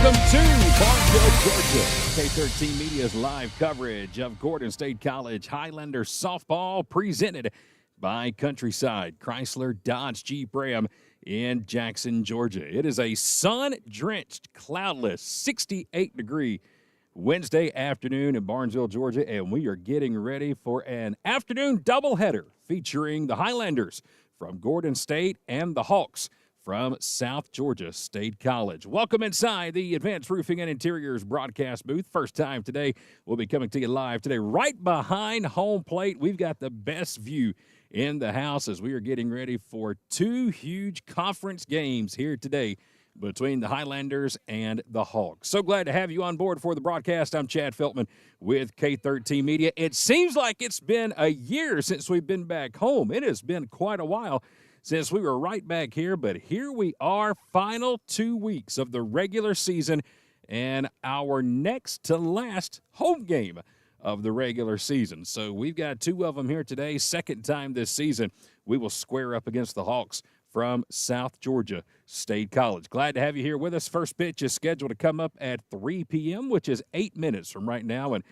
Welcome to Barnesville, Georgia. K13 Media's live coverage of Gordon State College Highlanders softball presented by Countryside Chrysler Dodge Jeep Ram in Jackson, Georgia. It is a sun-drenched, cloudless, 68-degree Wednesday afternoon in Barnesville, Georgia, and we are getting ready for an afternoon doubleheader featuring the Highlanders from Gordon State and the Hawks from South Georgia State College. Welcome inside the Advanced Roofing and Interiors broadcast booth. First time today, we'll be coming to you live today right behind home plate. We've got the best view in the house as we are getting ready for two huge conference games here today between the Highlanders and the Hawks. So glad to have you on board for the broadcast. I'm Chad Feltman with K13 Media. It seems like it's been a year since we've been back home. It has been quite a while since we were right back here, but here we are, final 2 weeks of the regular season and our next to last home game of the regular season. So we've got two of them here today. Second time this season, we will square up against the Hawks from South Georgia State College. Glad to have you here with us. First pitch is scheduled to come up at 3 p.m., which is 8 minutes from right now, and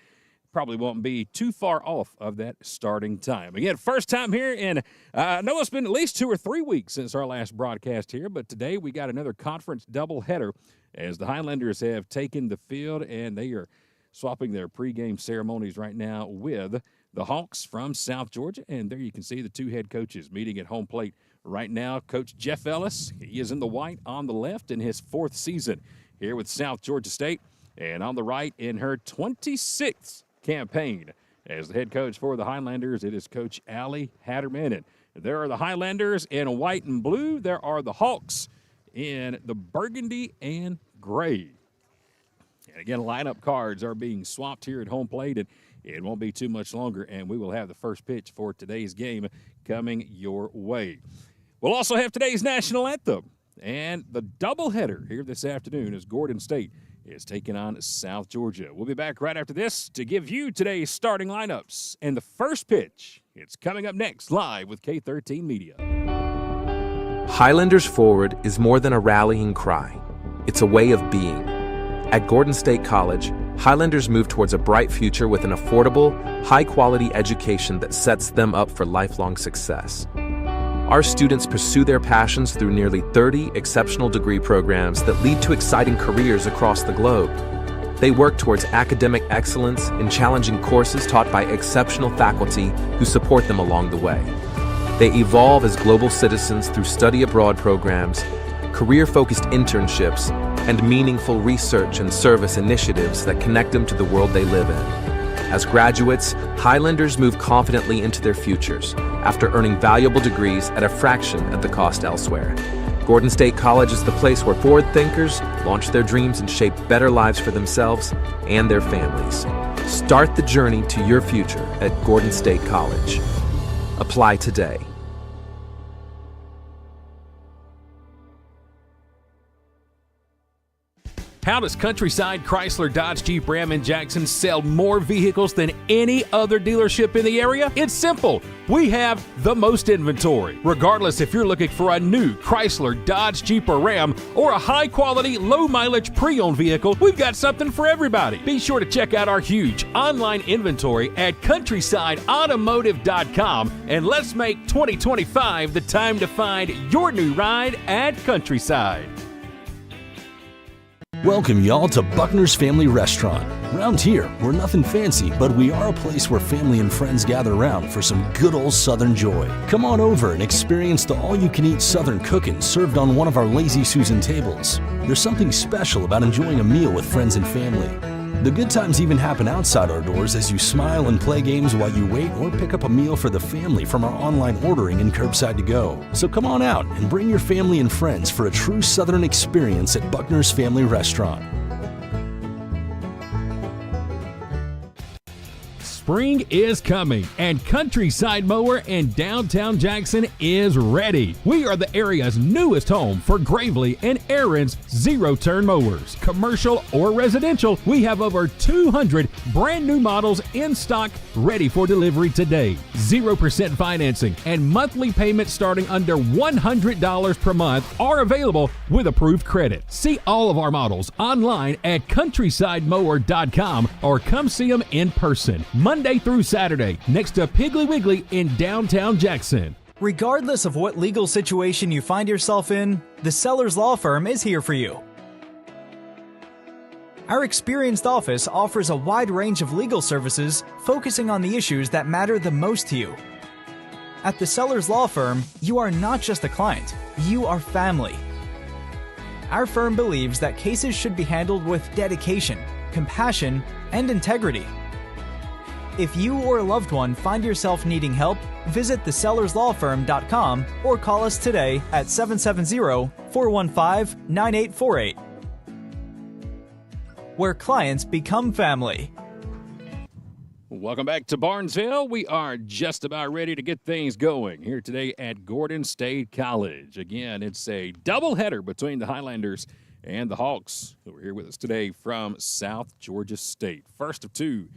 probably won't be too far off of that starting time. Again, first time here, and I know it's been at least 2 or 3 weeks since our last broadcast here, but today we got another conference doubleheader as the Highlanders have taken the field, and they are swapping their pregame ceremonies right now with the Hawks from South Georgia. And there you can see the two head coaches meeting at home plate right now. Coach Jeff Ellis, he is in the white on the left in his 4th season here with South Georgia State, and on the right in her 26th campaign as the head coach for the Highlanders, it is Coach Allie Hatterman. And there are the Highlanders in white and blue. There are the Hawks in the burgundy and gray. And again, lineup cards are being swapped here at home plate, and it won't be too much longer, and we will have the first pitch for today's game coming your way. We'll also have today's national anthem and the doubleheader here this afternoon as Gordon State is taking on South Georgia. We'll be back right after this to give you today's starting lineups. And the first pitch, it's coming up next, live with K13 Media. Highlanders Forward is more than a rallying cry. It's a way of being. At Gordon State College, Highlanders move towards a bright future with an affordable, high-quality education that sets them up for lifelong success. Our students pursue their passions through nearly 30 exceptional degree programs that lead to exciting careers across the globe. They work towards academic excellence in challenging courses taught by exceptional faculty who support them along the way. They evolve as global citizens through study abroad programs, career-focused internships, and meaningful research and service initiatives that connect them to the world they live in. As graduates, Highlanders move confidently into their futures after earning valuable degrees at a fraction of the cost elsewhere. Gordon State College is the place where forward thinkers launch their dreams and shape better lives for themselves and their families. Start the journey to your future at Gordon State College. Apply today. How does Countryside Chrysler Dodge Jeep Ram in Jackson sell more vehicles than any other dealership in the area? It's simple. We have the most inventory. Regardless if you're looking for a new Chrysler, Dodge, Jeep, or Ram, or a high-quality, low-mileage pre-owned vehicle, we've got something for everybody. Be sure to check out our huge online inventory at countrysideautomotive.com, and let's make 2025 the time to find your new ride at Countryside. Welcome y'all to Buckner's Family Restaurant. Around here, we're nothing fancy, but we are a place where family and friends gather around for some good old Southern joy. Come on over and experience the all-you-can-eat Southern cooking served on one of our Lazy Susan tables. There's something special about enjoying a meal with friends and family. The good times even happen outside our doors as you smile and play games while you wait or pick up a meal for the family from our online ordering and curbside to go. So come on out and bring your family and friends for a true Southern experience at Buckner's Family Restaurant. Spring is coming, and Countryside Mower in downtown Jackson is ready. We are the area's newest home for Gravely and Aaron's zero-turn mowers. Commercial or residential, we have over 200 brand new models in stock ready for delivery today. 0% financing and monthly payments starting under $100 per month are available with approved credit. See all of our models online at countrysidemower.com or come see them in person Monday through Saturday next to Piggly Wiggly in downtown Jackson. Regardless of what legal situation you find yourself in, the Sellers Law Firm is here for you. Our experienced office offers a wide range of legal services focusing on the issues that matter the most to you. At the Sellers Law Firm, you are not just a client, you are family. Our firm believes that cases should be handled with dedication, compassion, and integrity. If you or a loved one find yourself needing help, visit thesellerslawfirm.com or call us today at 770-415-9848. Where clients become family. Welcome back to Barnesville. We are just about ready to get things going here today at Gordon State College. Again, it's a doubleheader between the Highlanders and the Hawks, who are here with us today from South Georgia State. First of two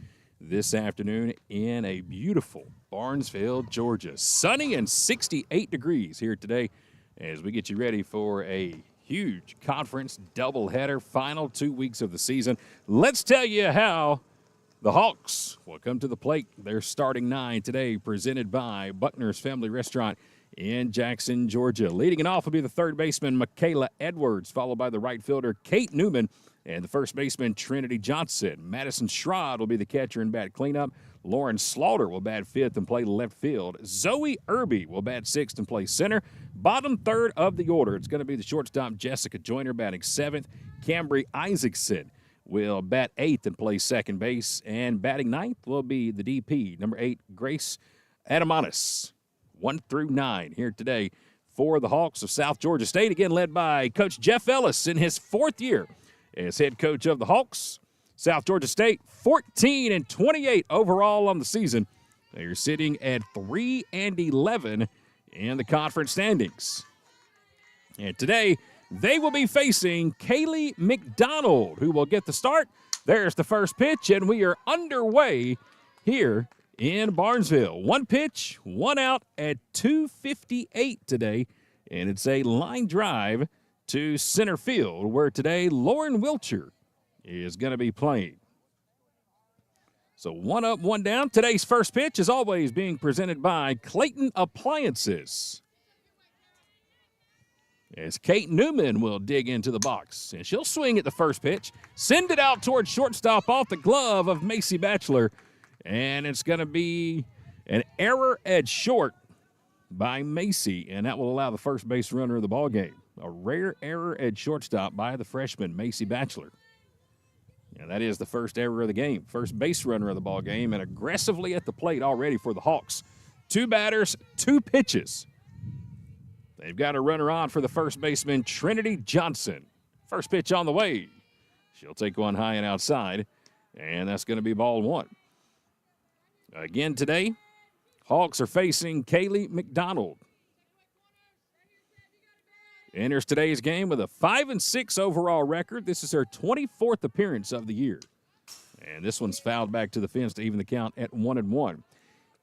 this afternoon in a beautiful Barnesville, Georgia. Sunny and 68 degrees here today as we get you ready for a huge conference doubleheader, final 2 weeks of the season. Let's tell you how the Hawks will come to the plate. Their starting nine today presented by Buckner's Family Restaurant in Jackson, Georgia. Leading it off will be the third baseman, Michaela Edwards, followed by the right fielder, Kate Newman, and the first baseman, Trinity Johnson. Madison Schrod will be the catcher and bat cleanup. Lauren Slaughter will bat fifth and play left field. Zoe Irby will bat sixth and play center. Bottom third of the order, it's going to be the shortstop, Jessica Joyner, batting seventh. Cambry Isaacson will bat eighth and play second base. And batting ninth will be the DP, number 8, Grace Adamanis. 1 through 9 here today for the Hawks of South Georgia State, again led by Coach Jeff Ellis in his 4th year as head coach of the Hawks. South Georgia State 14-28 overall on the season. They are sitting at 3-11 in the conference standings. And today they will be facing Kaylee McDonald, who will get the start. There's the first pitch, and we are underway here in Barnesville. One pitch, one out at 2:58 today, and it's a line drive to center field, where today Lauren Wilcher is going to be playing. So 1 up, 1 down. Today's first pitch is always being presented by Clayton Appliances, as Kate Newman will dig into the box, and she'll swing at the first pitch, send it out towards shortstop off the glove of Macy Batchelor, and it's going to be an error at short by Macy, and that will allow the first base runner of the ballgame. A rare error at shortstop by the freshman, Macy Batchelor. And that is the first error of the game. First base runner of the ballgame, and aggressively at the plate already for the Hawks. 2 batters, 2 pitches. They've got a runner on for the first baseman, Trinity Johnson. First pitch on the way. She'll take one high and outside, and that's going to be ball 1. Again today, Hawks are facing Kaylee McDonald. Enters today's game with a 5-6 overall record. This is her 24th appearance of the year. And this one's fouled back to the fence to even the count at 1-1.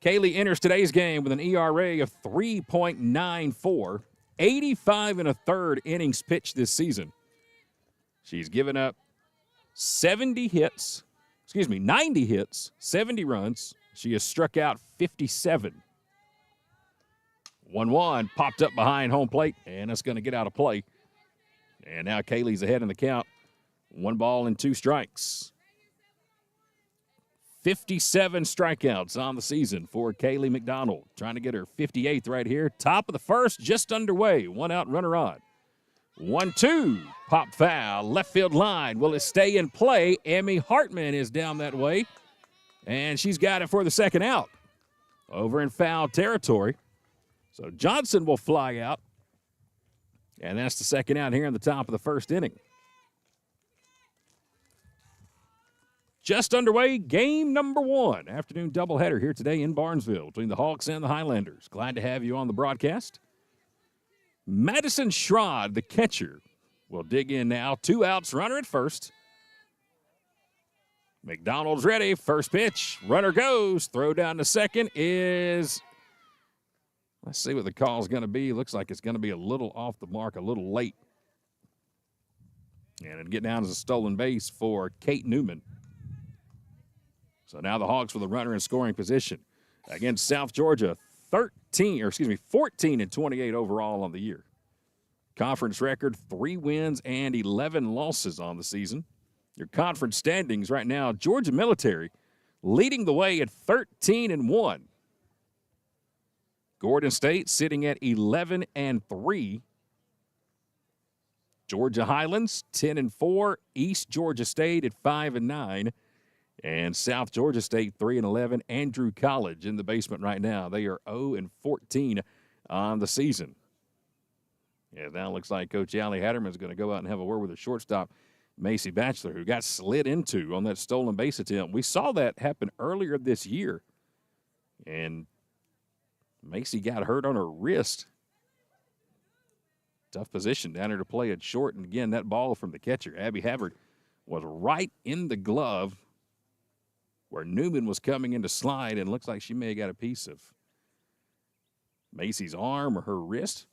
Kaylee enters today's game with an ERA of 3.94, 85 1/3 innings pitched this season. She's given up 90 hits, 70 runs. She has struck out 57. 1-1 popped up behind home plate, and that's going to get out of play. And now Kaylee's ahead in the count. 1 ball and 2 strikes. 57 strikeouts on the season for Kaylee McDonald. Trying to get her 58th right here. Top of the first, just underway. 1 out, runner on. 1-2, pop foul, left field line. Will it stay in play? Emmy Hartman is down that way, and she's got it for the second out. Over in foul territory. So Johnson will fly out, and that's the second out here in the top of the first inning. Just underway, game number 1. Afternoon doubleheader here today in Barnesville between the Hawks and the Highlanders. Glad to have you on the broadcast. Madison Schrod, the catcher, will dig in now. 2 outs, runner at first. McDonald's ready. First pitch. Runner goes. Throw down to second is, let's see what the call is going to be. Looks like it's going to be a little off the mark, a little late. And it'll get down as a stolen base for Kate Newman. So now the Hawks with a runner in scoring position against South Georgia, 14-28 overall on the year. Conference record, 3 wins and 11 losses on the season. Your conference standings right now, Georgia Military leading the way at 13-1. Gordon State sitting at 11-3. Georgia Highlands 10-4. East Georgia State at 5-9. And South Georgia State 3-11. Andrew College in the basement right now. They are 0-14 on the season. Yeah, now it looks like Coach Allie Hatterman is going to go out and have a word with the shortstop, Macy Batchelor, who got slid into on that stolen base attempt. We saw that happen earlier this year. And Macy got hurt on her wrist. Tough position down there to play it short. And again, that ball from the catcher, Abby Havard, was right in the glove where Newman was coming in to slide, and looks like she may have got a piece of Macy's arm or her wrist.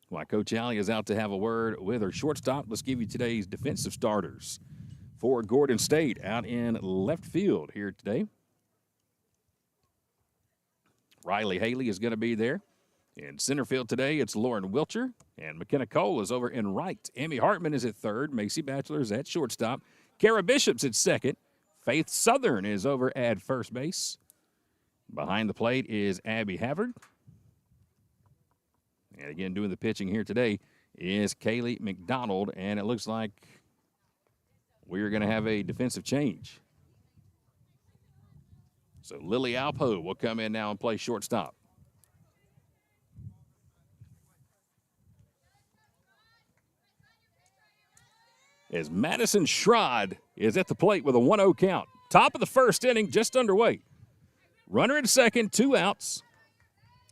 While Coach Allie is out to have a word with her shortstop, let's give you today's defensive starters for Gordon State out in left field here today. Riley Haley is going to be there. In center field today, it's Lauren Wilcher, and McKenna Cole is over in right. Emmy Hartman is at third. Macy Batchelor is at shortstop. Kara Bishop's at second. Faith Southern is over at first base. Behind the plate is Abby Havard. And again, doing the pitching here today is Kaylee McDonald, and it looks like we're going to have a defensive change. So Lily Alpo will come in now and play shortstop. As Madison Schrod is at the plate with a 1-0 count. Top of the first inning, just underway. Runner at second, 2 outs.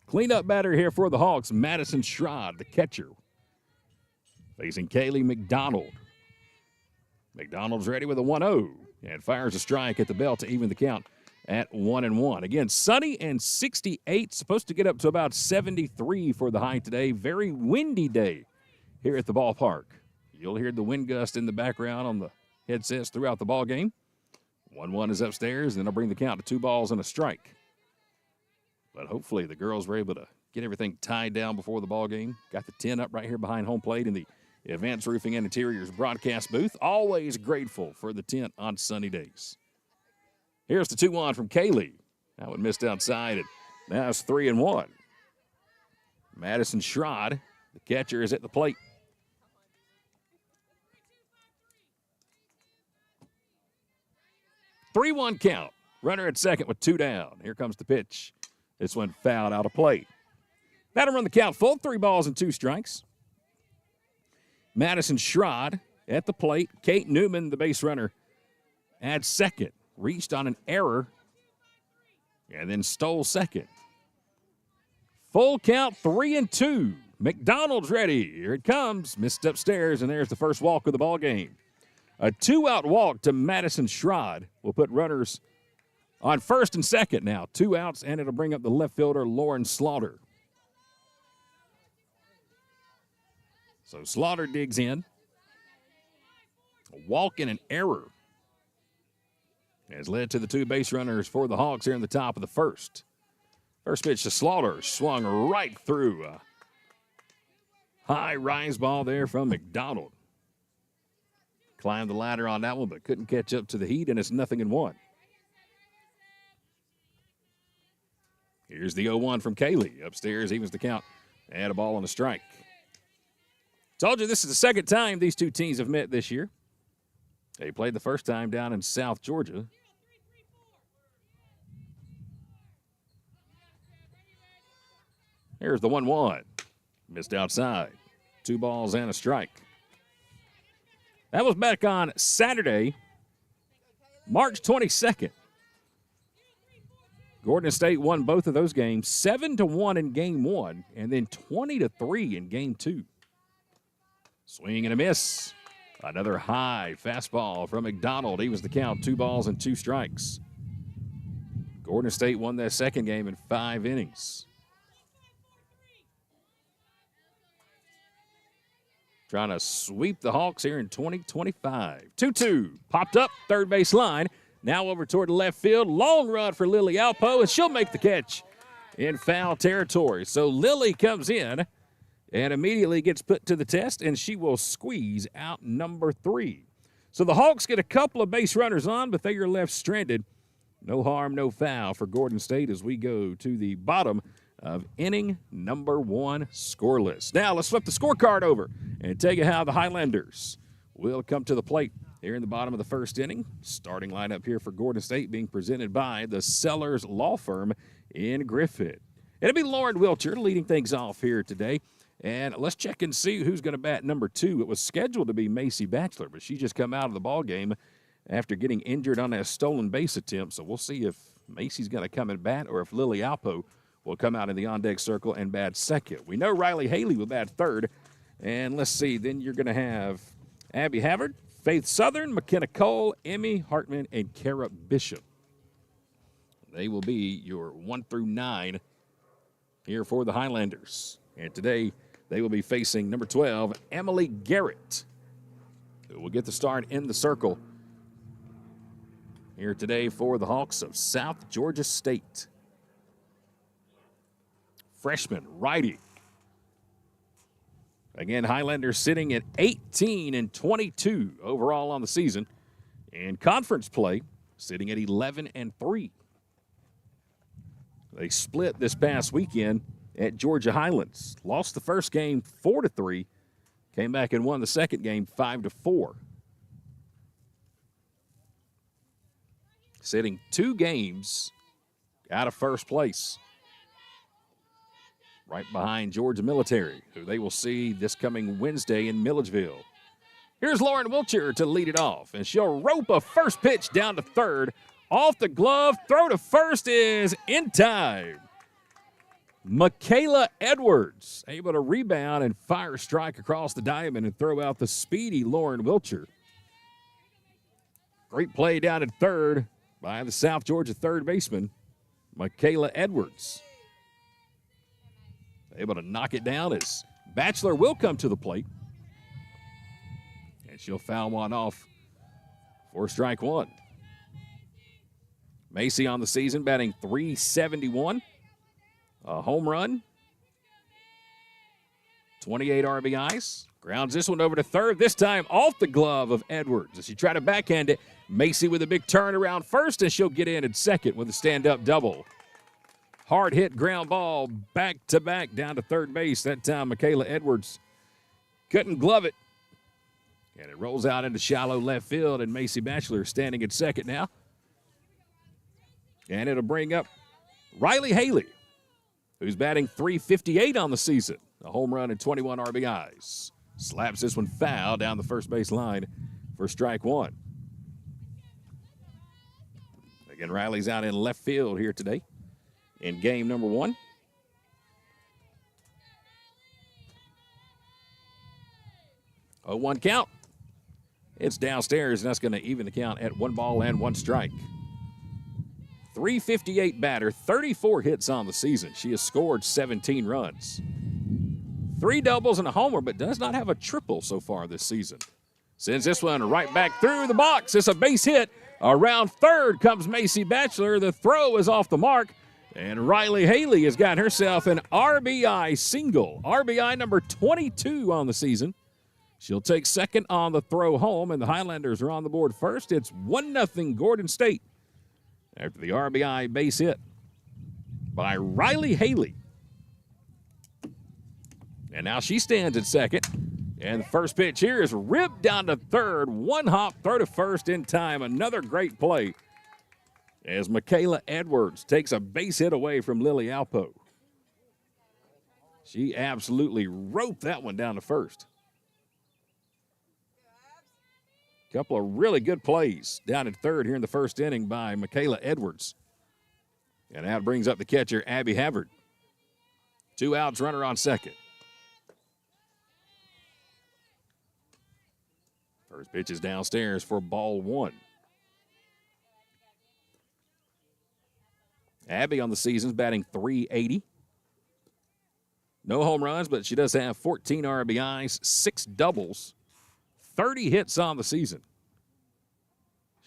Cleanup batter here for the Hawks, Madison Schrod, the catcher. Facing Kaylee McDonald. McDonald's ready with a 1-0 and fires a strike at the bell to even the count at 1-1. Again, sunny and 68, supposed to get up to about 73 for the high today. Very windy day here at the ballpark. You'll hear the wind gust in the background on the headsets throughout the ball game. 1-1 is upstairs, and then I'll bring the count to 2 balls and a strike. But hopefully the girls were able to get everything tied down before the ball game. Got the 10 up right here behind home plate in the Advanced Roofing and Interiors broadcast booth. Always grateful for the tent on sunny days. Here's the 2-1 from Kaylee. That one missed outside, and now it's 3-1. Madison Schrod, the catcher, is at the plate. 3-1 count. Runner at second with 2 down. Here comes the pitch. This one fouled out of play. That'll run the count full. 3 balls and 2 strikes. Madison Schrod at the plate. Kate Newman, the base runner, at second. Reached on an error and then stole second. Full count, 3-2. McDonald's ready. Here it comes. Missed upstairs, and there's the first walk of the ball game. A 2-out walk to Madison Schrod will put runners on first and second now. 2 outs, and it'll bring up the left fielder, Lauren Slaughter. So Slaughter digs in. A walk and an error has led to the 2 base runners for the Hawks here in the top of the first. First pitch to Slaughter, swung right through. A high rise ball there from McDonald. Climbed the ladder on that one, but couldn't catch up to the heat, and it's 0-1. Here's the 0-1 from Kaylee. Upstairs, evens the count, and a ball and a strike. Told you this is the second time these 2 teams have met this year. They played the first time down in South Georgia. Here's the 1-1. Missed outside. 2 balls and a strike. That was back on Saturday March 22nd. Gordon State won both of those games, 7-1 in game 1, and then 20-3 in game 2. Swing and a miss. Another high fastball from McDonald. He was the count, 2 balls and 2 strikes. Gordon State won that second game in 5 innings. Trying to sweep the Hawks here in 2025. 2-2. Popped up, third base line. Now over toward the left field. Long run for Lily Alpo, and she'll make the catch in foul territory. So Lily comes in and immediately gets put to the test, and she will squeeze out number 3. So the Hawks get a couple of base runners on, but they are left stranded. No harm, no foul for Gordon State as we go to the bottom of inning number 1 scoreless. Now let's flip the scorecard over and take a how the Highlanders will come to the plate here in the bottom of the first inning. Starting lineup here for Gordon State being presented by the Sellers Law Firm in Griffith. It'll be Lauren Wilcher leading things off here today. And let's check and see who's going to bat number 2. It was scheduled to be Macy Batchelor, but she just come out of the ball game after getting injured on that stolen base attempt. So we'll see if Macy's going to come and bat or if Lily Alpo will come out in the on-deck circle and bat second. We know Riley Haley will bat third. And let's see, then you're going to have Abby Havard, Faith Southern, McKenna Cole, Emmy Hartman, and Kara Bishop. They will be your 1 through 9 here for the Highlanders. And today they will be facing number 12, Emily Garrett, who will get the start in the circle here today for the Hawks of South Georgia State. Freshman, righty. Again, Highlanders sitting at 18-22 overall on the season. In conference play, sitting at 11-3. They split this past weekend at Georgia Highlands. Lost the first game 4-3. Came back and won the second game 5-4. Sitting 2 games out of first place. Right behind Georgia Military, who they will see this coming Wednesday in Milledgeville. Here's Lauren Wilcher to lead it off, and she'll rope a first pitch down to third. Off the glove, throw to first is in time. Michaela Edwards able to rebound and fire a strike across the diamond and throw out the speedy Lauren Wilcher. Great play down at third by the South Georgia third baseman, Michaela Edwards. Able to knock it down as Batchelor will come to the plate. And she'll foul one off for strike 1. Macy on the season batting .371. A home run. 28 RBIs. Grounds this one over to third. This time off the glove of Edwards. As she tried to backhand it, Macy with a big turn around first, and she'll get in at second with a stand-up double. Hard hit ground ball back-to-back down to third base. That time Michaela Edwards couldn't glove it. And it rolls out into shallow left field, and Macy Batchelor standing at second now. And it'll bring up Riley Haley, who's batting .358 on the season. A home run and 21 RBIs. Slaps this one foul down the first base line for strike 1. Again, Riley's out in left field here today in game number 1. Oh, 1 count. It's downstairs, and that's going to even the count at 1 ball and 1 strike. .358 batter, 34 hits on the season. She has scored 17 runs. 3 doubles and a homer, but does not have a triple so far this season. Sends this one right back through the box. It's a base hit. Around third comes Macy Batchelor. The throw is off the mark. And Riley Haley has got herself an RBI single. RBI number 22 on the season. She'll take second on the throw home, and the Highlanders are on the board first. It's 1-0 Gordon State after the RBI base hit by Riley Haley. And now she stands at second. And the first pitch here is ripped down to third. 1 hop, throw to first in time. Another great play as Michaela Edwards takes a base hit away from Lily Alpo. She absolutely roped that one down to first. Couple of really good plays down at third here in the first inning by Michaela Edwards. And that brings up the catcher, Abby Havard. 2 outs, runner on second. First pitch is downstairs for ball 1. Abby on the season's batting .380. No home runs, but she does have 14 RBIs, 6 doubles, 30 hits on the season.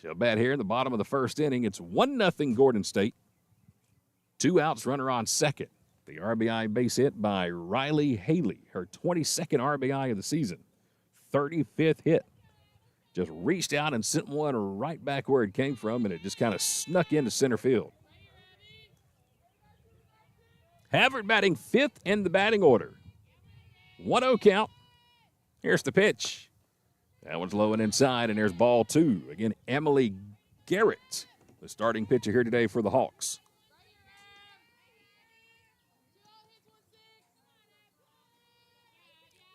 She'll bat here in the bottom of the first inning. It's 1-0 Gordon State. 2 outs, runner on second. The RBI base hit by Riley Haley, her 22nd RBI of the season, 35th hit. Just reached out and sent one right back where it came from, and it just kind of snuck into center field. Havard batting 5th in the batting order. 1-0 count. Here's the pitch. That one's low and inside, and there's ball 2. Again, Emily Garrett, the starting pitcher here today for the Hawks.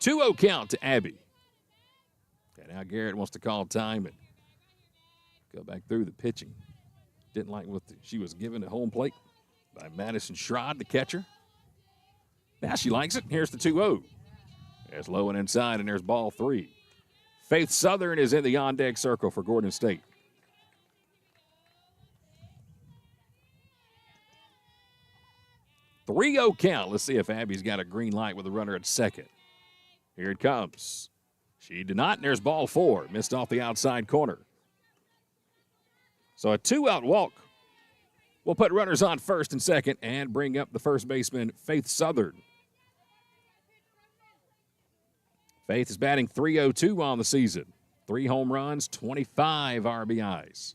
2-0 count to Abby. And now Garrett wants to call time and go back through the pitching. Didn't like what she was given at home plate by Madison Schrod, the catcher. Now she likes it. Here's the 2-0. There's low and inside, and there's ball 3. Faith Southern is in the on-deck circle for Gordon State. .3-0 count. Let's see if Abby's got a green light with a runner at second. Here it comes. She did not, and there's ball 4. Missed off the outside corner. So a 2-out walk. We'll put runners on first and second and bring up the first baseman, Faith Southern. Faith is batting .302 on the season. 3 home runs, 25 RBIs.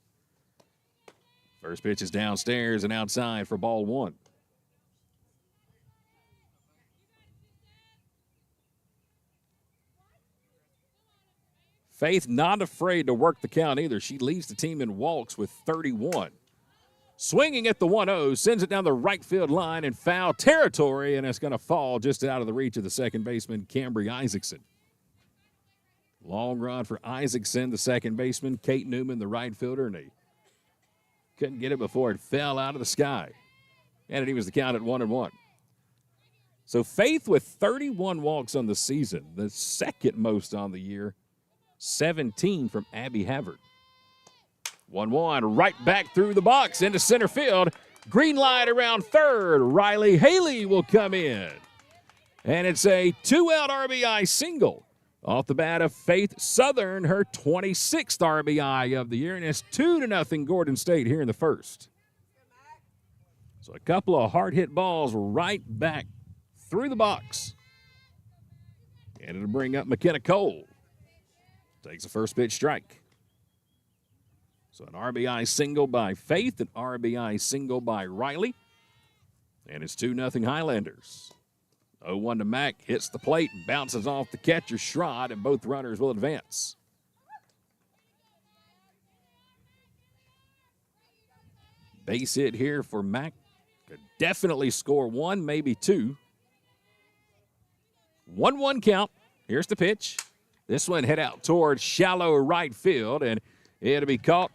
First pitch is downstairs and outside for ball 1. Faith not afraid to work the count either. She leads the team in walks with 31. Swinging at the 1-0, sends it down the right field line in foul territory, and it's going to fall just out of the reach of the second baseman, Cambry Isaacson. Long run for Isaacson, the second baseman, Kate Newman, the right fielder, and they couldn't get it before it fell out of the sky. And it was the count at 1-1. So Faith with 31 walks on the season, the second most on the year. 17 from Abby Havard. 1-1, right back through the box into center field. Green light around third. Riley Haley will come in. And it's a 2-out RBI single off the bat of Faith Southern, her 26th RBI of the year. And it's 2-0 Gordon State here in the first. So a couple of hard-hit balls right back through the box. And it'll bring up McKenna Cole. Takes a first pitch strike. So an RBI single by Faith, an RBI single by Riley. And it's 2-0 Highlanders. 0-1 to Mack, hits the plate, bounces off the catcher Schrod, and both runners will advance. Base hit here for Mack. Could definitely score 1, maybe 2. 1-1 count. Here's the pitch. This one head out towards shallow right field, and it'll be caught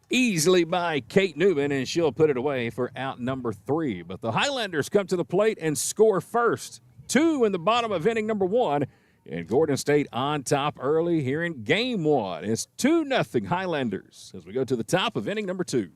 easily by Kate Newman, and she'll put it away for out number 3. But the Highlanders come to the plate and score first. 2 in the bottom of inning number 1, and Gordon State on top early here in game 1. It's 2-0 Highlanders as we go to the top of inning number 2.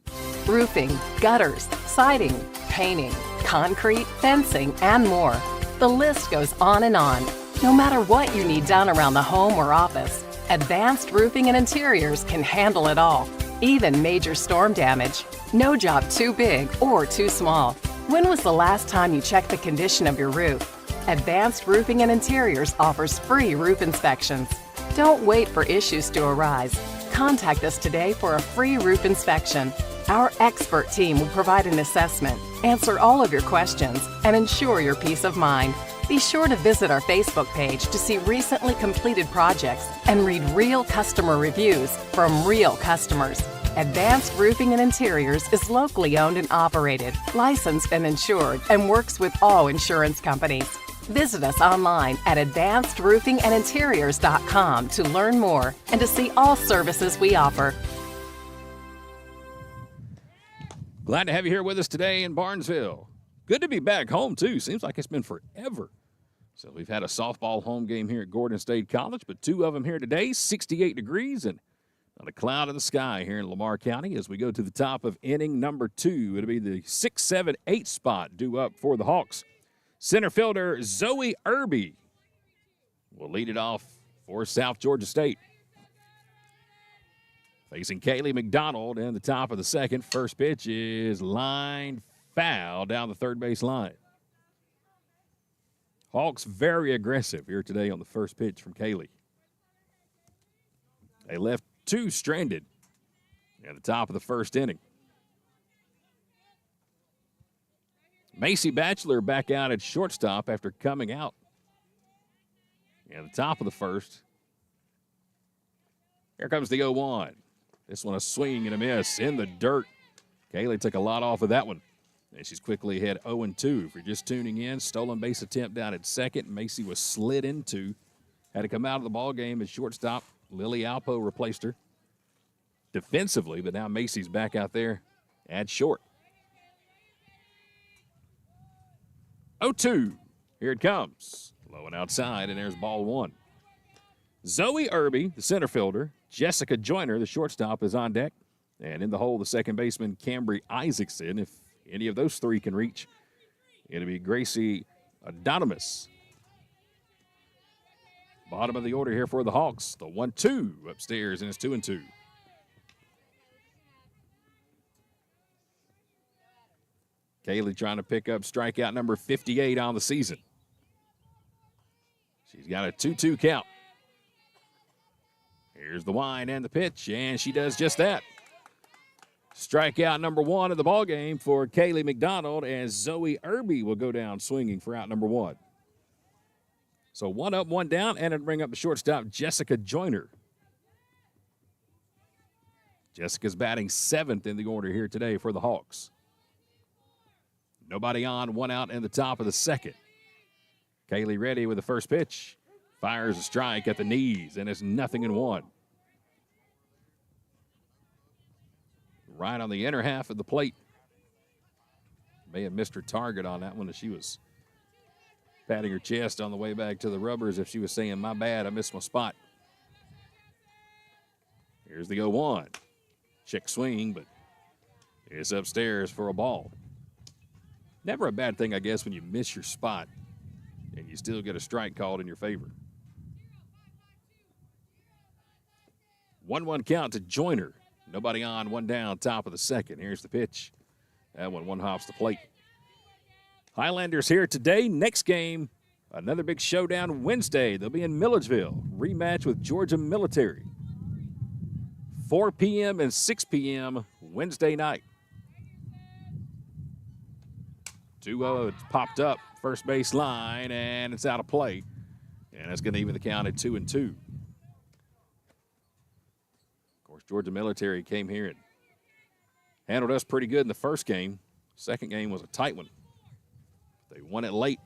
Roofing, gutters, siding, painting, concrete, fencing, and more. The list goes on and on. No matter what you need done around the home or office, Advanced Roofing and Interiors can handle it all, even major storm damage. No job too big or too small. When was the last time you checked the condition of your roof? Advanced Roofing and Interiors offers free roof inspections. Don't wait for issues to arise. Contact us today for a free roof inspection. Our expert team will provide an assessment, answer all of your questions, and ensure your peace of mind. Be sure to visit our Facebook page to see recently completed projects and read real customer reviews from real customers. Advanced Roofing and Interiors is locally owned and operated, licensed and insured, and works with all insurance companies. Visit us online at advancedroofingandinteriors.com to learn more and to see all services we offer. Glad to have you here with us today in Barnesville. Good to be back home, too. Seems like it's been forever. So we've had a softball home game here at Gordon State College, but two of them here today, 68 degrees and not a cloud in the sky here in Lamar County as we go to the top of inning number 2. It'll be the 6, 7, 8 spot due up for the Hawks. Center fielder Zoe Irby will lead it off for South Georgia State. Facing Kaylee McDonald in the top of the second. First pitch is line foul down the third base line. Hawks very aggressive here today on the first pitch from Kaylee. They left 2 stranded at the top of the first inning. Macy Batchelor back out at shortstop after coming out at the top of the first. Here comes the 0-1. This one a swing and a miss in the dirt. Kaylee took a lot off of that one. And she's quickly ahead 0-2. If you're just tuning in, stolen base attempt down at second. Macy was slid into. Had to come out of the ball game at shortstop. Lily Alpo replaced her defensively, but now Macy's back out there at short. 0-2. Here it comes. Low and outside, and there's ball 1. Zoe Irby, the center fielder. Jessica Joyner, the shortstop, is on deck. And in the hole, the second baseman, Cambry Isaacson. If any of those 3 can reach, it'll be Gracie Adonimus. Bottom of the order here for the Hawks. The 1-2 upstairs, and it's 2-2. Kaylee trying to pick up strikeout number 58 on the season. She's got a 2-2 count. Here's the wind and the pitch, and she does just that. Strikeout number 1 of the ballgame for Kaylee McDonald, as Zoe Irby will go down swinging for out number 1. So 1 up, 1 down, and it'll bring up the shortstop, Jessica Joyner. Jessica's batting 7th in the order here today for the Hawks. Nobody on, 1 out in the top of the second. Kaylee ready with the first pitch. Fires a strike at the knees, and it's 0-1. Right on the inner half of the plate. May have missed her target on that one as she was patting her chest on the way back to the rubbers if she was saying, my bad, I missed my spot. Here's the 0-1. Check swing, but it's upstairs for a ball. Never a bad thing, I guess, when you miss your spot and you still get a strike called in your favor. 1-1 count to Joyner. Nobody on, 1 down, top of the second. Here's the pitch. That one hops the plate. Highlanders here today. Next game, another big showdown Wednesday. They'll be in Milledgeville. Rematch with Georgia Military. 4 p.m. and 6 p.m. Wednesday night. 2-0, it's popped up. First base line, and it's out of play. And it's going to even the count at 2-2. Georgia Military came here and handled us pretty good in the first game. Second game was a tight one. They won it late.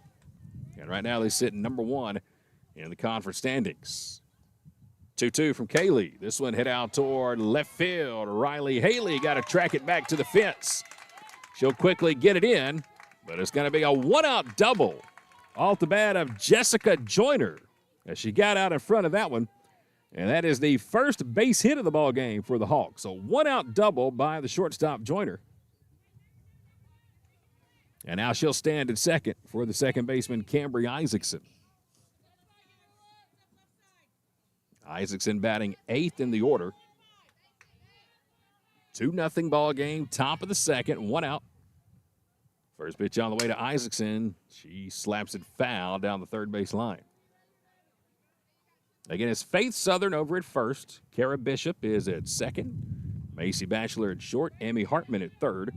And right now they sit number 1 in the conference standings. 2-2 from Kaylee. This one hit out toward left field. Riley Haley got to track it back to the fence. She'll quickly get it in, but it's going to be a 1-out double off the bat of Jessica Joyner as she got out in front of that one. And that is the first base hit of the ball game for the Hawks. A 1-out double by the shortstop Joyner. And now she'll stand at second for the second baseman, Cambry Isaacson. Isaacson batting 8th in the order. 2-0 ball game, top of the second, 1 out. First pitch on the way to Isaacson. She slaps it foul down the third base line. Again, it's Faith Southern over at first. Kara Bishop is at second. Macy Batchelor at short. Emmy Hartman at third.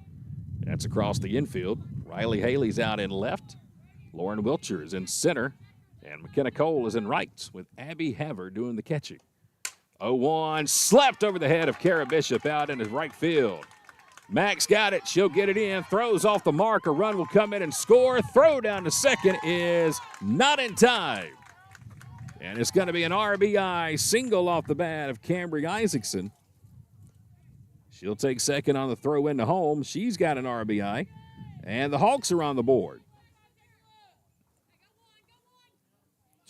That's across the infield. Riley Haley's out in left. Lauren Wiltshire is in center. And McKenna Cole is in right with Abby Haver doing the catching. 0-1 slapped over the head of Kara Bishop out in his right field. Max got it. She'll get it in. Throws off the mark. A run will come in and score. Throw down to second is not in time. And it's going to be an RBI single off the bat of Cambry Isaacson. She'll take second on the throw into home. She's got an RBI. And the Hawks are on the board.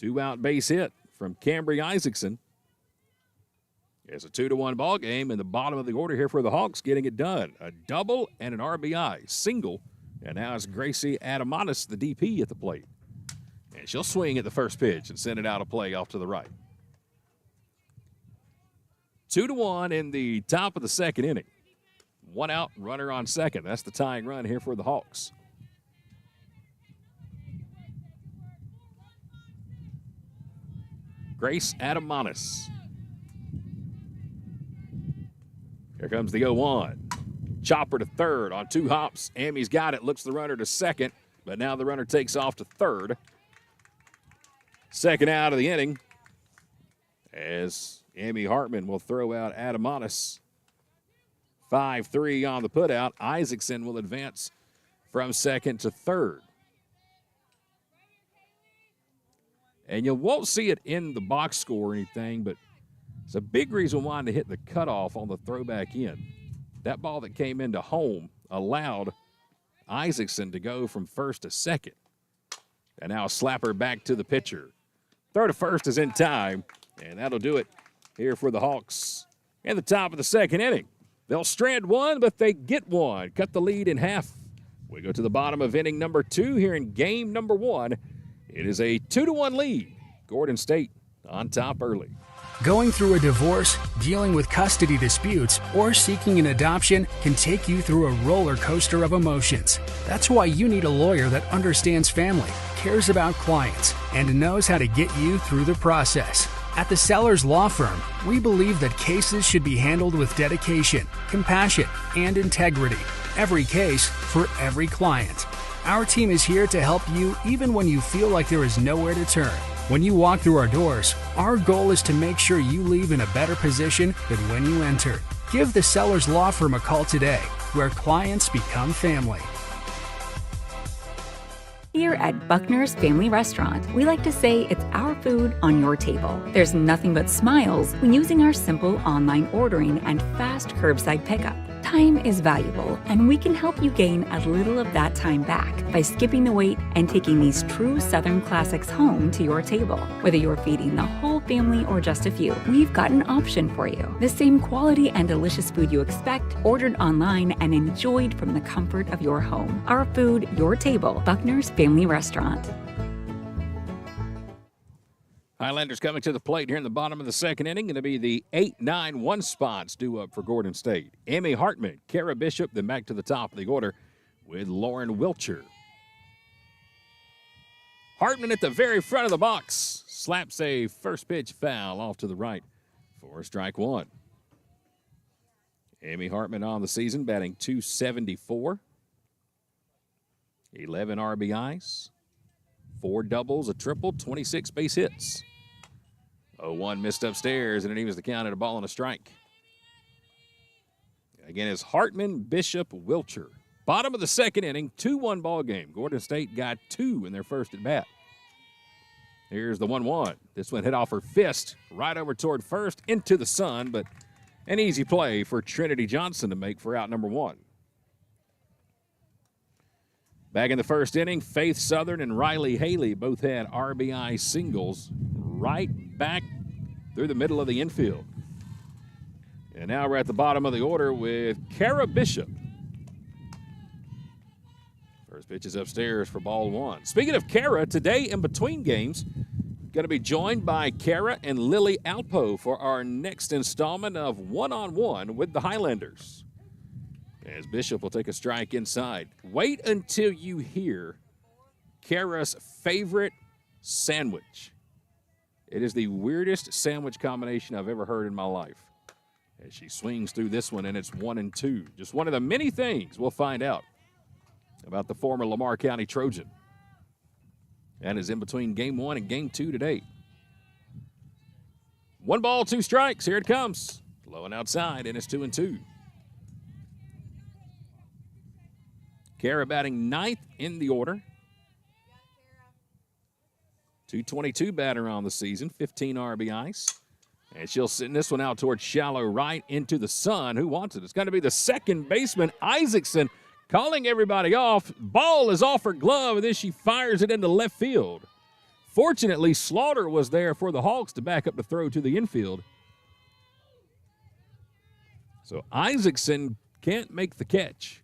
2-out base hit from Cambry Isaacson. It's a 2-1 ball game in the bottom of the order here for the Hawks, getting it done. A double and an RBI single. And now it's Gracie Adamanis, the DP, at the plate. And she'll swing at the first pitch and send it out of play off to the right. 2-1 in the top of the second inning. 1 out, runner on second. That's the tying run here for the Hawks. Grace Adamanis. Here comes the 0-1. Chopper to third on 2 hops. Amy's got it, looks the runner to second, but now the runner takes off to third. Second out of the inning as Amy Hartman will throw out Adamanis. 5-3 on the putout. Isaacson will advance from second to third. And you won't see it in the box score or anything, but it's a big reason why to hit the cutoff on the throwback in. That ball that came into home allowed Isaacson to go from first to second. And now a slapper back to the pitcher. Throw to first is in time, and that'll do it here for the Hawks in the top of the second inning. They'll strand one, but they get one. Cut the lead in half. We go to the bottom of inning number 2 here in game number 1. It is a 2-1 lead. Gordon State on top early. Going through a divorce, dealing with custody disputes, or seeking an adoption can take you through a roller coaster of emotions. That's why you need a lawyer that understands family, cares about clients, and knows how to get you through the process. At the Sellers Law Firm, we believe that cases should be handled with dedication, compassion, and integrity. Every case for every client. Our team is here to help you even when you feel like there is nowhere to turn. When you walk through our doors, our goal is to make sure you leave in a better position than when you entered. Give the Sellers Law Firm a call today, where clients become family. Here at Buckner's Family Restaurant, we like to say it's our food on your table. There's nothing but smiles when using our simple online ordering and fast curbside pickup. Time is valuable, and we can help you gain a little of that time back by skipping the wait and taking these true Southern classics home to your table. Whether you're feeding the whole family or just a few, we've got an option for you. The same quality and delicious food you expect, ordered online and enjoyed from the comfort of your home. Our food, your table. Buckner's Family Restaurant. Highlanders coming to the plate here in the bottom of the second inning. Going to be the 8-9-1 spots due up for Gordon State. Amy Hartman, Kara Bishop, then back to the top of the order with Lauren Wilcher. Hartman at the very front of the box. Slaps a first pitch foul off to the right for strike one. Amy Hartman on the season batting .274. 11 RBIs. 4 doubles, a triple, 26 base hits. 0-1 missed upstairs, and it evens the count at a ball and a strike. Again, it's Hartman, Bishop, Wilcher. Bottom of the second inning, 2-1 ball game. Gordon State got 2 in their first at bat. Here's the 1-1. This one hit off her fist right over toward first into the sun, but an easy play for Trinity Johnson to make for out number 1. Back in the first inning, Faith Southern and Riley Haley both had RBI singles right back through the middle of the infield. And now we're at the bottom of the order with Kara Bishop. First pitch is upstairs for ball 1. Speaking of Kara, today in between games, going to be joined by Kara and Lily Alpo for our next installment of One-on-One with the Highlanders. As Bishop will take a strike inside. Wait until you hear Kara's favorite sandwich. It is the weirdest sandwich combination I've ever heard in my life. As she swings through this one, and it's 1-2. Just one of the many things we'll find out about the former Lamar County Trojan. And is in between game 1 and game 2 today. 1 ball, 2 strikes. Here it comes. Low and outside, and it's 2-2. Kara batting ninth in the order. 222 batter on the season, 15 RBIs. And she'll send this one out towards shallow right into the sun. Who wants it? It's going to be the second baseman, Isaacson, calling everybody off. Ball is off her glove, and then she fires it into left field. Fortunately, Slaughter was there for the Hawks to back up the throw to the infield. So Isaacson can't make the catch.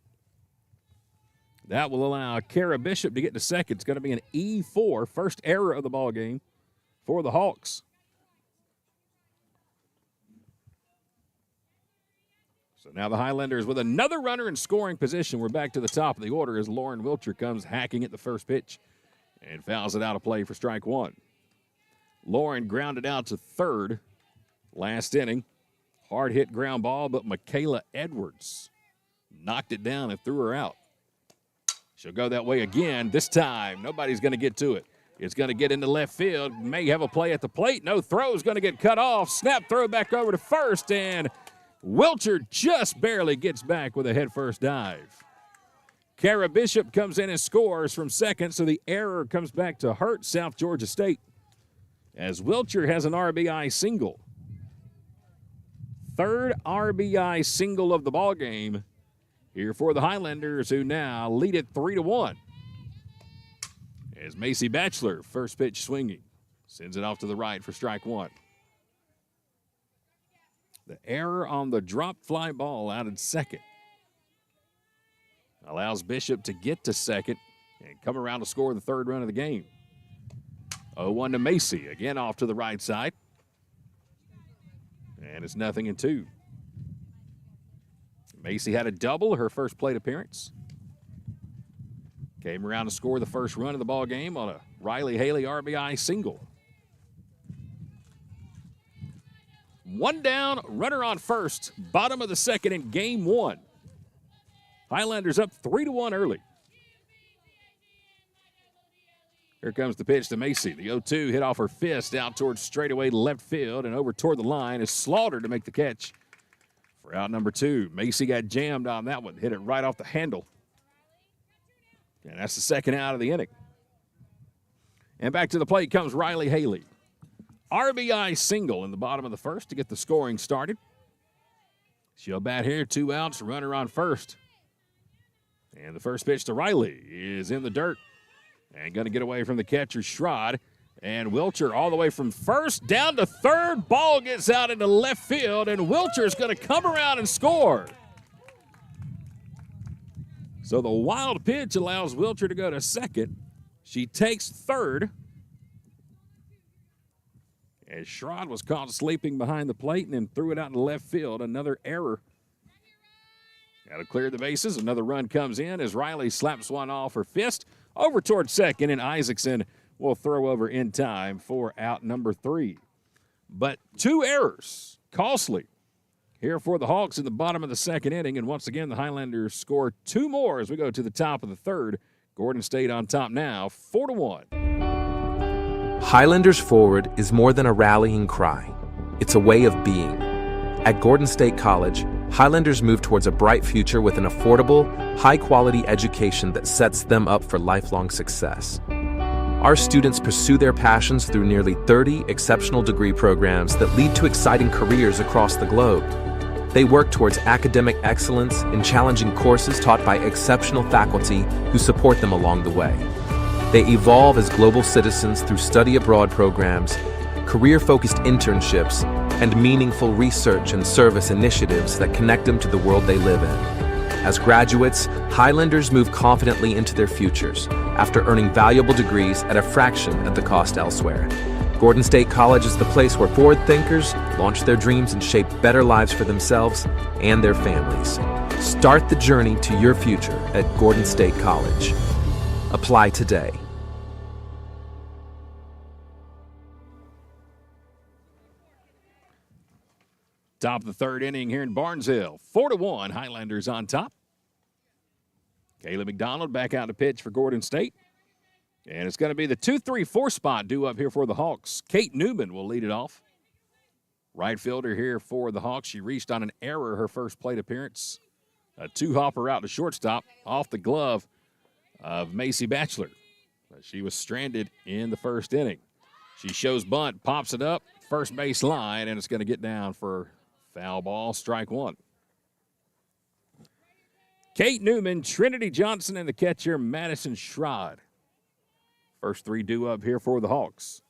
That will allow Kara Bishop to get to second. It's going to be an E4, first error of the ball game for the Hawks. So now the Highlanders with another runner in scoring position. We're back to the top of the order as Lauren Wilcher comes hacking at the first pitch and fouls it out of play for strike one. Lauren grounded out to third last inning. Hard hit ground ball, but Michaela Edwards knocked it down and threw her out. She'll go that way again. This time, nobody's going to get to it. It's going to get into left field. May have a play at the plate. No throw is going to get cut off. Snap throw back over to first, and Wilcher just barely gets back with a head-first dive. Kara Bishop comes in and scores from second, so the error comes back to hurt South Georgia State as Wilcher has an RBI single. Third RBI single of the ballgame here for the Highlanders, who now lead it 3-1. As Macy Batchelor, first pitch swinging, sends it off to the right for strike one. The error on the drop fly ball out at second allows Bishop to get to second and come around to score the third run of the game. 0-1 to Macy, again off to the right side. And it's 0-2. Macy had a double her first plate appearance. Came around to score the first run of the ball game on a Riley Haley RBI single. One down, runner on first, bottom of the second in game one. Highlanders up 3-1 early. Here comes the pitch to Macy. The 0-2 hit off her fist out towards straightaway left field and over toward the line is Slaughter to make the catch for out number two. Macy got jammed on that one, hit it right off the handle. And that's the second out of the inning. And back to the plate comes Riley Haley. RBI single in the bottom of the first to get the scoring started. She'll bat here, 2 outs, runner on first. And the first pitch to Riley is in the dirt. And going to get away from the catcher, Schrod. And Wilcher all the way from first down to third. Ball gets out into left field, and Wilcher's going to come around and score. So the wild pitch allows Wilcher to go to second. She takes third. As Schrod was caught sleeping behind the plate and then threw it out into left field. Another error. Got to clear the bases. Another run comes in as Riley slaps one off her fist over towards second, and Isaacson will throw over in time for out number 3. But 2 errors, costly, here for the Hawks in the bottom of the second inning. And once again, the Highlanders score 2 more as we go to the top of the third. Gordon State on top now, 4-1. Highlanders Forward is more than a rallying cry. It's a way of being. At Gordon State College, Highlanders move towards a bright future with an affordable, high-quality education that sets them up for lifelong success. Our students pursue their passions through nearly 30 exceptional degree programs that lead to exciting careers across the globe. They work towards academic excellence in challenging courses taught by exceptional faculty who support them along the way. They evolve as global citizens through study abroad programs, career-focused internships, and meaningful research and service initiatives that connect them to the world they live in. As graduates, Highlanders move confidently into their futures after earning valuable degrees at a fraction of the cost elsewhere. Gordon State College is the place where forward thinkers launch their dreams and shape better lives for themselves and their families. Start the journey to your future at Gordon State College. Apply today. Top of the third inning here in Barnesville. 4-1, Highlanders on top. Kayla McDonald back out to pitch for Gordon State. And it's going to be the 2-3-4 spot due up here for the Hawks. Kate Newman will lead it off. Right fielder here for the Hawks. She reached on an error her first plate appearance A two-hopper out to shortstop off the glove of Macy Batchelor. She was stranded in the first inning. She shows bunt, pops it up, first base line, and it's going to get down for foul ball, strike one. Kate Newman, Trinity Johnson, and the catcher Madison Schrod. First three due up here for the Hawks.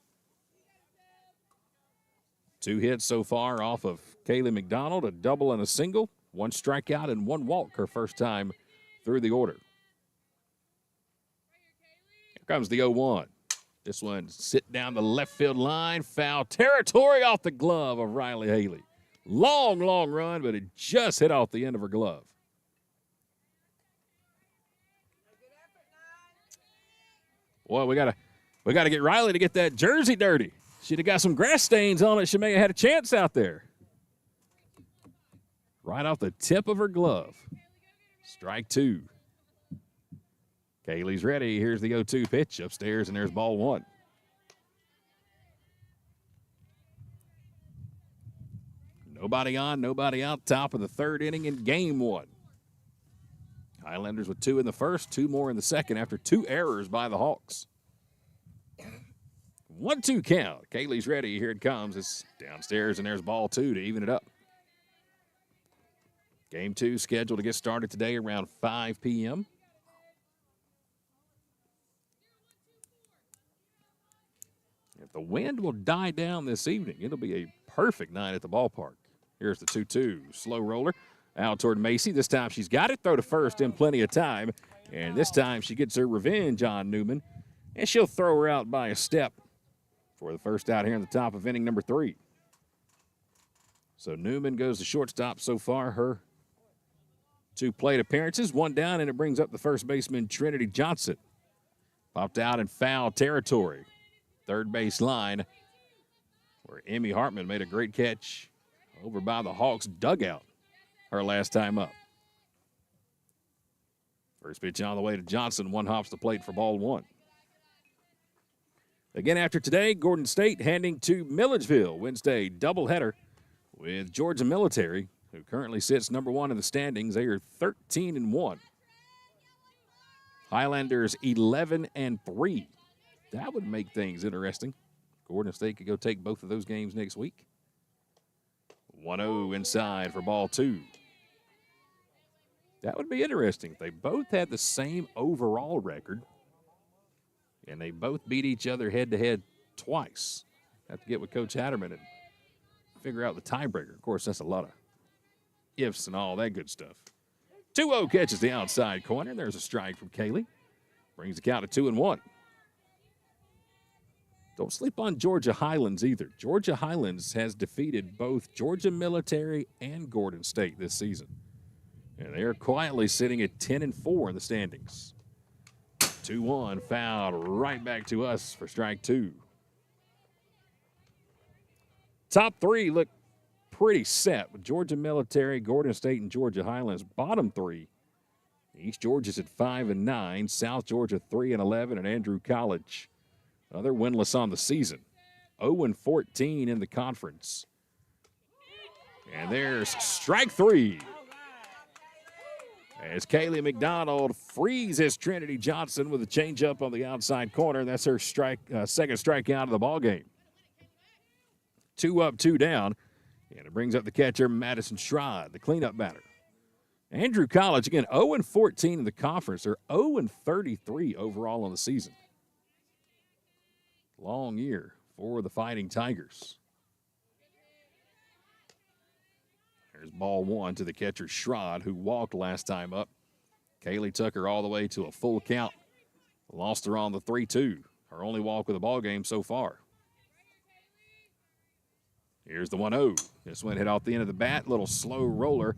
2 hits so far off of Kaylee McDonald, a double and a single. 1 strikeout and 1 walk her first time through the order. Here comes the 0-1. This one sit down the left field line. Foul territory off the glove of Riley Haley. Long, long run, but it just hit off the end of her glove. Well, we gotta get Riley to get that jersey dirty. She'd have got some grass stains on it. She may have had a chance out there. Right off the tip of her glove. Strike 2. Kaylee's ready. Here's the 0-2 pitch upstairs, and there's ball 1. Nobody on, nobody out. Top of the third inning in game 1. Highlanders with 2 in the first, 2 more in the second after 2 errors by the Hawks. 1-2 count. Kaylee's ready. Here it comes. It's downstairs, and there's ball 2 to even it up. Game 2 scheduled to get started today around 5 p.m. If the wind will die down this evening, it'll be a perfect night at the ballpark. Here's the 2-2. Slow roller out toward Macy. This time she's got it. Throw to first in plenty of time. And this time she gets her revenge on Newman. And she'll throw her out by a step for the first out here in the top of inning number 3. So Newman goes to shortstop so far. Her 2 plate appearances, 1 down, and it brings up the first baseman, Trinity Johnson. Popped out in foul territory. Third base line, where Emmy Hartman made a great catch over by the Hawks dugout her last time up. First pitch on the way to Johnson. 1 hops the plate for ball 1. Again after today, Gordon State handing to Milledgeville. Wednesday doubleheader with Georgia Military, who currently sits number 1 in the standings. They are 13-1. Highlanders 11-3. That would make things interesting. Gordon State could go take both of those games next week. 1-0 inside for ball 2. That would be interesting if they both had the same overall record and they both beat each other head-to-head twice. Have to get with Coach Hatterman and figure out the tiebreaker. Of course, that's a lot of ifs and all that good stuff. 2-0 catches the outside corner. There's a strike from Kaylee. Brings the count to 2-1. Don't sleep on Georgia Highlands either. Georgia Highlands has defeated both Georgia Military and Gordon State this season. And they're quietly sitting at 10-4 in the standings. 2-1, fouled right back to us for strike 2. Top 3 look pretty set with Georgia Military, Gordon State, and Georgia Highlands. Bottom 3, East Georgia's at 5-9, South Georgia 3-11, and Andrew College, they're winless on the season. 0-14 in the conference. And there's strike 3. As Kaylee McDonald freezes Trinity Johnson with a changeup on the outside corner. That's her second strikeout of the ballgame. 2 up, 2 down. And it brings up the catcher, Madison Schrod, the cleanup batter. Andrew College, again, 0-14 in the conference. They're 0-33 overall on the season. Long year for the Fighting Tigers. There's ball 1 to the catcher, Schrod, who walked last time up. Kaylee took her all the way to a full count. Lost her on the 3-2. Her only walk of the ball game so far. Here's the 1-0. This one hit off the end of the bat. Little slow roller.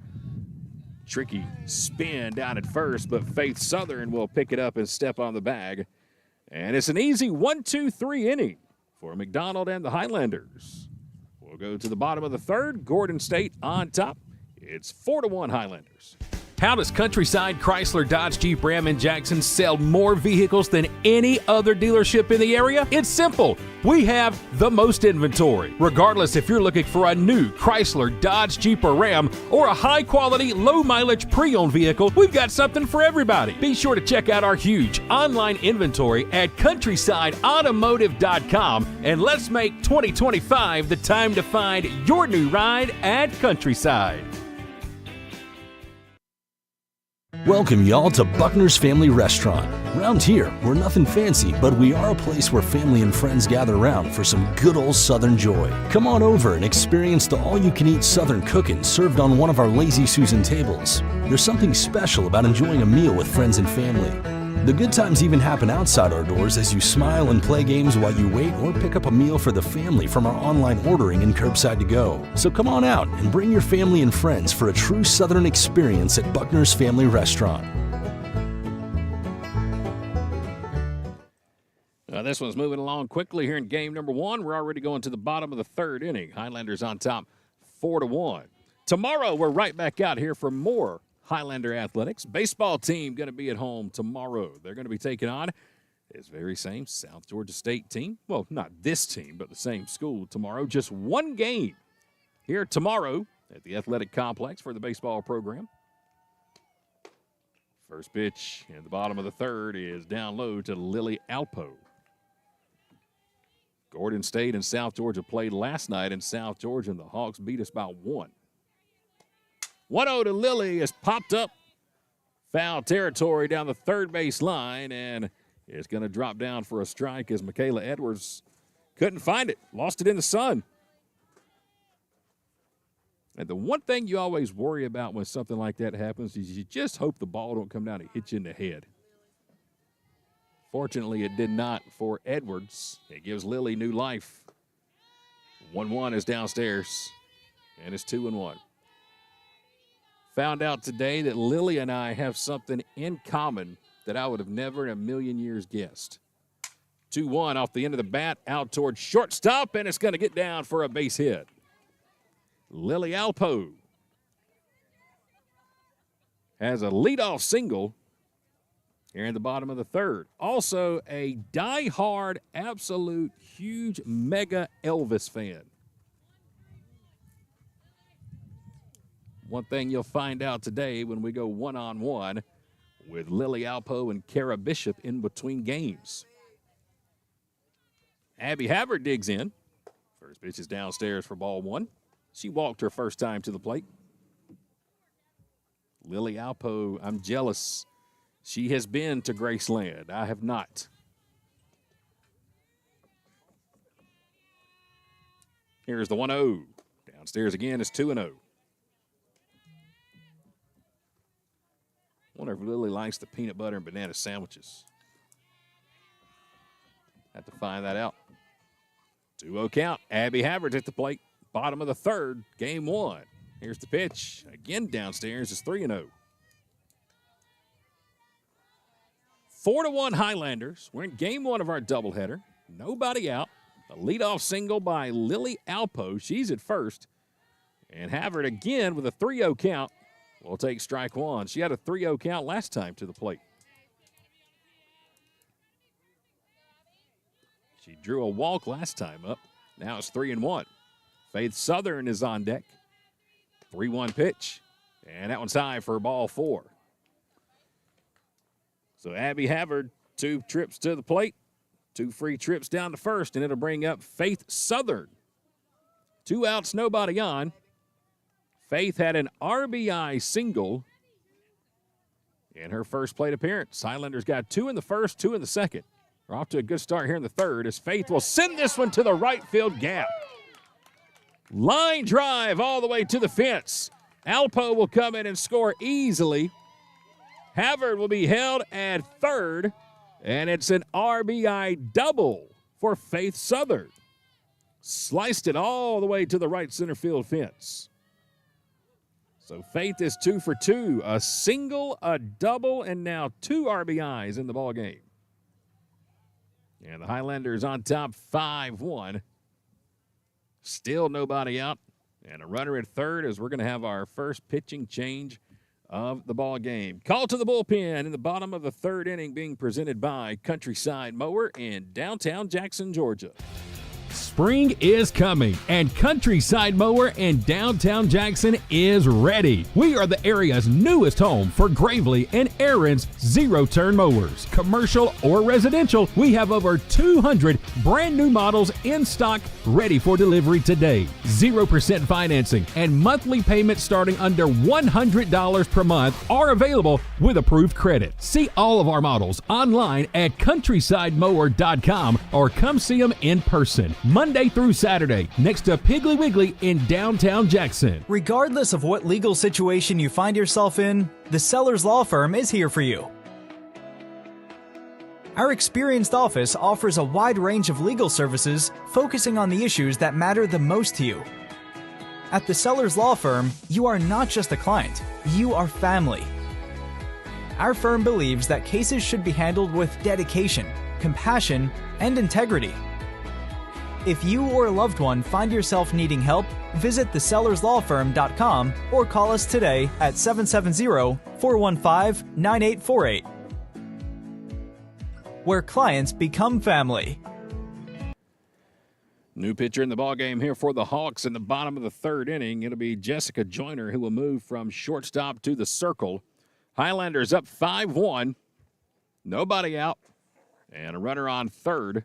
Tricky spin down at first, but Faith Southern will pick it up and step on the bag. And it's an easy 1-2-3 inning for McDonald and the Highlanders. We'll go to the bottom of the third. Gordon State on top. It's 4-1 Highlanders. How does Countryside Chrysler Dodge Jeep Ram in Jackson sell more vehicles than any other dealership in the area? It's simple. We have the most inventory. Regardless if you're looking for a new Chrysler, Dodge, Jeep, or Ram, or a high-quality, low-mileage pre-owned vehicle, we've got something for everybody. Be sure to check out our huge online inventory at countrysideautomotive.com, and let's make 2025 the time to find your new ride at Countryside. Welcome y'all to Buckner's Family Restaurant. Around here, we're nothing fancy, but we are a place where family and friends gather around for some good old Southern joy. Come on over and experience the all-you-can-eat Southern cooking served on one of our Lazy Susan tables. There's something special about enjoying a meal with friends and family. The good times even happen outside our doors as you smile and play games while you wait or pick up a meal for the family from our online ordering and curbside to go. So come on out and bring your family and friends for a true Southern experience at Buckner's Family Restaurant. This one's moving along quickly here in game number one. We're already going to the bottom of the third inning. Highlanders on top 4-1. Tomorrow, we're right back out here for more Highlander athletics. Baseball team going to be at home tomorrow. They're going to be taking on this very same South Georgia State team. Well, not this team, but the same school tomorrow. Just one game here tomorrow at the athletic complex for the baseball program. First pitch in the bottom of the third is down low to Lily Alpo. Gordon State and South Georgia played last night in South Georgia, and the Hawks beat us by 1. 1-0 to Lily is popped up. Foul territory down the third base line, and it's going to drop down for a strike as Michaela Edwards couldn't find it. Lost it in the sun. And the one thing you always worry about when something like that happens is you just hope the ball don't come down and hit you in the head. Fortunately, it did not for Edwards. It gives Lily new life. 1-1 is downstairs, and it's 2-1. Found out today that Lily and I have something in common that I would have never in a million years guessed. 2-1 off the end of the bat, out towards shortstop, and it's going to get down for a base hit. Lily Alpo has a leadoff single here in the bottom of the third. Also a die-hard, absolute, huge, mega Elvis fan. One thing you'll find out today when we go one-on-one with Lily Alpo and Kara Bishop in between games. Abby Havard digs in. First pitch is downstairs for ball 1. She walked her first time to the plate. Lily Alpo, I'm jealous. She has been to Graceland. I have not. Here's the 1-0. Downstairs again is 2-0. Wonder if Lily likes the peanut butter and banana sandwiches. Have to find that out. 2-0 count. Abby Havard at the plate. Bottom of the third, game 1. Here's the pitch. Again downstairs is 3-0. 4-1 Highlanders. We're in game 1 of our doubleheader. Nobody out. A leadoff single by Lily Alpo. She's at first. And Havard again with a 3-0 count. We'll take strike 1. She had a 3-0 count last time to the plate. She drew a walk last time up. Now it's 3-1. Faith Southern is on deck. 3-1 pitch. And that one's high for ball 4. So Abby Havard, 2 trips to the plate. 2 free trips down to first, and it'll bring up Faith Southern. 2 outs, nobody on. Faith had an RBI single in her first plate appearance. Highlanders got 2 in the first, 2 in the second. We're off to a good start here in the third as Faith will send this one to the right field gap. Line drive all the way to the fence. Alpo will come in and score easily. Havard will be held at third, and it's an RBI double for Faith Southern. Sliced it all the way to the right center field fence. So Faith is 2 for 2, a single, a double, and now 2 RBIs in the ball game. And the Highlanders on top 5-1. Still nobody out. And a runner at third as we're going to have our first pitching change of the ball game. Call to the bullpen in the bottom of the third inning, being presented by Countryside Mower in downtown Jackson, Georgia. Spring is coming, and Countryside Mower in downtown Jackson is ready. We are the area's newest home for Gravely and Aaron's zero-turn mowers. Commercial or residential, we have over 200 brand new models in stock ready for delivery today. 0% financing and monthly payments starting under $100 per month are available with approved credit. See all of our models online at countrysidemower.com or come see them in person. Monday through Saturday, next to Piggly Wiggly in downtown Jackson. Regardless of what legal situation you find yourself in, the Sellers Law Firm is here for you. Our experienced office offers a wide range of legal services focusing on the issues that matter the most to you. At the Sellers Law Firm, you are not just a client, you are family. Our firm believes that cases should be handled with dedication, compassion, and integrity. If you or a loved one find yourself needing help, visit thesellerslawfirm.com or call us today at 770-415-9848. Where clients become family. New pitcher in the ballgame here for the Hawks in the bottom of the third inning. It'll be Jessica Joyner who will move from shortstop to the circle. Highlanders up 5-1. Nobody out. And a runner on third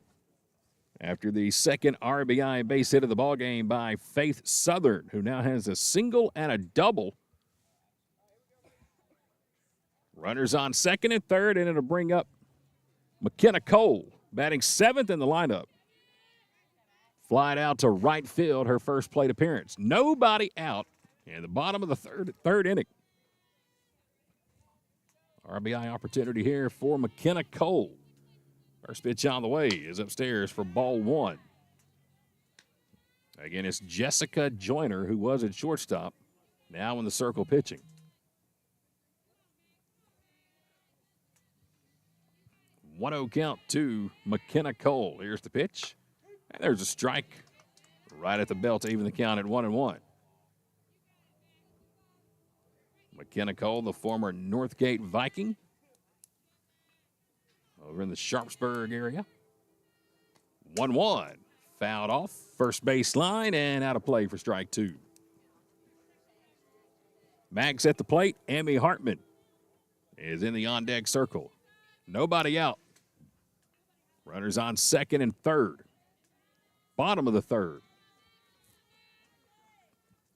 after the second RBI base hit of the ballgame by Faith Southern, who now has a single and a double. Runners on second and third, and it'll bring up McKenna Cole, batting seventh in the lineup. Flied out to right field, her first plate appearance. Nobody out in the bottom of the third inning. RBI opportunity here for McKenna Cole. First pitch on the way is upstairs for ball one. Again, it's Jessica Joyner, who was at shortstop, now in the circle pitching. 1-0 count to McKenna Cole. Here's the pitch. And there's a strike right at the belt to even the count at 1-1. McKenna Cole, the former Northgate Viking, over in the Sharpsburg area. 1-1. Fouled off. First base line and out of play for strike two. Max at the plate. Amy Hartman is in the on-deck circle. Nobody out. Runners on second and third. Bottom of the third.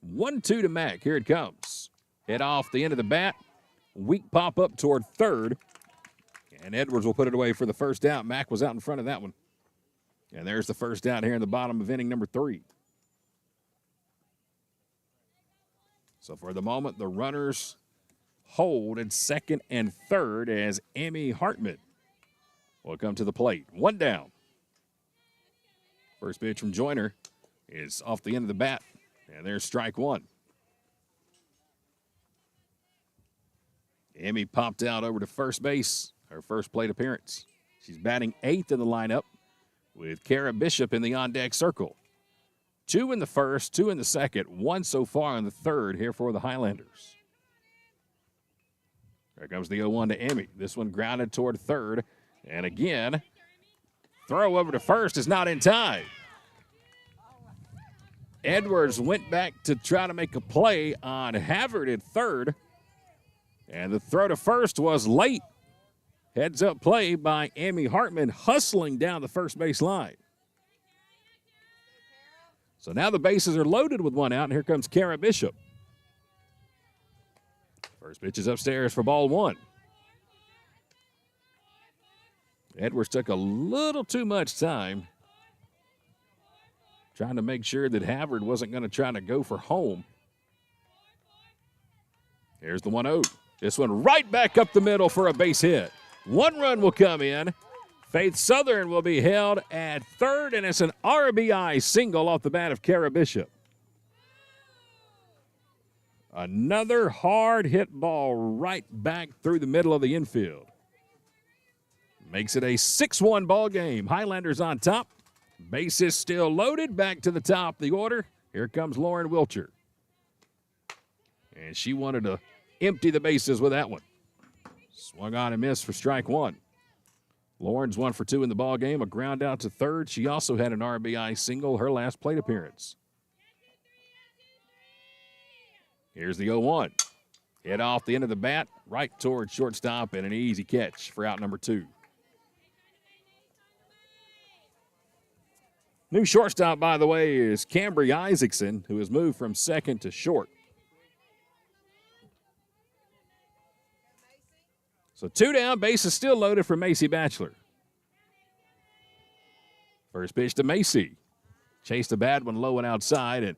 1-2 to Mac. Here it comes. Hit off the end of the bat. Weak pop up toward third. And Edwards will put it away for the first out. Mack was out in front of that one. And there's the first out here in the bottom of inning number 3. So for the moment, the runners hold at second and third as Amy Hartman will come to the plate. One down. First pitch from Joyner is off the end of the bat. And there's strike one. Amy popped out over to first base. Her first plate appearance. She's batting 8th in the lineup with Kara Bishop in the on-deck circle. 2 in the first, 2 in the second, 1 so far in the third here for the Highlanders. There comes the 0-1 to Emmy. This one grounded toward third. And again, throw over to first is not in time. Edwards went back to try to make a play on Havard at third. And the throw to first was late. Heads-up play by Amy Hartman hustling down the first base line. So now the bases are loaded with one out, and here comes Kara Bishop. First pitch is upstairs for ball one. Edwards took a little too much time trying to make sure that Havard wasn't going to try to go for home. Here's the 1-0. This one right back up the middle for a base hit. 1 run will come in. Faith Southern will be held at third, and it's an RBI single off the bat of Kara Bishop. Another hard hit ball right back through the middle of the infield. Makes it a 6-1 ball game. Highlanders on top. Bases still loaded. Back to the top of the order. Here comes Lauren Wilcher. And she wanted to empty the bases with that one. Swung on and missed for strike one. Lauren's 1 for 2 in the ball game, a ground out to third. She also had an RBI single her last plate appearance. Here's the 0-1. Hit off the end of the bat, right towards shortstop, and an easy catch for out number 2. New shortstop, by the way, is Cambry Isaacson, who has moved from second to short. So 2 down, base is still loaded for Macy Batchelor. First pitch to Macy. Chased a bad one low and outside, and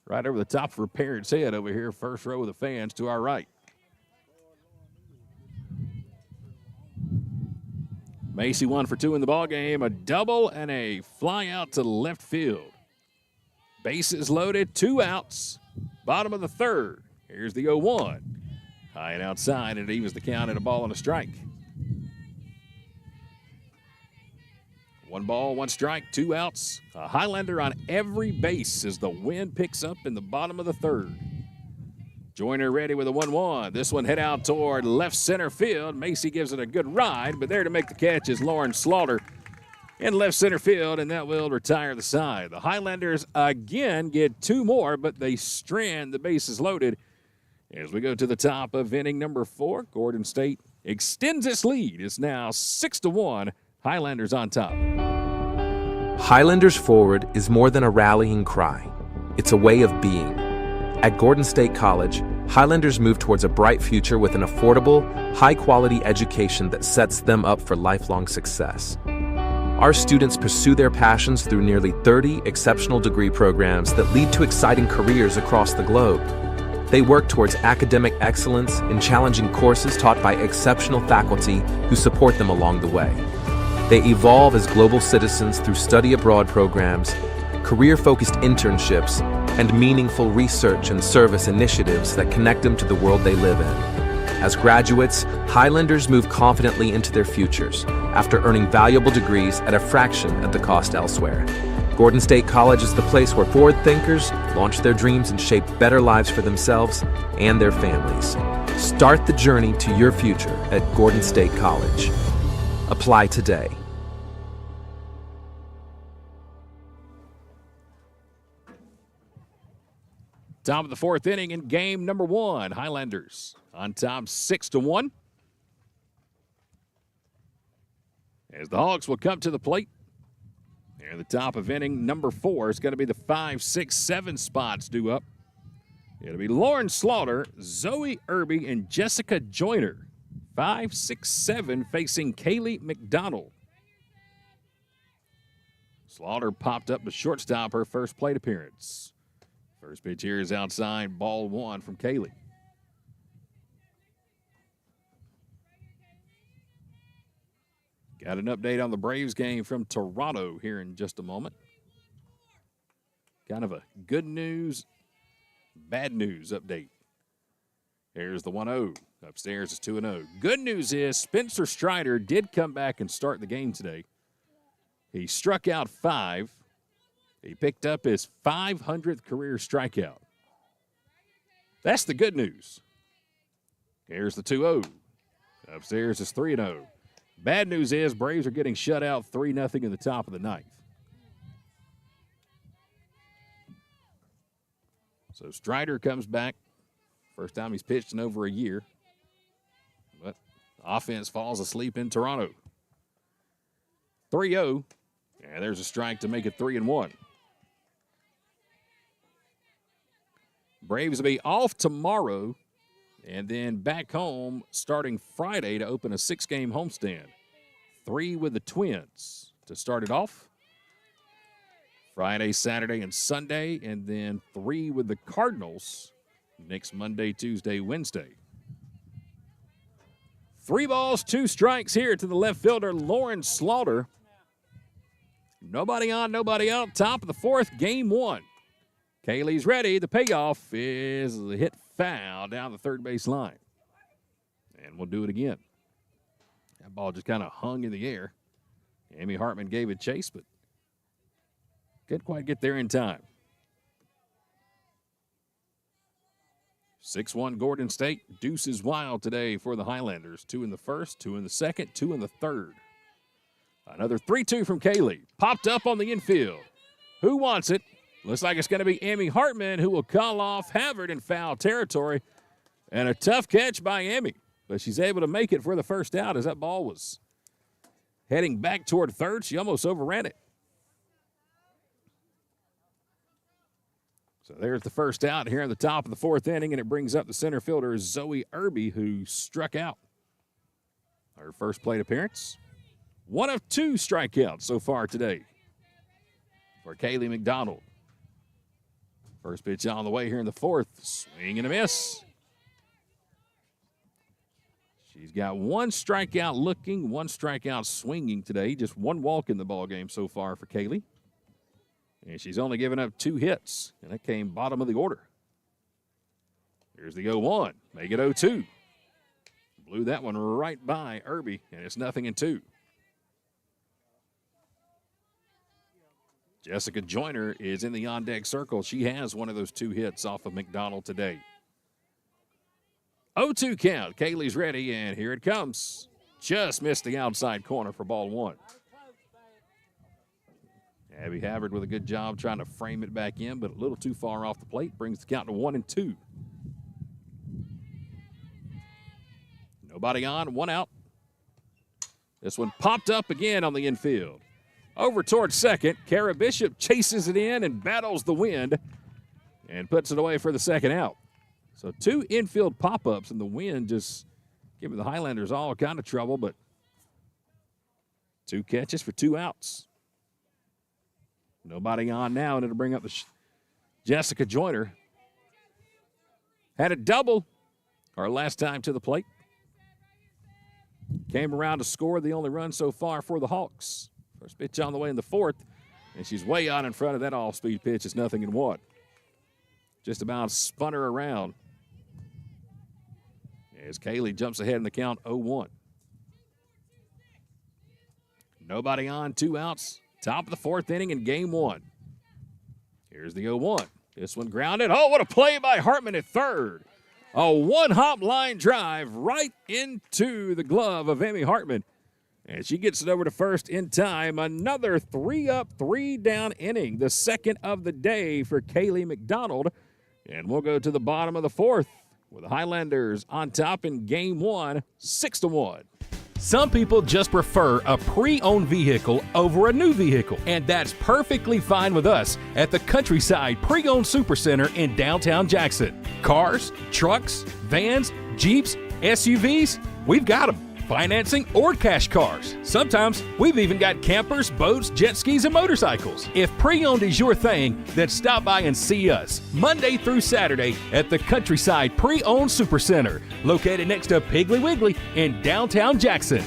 right over the top of her parents' head over here, first row of the fans to our right. Macy 1 for 2 in the ball game, a double and a fly out to left field. Bases loaded, 2 outs, bottom of the third. Here's the 0-1. High and outside, and it evens the count at a ball and a strike. 1 ball, 1 strike, 2 outs. A Highlander on every base as the wind picks up in the bottom of the third. Joyner ready with a 1-1. This one hit out toward left center field. Macy gives it a good ride, but there to make the catch is Lauren Slaughter in left center field, and that will retire the side. The Highlanders again get 2 more, but they strand the bases loaded. As we go to the top of inning number 4, Gordon State extends its lead. It's now 6-1. Highlanders on top. Highlanders Forward is more than a rallying cry. It's a way of being. At Gordon State College, Highlanders move towards a bright future with an affordable, high-quality education that sets them up for lifelong success. Our students pursue their passions through nearly 30 exceptional degree programs that lead to exciting careers across the globe. They work towards academic excellence in challenging courses taught by exceptional faculty who support them along the way. They evolve as global citizens through study abroad programs, career-focused internships, and meaningful research and service initiatives that connect them to the world they live in. As graduates, Highlanders move confidently into their futures after earning valuable degrees at a fraction of the cost elsewhere. Gordon State College is the place where forward thinkers launch their dreams and shape better lives for themselves and their families. Start the journey to your future at Gordon State College. Apply today. Top of the 4th inning in game number 1. Highlanders on top 6-1. As the Hogs will come to the plate. Near the top of inning number 4 is going to be the 5, 6, 7 spots due up. It'll be Lauren Slaughter, Zoe Irby, and Jessica Joyner. 5, 6, 7 facing Kaylee McDonald. Slaughter popped up to shortstop her first plate appearance. First pitch here is outside, ball 1 from Kaylee. Got an update on the Braves game from Toronto here in just a moment. Kind of a good news, bad news update. Here's the 1-0. Upstairs is 2-0. Good news is Spencer Strider did come back and start the game today. He struck out 5. He picked up his 500th career strikeout. That's the good news. Here's the 2-0. Upstairs is 3-0. Bad news is Braves are getting shut out 3-0 in the top of the 9th. So Strider comes back. First time he's pitched in over a year. But offense falls asleep in Toronto. 3-0. And there's a strike to make it 3-1. Braves will be off tomorrow and then back home starting Friday to open a 6-game homestand. 3 with the Twins to start it off. Friday, Saturday, and Sunday, and then 3 with the Cardinals next Monday, Tuesday, Wednesday. 3 balls, 2 strikes here to the left fielder, Lauren Slaughter. Nobody on, nobody out. Top of the 4th, game 1. Kaylee's ready. The payoff is a hit foul down the third base line. And we'll do it again. That ball just kind of hung in the air. Amy Hartman gave it chase, but couldn't quite get there in time. 6-1 Gordon State. Deuces wild today for the Highlanders. 2 in the first, 2 in the second, 2 in the third. Another 3-2 from Kaylee. Popped up on the infield. Who wants it? Looks like it's going to be Emmy Hartman who will call off Havard in foul territory. And a tough catch by Emmy. But she's able to make it for the first out as that ball was heading back toward third. She almost overran it. So there's the first out here in the top of the fourth inning, and it brings up the center fielder, Zoe Irby, who struck out. Her first plate appearance. 1 of 2 strikeouts so far today for Kaylee McDonald. First pitch on the way here in the fourth. Swing and a miss. She's got 1 strikeout looking, 1 strikeout swinging today. Just 1 walk in the ball game so far for Kaylee. And she's only given up 2 hits, and that came bottom of the order. Here's the 0-1. Make it 0-2. Blew that one right by Irby, and it's 0-2. Jessica Joyner is in the on-deck circle. She has one of those 2 hits off of McDonald today. 0-2 count. Kaylee's ready, and here it comes. Just missed the outside corner for ball 1. Abby Havard with a good job trying to frame it back in, but a little too far off the plate. Brings the count to 1-2. Nobody on, 1 out. This one popped up again on the infield. Over towards second. Kara Bishop chases it in and battles the wind and puts it away for the second out. So 2 infield pop-ups, and the wind just giving the Highlanders all kind of trouble, but 2 catches for 2 outs. Nobody on now, and it'll bring up the Jessica Joyner. Had a double our last time to the plate. Came around to score the only run so far for the Hawks. First pitch on the way in the fourth, and she's way out in front of that off-speed pitch. It's 0-1. Just about spun her around as Kaylee jumps ahead in the count 0-1. Nobody on, 2 outs. Top of the fourth inning in game 1. Here's the 0-1. This one grounded. Oh, what a play by Hartman at third. A 1-hop line drive right into the glove of Emmy Hartman. And she gets it over to first in time. Another 3-up, 3-down inning. The second of the day for Kaylee McDonald. And we'll go to the bottom of the fourth with the Highlanders on top in game 1, 6-1. Some people just prefer a pre-owned vehicle over a new vehicle, and that's perfectly fine with us at the Countryside Pre-Owned Supercenter in downtown Jackson. Cars, trucks, vans, Jeeps, SUVs, we've got them. Financing or cash cars. Sometimes we've even got campers, boats, jet skis, and motorcycles. If pre-owned is your thing, then stop by and see us Monday through Saturday at the Countryside Pre-Owned Supercenter, located next to Piggly Wiggly in downtown Jackson.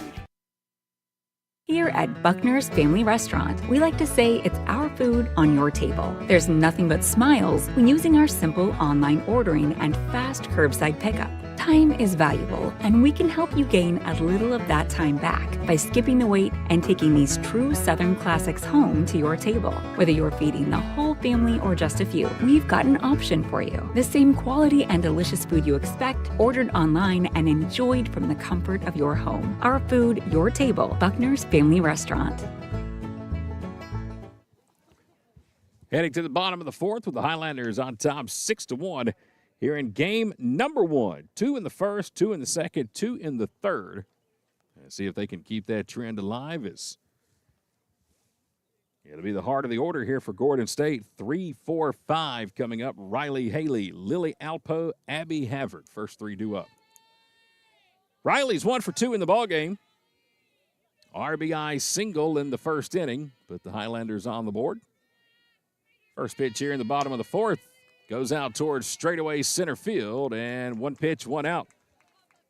Here at Buckner's Family Restaurant, we like to say it's our food on your table. There's nothing but smiles when using our simple online ordering and fast curbside pickup. Time is valuable, and we can help you gain a little of that time back by skipping the wait and taking these true Southern classics home to your table. Whether you're feeding the whole family or just a few, we've got an option for you. The same quality and delicious food you expect, ordered online and enjoyed from the comfort of your home. Our food, your table. Buckner's Family Restaurant. Heading to the bottom of the fourth with the Highlanders on top 6-1 here in game number 1. 2 in the first, 2 in the second, 2 in the third. And see if they can keep that trend alive. It'll be the heart of the order here for Gordon State. 3, 4, 5 coming up. Riley Haley, Lily Alpo, Abby Havard. First 3 due up. Riley's 1 for 2 in the ballgame. RBI single in the first inning. Put the Highlanders on the board. First pitch here in the bottom of the fourth. Goes out towards straightaway center field, and 1 pitch, 1 out.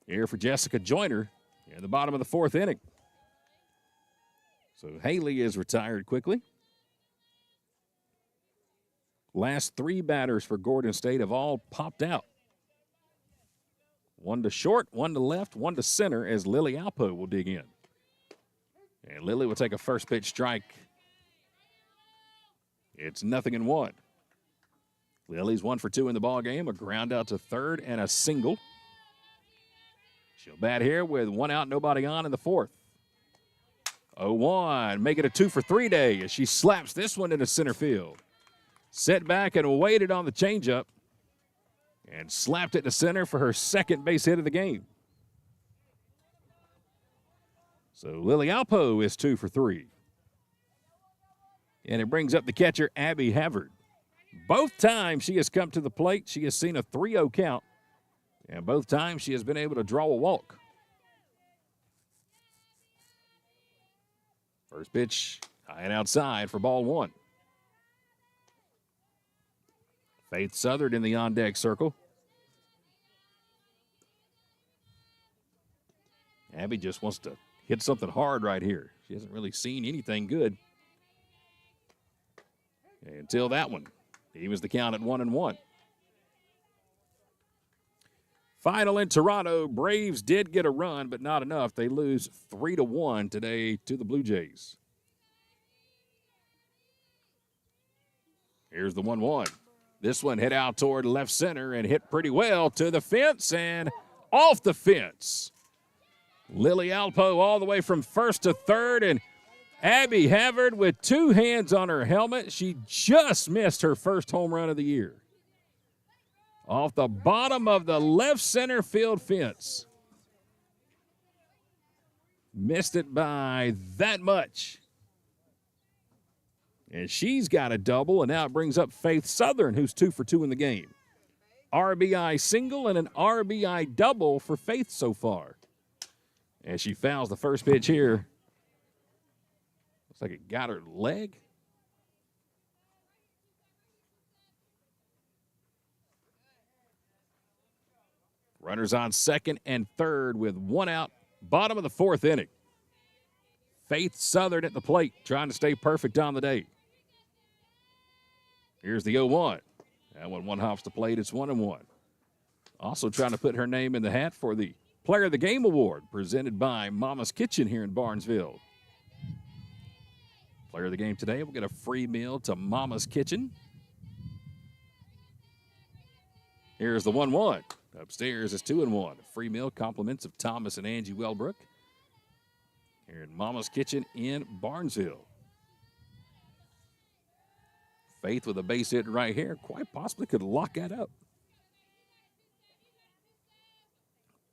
Here for Jessica Joyner in the bottom of the fourth inning. So Haley is retired quickly. Last 3 batters for Gordon State have all popped out. 1 to short, 1 to left, 1 to center as Lily Alpo will dig in. And Lily will take a first pitch strike. It's 0-1. Lily's 1 for 2 in the ball game, a ground out to third and a single. She'll bat here with 1 out, nobody on in the fourth. 0-1, make it a 2 for 3 day as she slaps this one into center field. Set back and waited on the changeup and slapped it to center for her second base hit of the game. So Lily Alpo is 2 for 3. And it brings up the catcher, Abby Havard. Both times she has come to the plate, she has seen a 3-0 count. And both times she has been able to draw a walk. First pitch, high and outside for ball 1. Faith Southern in the on-deck circle. Abby just wants to hit something hard right here. She hasn't really seen anything good until that one. He was the count at 1-1. Final in Toronto, Braves did get a run, but not enough. They lose 3-1 today to the Blue Jays. Here's the 1-1. This one hit out toward left center and hit pretty well to the fence and off the fence. Lily Alpo all the way from first to third, and Abby Havard with 2 hands on her helmet. She just missed her first home run of the year. Off the bottom of the left center field fence. Missed it by that much. And she's got a double, and now it brings up Faith Southern, who's 2 for 2 in the game. RBI single and an RBI double for Faith so far. And she fouls the first pitch here. Looks like it got her leg. Runners on second and third with 1 out. Bottom of the 4th inning. Faith Southern at the plate, trying to stay perfect on the day. Here's the 0-1. That one hops the plate. It's 1-1. Also trying to put her name in the hat for the Player of the Game Award presented by Mama's Kitchen here in Barnesville. Player of the game today will get a free meal to Mama's Kitchen. Here's the 1-1. Upstairs is 2-1. A free meal, compliments of Thomas and Angie Wellbrook here in Mama's Kitchen in Barnesville. Faith with a base hit right here. Quite possibly could lock that up.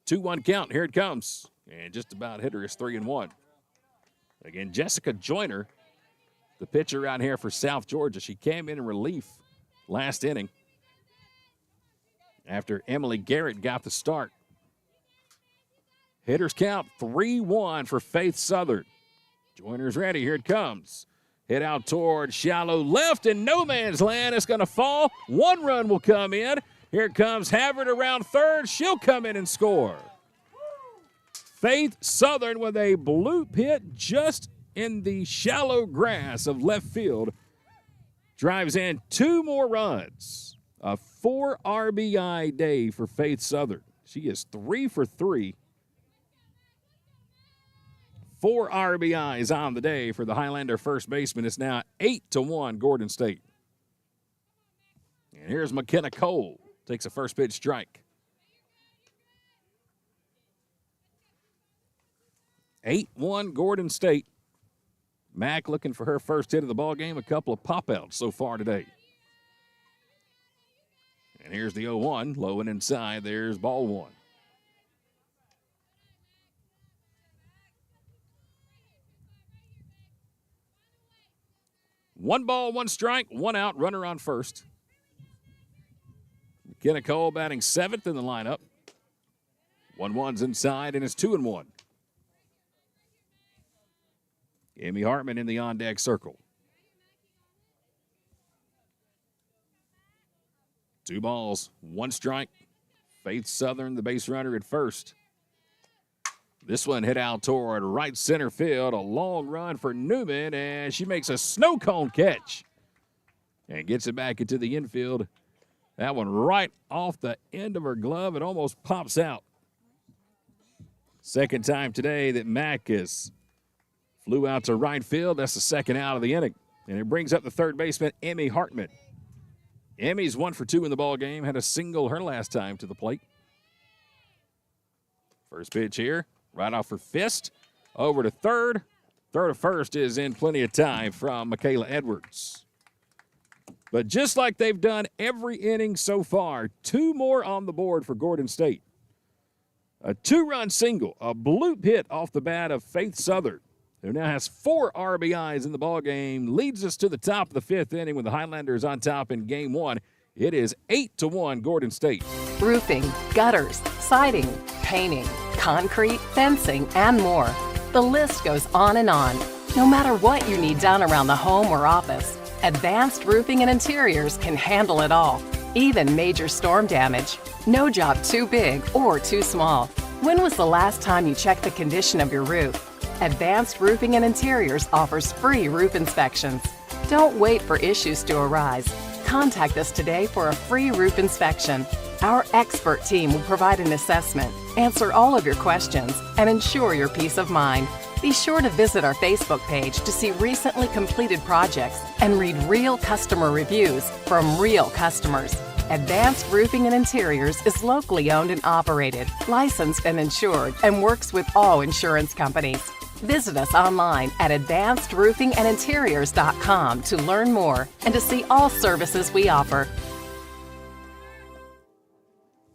2-1 count. Here it comes. And just about hit her is 3-1. Again, Jessica Joyner, the pitcher out here for South Georgia. She came in relief last inning after Emily Garrett got the start. Hitters count 3-1 for Faith Southern. Joyner's ready. Here it comes. Hit out toward shallow left in no man's land. It's going to fall. 1 run will come in. Here comes Havard around third. She'll come in and score. Faith Southern with a bloop hit just in the shallow grass of left field. Drives in 2 more runs. A 4 RBI day for Faith Southern. She is 3 for 3. 4 RBIs on the day for the Highlander first baseman. It's now 8-1 Gordon State. And here's McKenna Cole. Takes a first pitch strike. 8-1 Gordon State. Mack looking for her first hit of the ball game. A couple of pop-outs so far today. And here's the 0-1. Low and inside. There's ball 1. One ball, 1 strike, 1 out, runner on first. McKenna Cole batting 7th in the lineup. 1-1's inside, and it's 2-1. Amy Hartman in the on-deck circle. 2 balls, 1 strike. Faith Southern, the base runner at first. This one hit out toward right center field. A long run for Newman, and she makes a snow cone catch and gets it back into the infield. That one right off the end of her glove. It almost pops out. Second time today that Mack flew out to right field. That's the second out of the inning. And it brings up the third baseman, Emmy Hartman. Emmy's 1 for 2 in the ball game. Had a single her last time to the plate. First pitch here, right off her fist. Over to third. Throw to first is in plenty of time from Michaela Edwards. But just like they've done every inning so far, 2 more on the board for Gordon State. A 2-run single, a bloop hit off the bat of Faith Southern, who now has 4 RBIs in the ballgame, leads us to the top of the 5th inning with the Highlanders on top in Game 1. It is 8-1 Gordon State. Roofing, gutters, siding, painting, concrete, fencing, and more. The list goes on and on. No matter what you need done around the home or office, Advanced Roofing and Interiors can handle it all, even major storm damage. No job too big or too small. When was the last time you checked the condition of your roof? Advanced Roofing and Interiors offers free roof inspections. Don't wait for issues to arise. Contact us today for a free roof inspection. Our expert team will provide an assessment, answer all of your questions, and ensure your peace of mind. Be sure to visit our Facebook page to see recently completed projects and read real customer reviews from real customers. Advanced Roofing and Interiors is locally owned and operated, licensed and insured, and works with all insurance companies. Visit us online at advancedroofingandinteriors.com to learn more and to see all services we offer.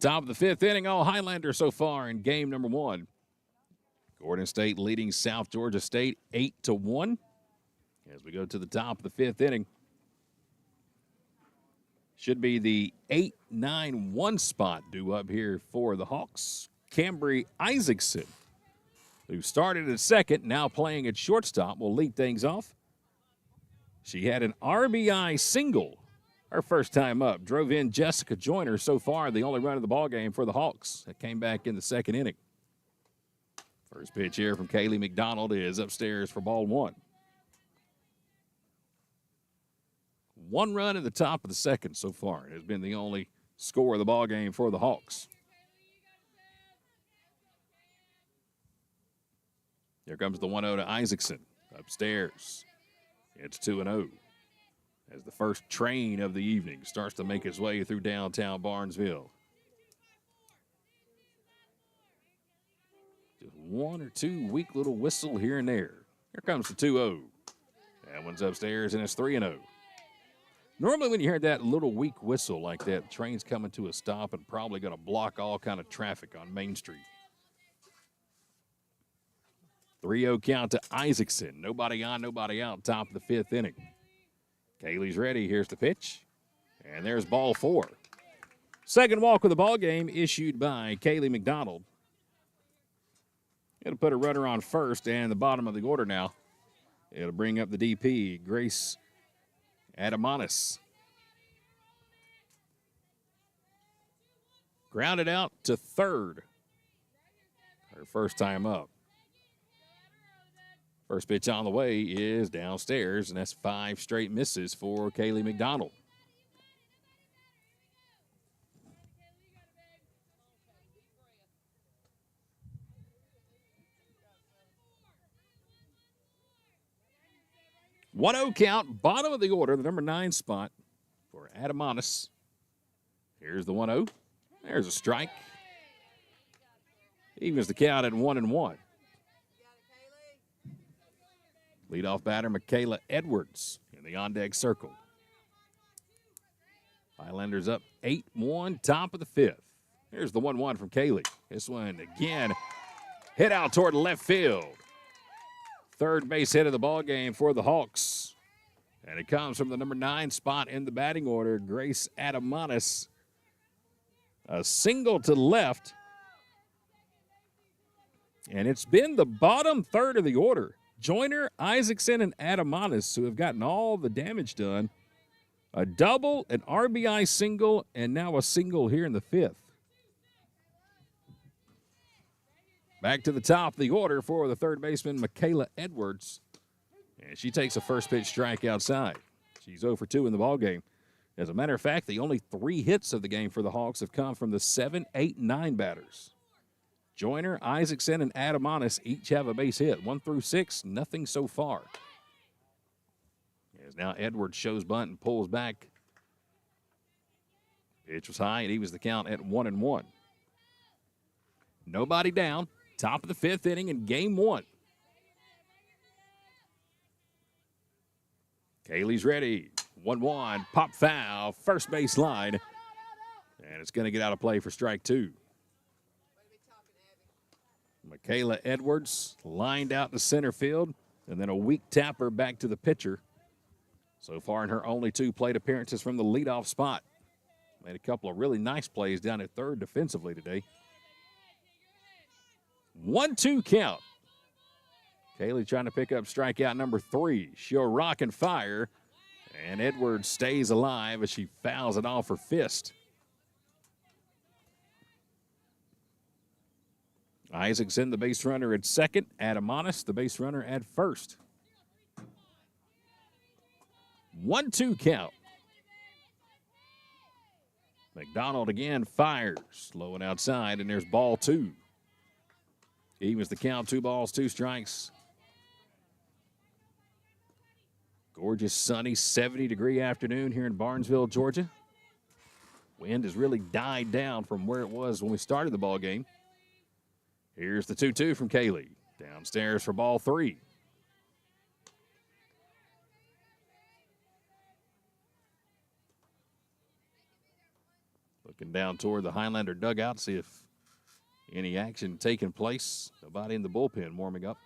Top of the 5th inning, all Highlanders so far in game number 1. Gordon State leading South Georgia State 8-1 as we go to the top of the 5th inning. Should be the 8-9-1 spot due up here for the Hawks. Cambry Isaacson, who started at second, now playing at shortstop, will lead things off. She had an RBI single her first time up. Drove in Jessica Joyner, so far the only run of the ballgame for the Hawks. That came back in the 2nd inning. First pitch here from Kaylee McDonald is upstairs for ball 1. 1 run in the top of the 2nd so far. It has been the only score of the ballgame for the Hawks. Here comes the 1-0 to Isaacson. Upstairs. It's 2-0. As the first train of the evening starts to make its way through downtown Barnesville. Just 1 or 2 weak little whistle here and there. Here comes the 2-0. That one's upstairs, and it's 3-0. Normally when you hear that little weak whistle like that, the train's coming to a stop and probably going to block all kind of traffic on Main Street. 3-0 count to Isaacson. Nobody on, nobody out, top of the 5th inning. Kaylee's ready. Here's the pitch. And there's ball 4. Second walk of the ball game issued by Kaylee McDonald. It'll put a runner on first and the bottom of the order now. It'll bring up the DP, Grace Adamanis. Grounded out to third. Her first time up. First pitch on the way is downstairs, and that's 5 straight misses for Kaylee McDonald. One 1-0 count, bottom of the order, the number 9 spot for Adamanis. Here's the 1-0. There's a strike. Evens the count at 1-1. Leadoff batter, Michaela Edwards in the on-deck circle. Highlanders up 8-1, top of the 5th. Here's the 1-1 from Kaylee. This one again hit out toward left field. Third base hit of the ball game for the Hawks. And it comes from the number 9 spot in the batting order, Grace Adamanis. A single to left. And it's been the bottom third of the order. Joyner, Isaacson, and Adamanis, who have gotten all the damage done. A double, an RBI single, and now a single here in the 5th. Back to the top of the order for the third baseman, Michaela Edwards. And she takes a first pitch strike outside. She's 0 for 2 in the ballgame. As a matter of fact, the only 3 hits of the game for the Hawks have come from the 7, 8, 9 batters. Joyner, Isaacson, and Adamanis each have a base hit. 1 through 6, nothing so far. As now Edwards shows bunt and pulls back Pitch was high, and he was the count at 1-1. Nobody down. Top of the fifth inning in game one. Kaylee's ready. 1-1. Pop foul. First base line. And it's going to get out of play for strike two. Michaela Edwards lined out to center field. And then a weak tapper back to the pitcher. So far in her only 2 plate appearances from the leadoff spot. Made a couple of really nice plays down at third defensively today. 1-2 count. Kaylee trying to pick up strikeout number 3. She'll rock and fire. And Edwards stays alive as she fouls it off her fist. Isaacson, the base runner, at second. Adamanis, the base runner, at first. 1-2 count. McDonald again fires. Low and outside, and there's ball 2. Evens the count, 2 balls, 2 strikes. Gorgeous, sunny, 70-degree afternoon here in Barnesville, Georgia. Wind has really died down from where it was when we started the ball game. Here's the 2-2 from Kaylee. Downstairs for ball 3. Looking down toward the Highlander dugout, see if any action taking place. Nobody in the bullpen warming up.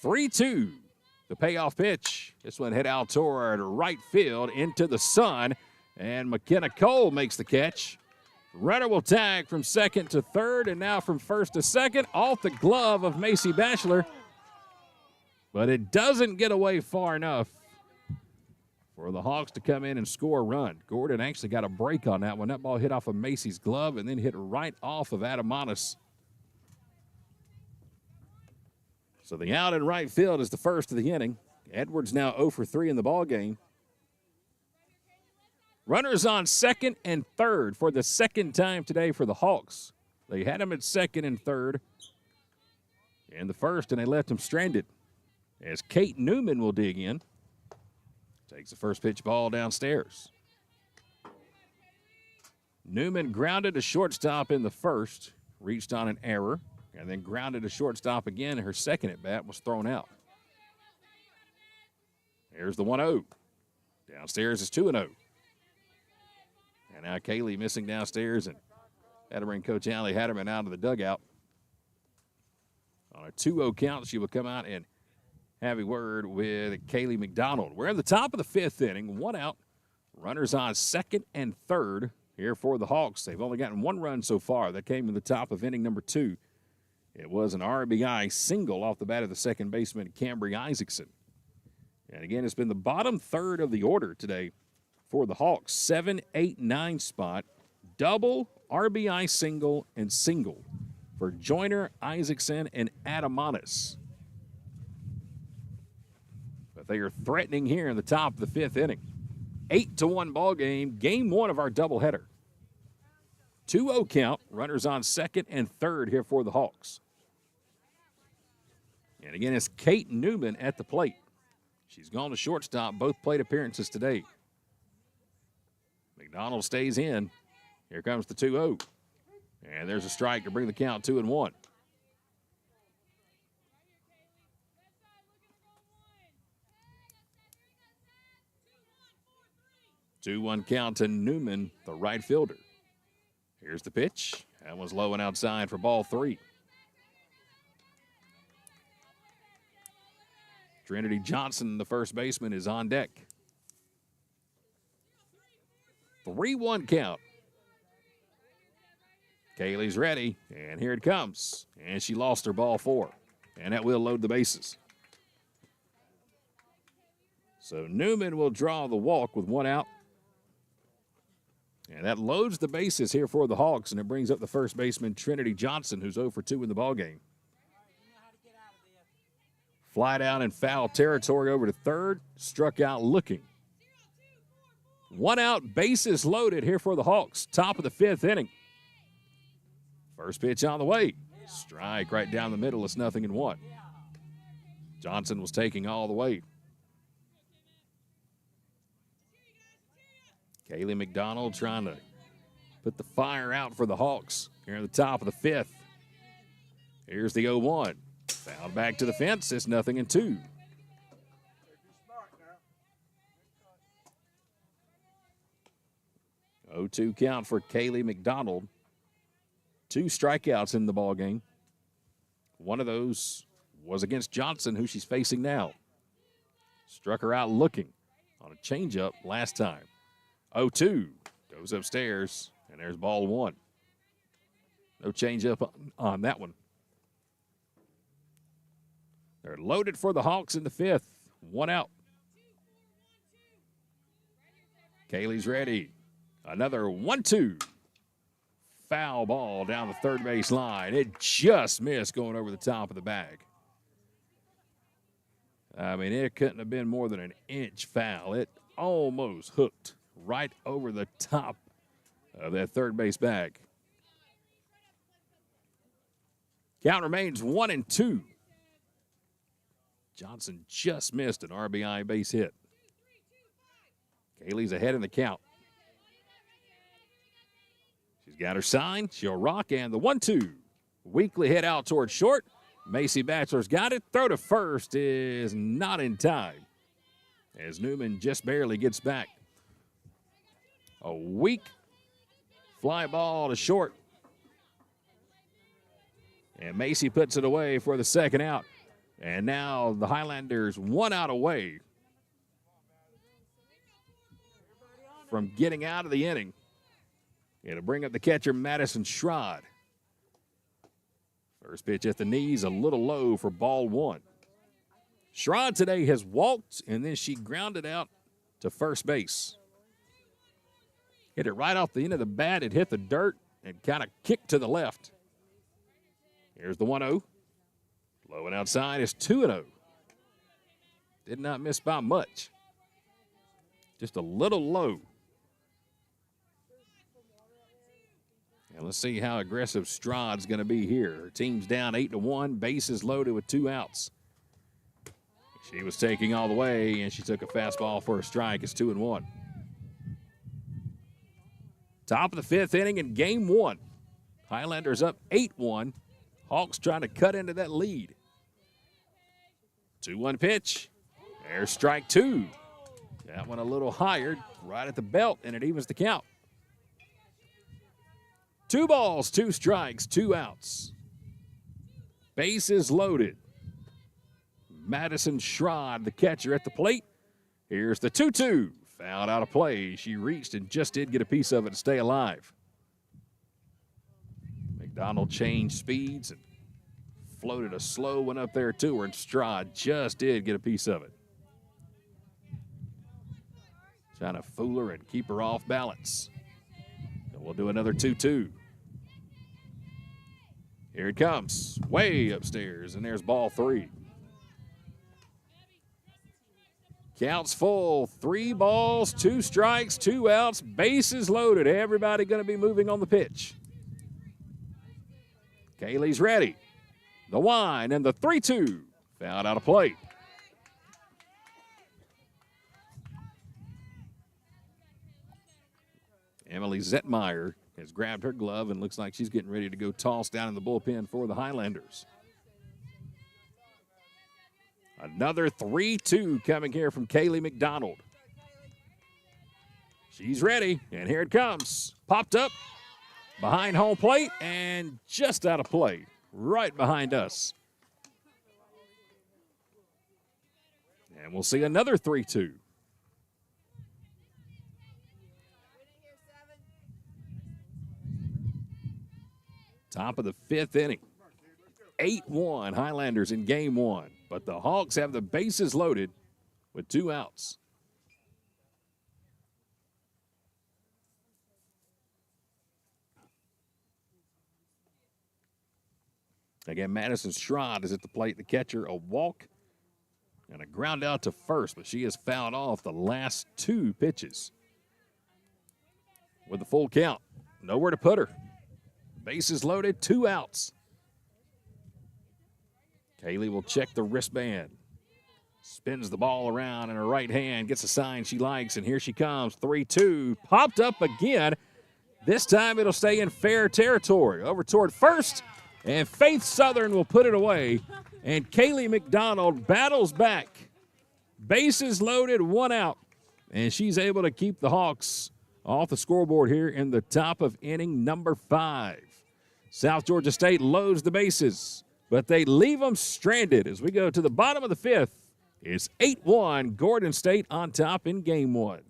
3-2, the payoff pitch. This one hit out toward right field into the sun, and McKenna Cole makes the catch. Runner will tag from second to third, and now from first to second, off the glove of Macy Batchelor. But it doesn't get away far enough for the Hawks to come in and score a run. Gordon actually got a break on that one. That ball hit off of Macy's glove and then hit right off of Adamanis. So the out in right field is the first of the inning. Edwards now 0 for 3 in the ball game. Runners on second and third for the second time today for the Hawks. They had him at second and third in the first, and they left him stranded. As Kate Newman will dig in. Takes the first pitch ball downstairs. Newman grounded to shortstop in the first, reached on an error, and then grounded to shortstop again. Her second at bat was thrown out. Here's the 1-0. Downstairs is 2-0. And now Kaylee missing downstairs, and had to bring Coach Allie Hatterman out of the dugout. On a 2-0 count, she will come out and have a word with Kaylee McDonald. We're in the top of the fifth inning, 1 out. Runners on second and third here for the Hawks. They've only gotten 1 run so far. That came in the top of inning number 2. It was an RBI single off the bat of the second baseman, Cambry Isaacson. And again, it's been the bottom third of the order today for the Hawks. 7, 8, 9 spot. Double, RBI single, and single for Joyner, Isaacson, and Adamanis. But they are threatening here in the top of the fifth inning. 8-1 ball game, game 1 of our doubleheader. 2-0 count, runners on second and third here for the Hawks. And again, it's Kate Newman at the plate. She's gone to shortstop both plate appearances today. McDonald stays in. Here comes the 2-0. And there's a strike to bring the count 2-1. 2-1 count to Newman, the right fielder. Here's the pitch. That one's low and outside for ball 3. Trinity Johnson, the first baseman, is on deck. 3-1 count. Kaylee's ready, and here it comes. And she lost her ball 4, and that will load the bases. So Newman will draw the walk with 1 out. And that loads the bases here for the Hawks, and it brings up the first baseman, Trinity Johnson, who's 0 for 2 in the ballgame. Fly down in foul territory over to third, struck out looking. 1 out, bases loaded here for the Hawks, top of the fifth inning. First pitch on the way. Strike right down the middle. It's 0-1. Johnson was taking all the way. Kaylee McDonald trying to put the fire out for the Hawks here at the top of the fifth. Here's the 0-1. Fouled back to the fence. It's 0-2. Oh, 2 count for Kaylee McDonald. 2 strikeouts in the ballgame. One of those was against Johnson, who she's facing now. Struck her out looking on a changeup last time. 0-2 goes upstairs, and there's ball 1. No changeup on that one. They're loaded for the Hawks in the fifth. 1 out. Kaylee's ready. Another 1-2. Foul ball down the third base line. It just missed going over the top of the bag. I mean, it couldn't have been more than an inch foul. It almost hooked right over the top of that third base bag. Count remains 1-2. Johnson just missed an RBI base hit. Kaylee's ahead in the count. She's got her sign. She'll rock, and the 1-2. Weakly hit out towards short. Macy Batchelor's got it. Throw to first is not in time as Newman just barely gets back. A weak fly ball to short. And Macy puts it away for the second out. And now the Highlanders 1 out away from getting out of the inning. It'll bring up the catcher, Madison Schrod. First pitch at the knees, a little low for ball 1. Schrod today has walked, and then she grounded out to first base. Hit it right off the end of the bat. It hit the dirt and kind of kicked to the left. Here's the 1-0. Low and outside is 2-0. Did not miss by much. Just a little low. And let's see how aggressive Stroud's going to be here. Her team's down 8-1, bases loaded with 2 outs. She was taking all the way, and she took a fastball for a strike. It's 2-1. Top of the fifth inning in game 1. Highlanders up 8-1. Hawks trying to cut into that lead. 2-1 pitch. There's strike 2. That one a little higher, right at the belt, and it evens the count. 2 balls, 2 strikes, 2 outs. Bases loaded. Madison Schrod, the catcher, at the plate. Here's the 2-2. Fouled out of play. She reached and just did get a piece of it to stay alive. McDonald changed speeds and floated a slow one up there to her, and Schrod just did get a piece of it. Trying to fool her and keep her off balance. And we'll do another 2-2. Here it comes, way upstairs, and there's ball 3. Counts full, 3 balls, 2 strikes, 2 outs, bases loaded. Everybody going to be moving on the pitch. Kaylee's ready. The wind and the 3-2. Fouled out of play. Emily Zetmeyer has grabbed her glove and looks like she's getting ready to go toss down in the bullpen for the Highlanders. Another 3-2 coming here from Kaylee McDonald. She's ready, and here it comes. Popped up behind home plate and just out of play, right behind us. And we'll see another 3-2. Top of the 5th inning. 8-1 Highlanders in game 1. But the Hawks have the bases loaded with 2 outs. Again, Madison Schrod is at the plate. The catcher, a walk and a ground out to first, but she has fouled off the last 2 pitches. With the full count, nowhere to put her. Bases loaded, 2 outs. Kaylee will check the wristband. Spins the ball around in her right hand, gets a sign she likes, and here she comes. 3-2, popped up again. This time it'll stay in fair territory. Over toward first, and Faith Southern will put it away. And Kaylee McDonald battles back. Bases loaded, one out. And she's able to keep the Hawks off the scoreboard here in the top of inning number 5. South Georgia State loads the bases, but they leave them stranded as we go to the bottom of the 5th. It's 8-1, Gordon State on top in game 1.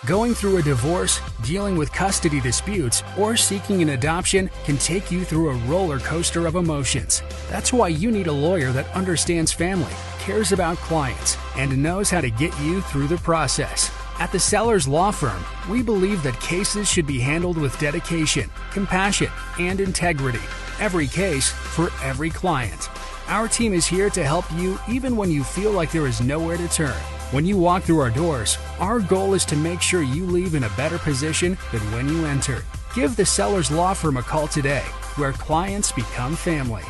Going through a divorce, dealing with custody disputes, or seeking an adoption can take you through a roller coaster of emotions. That's why you need a lawyer that understands family, cares about clients, and knows how to get you through the process. At the Sellers Law Firm, we believe that cases should be handled with dedication, compassion, and integrity. Every case for every client. Our team is here to help you even when you feel like there is nowhere to turn. When you walk through our doors, our goal is to make sure you leave in a better position than when you entered. Give the Sellers Law Firm a call today, where clients become family.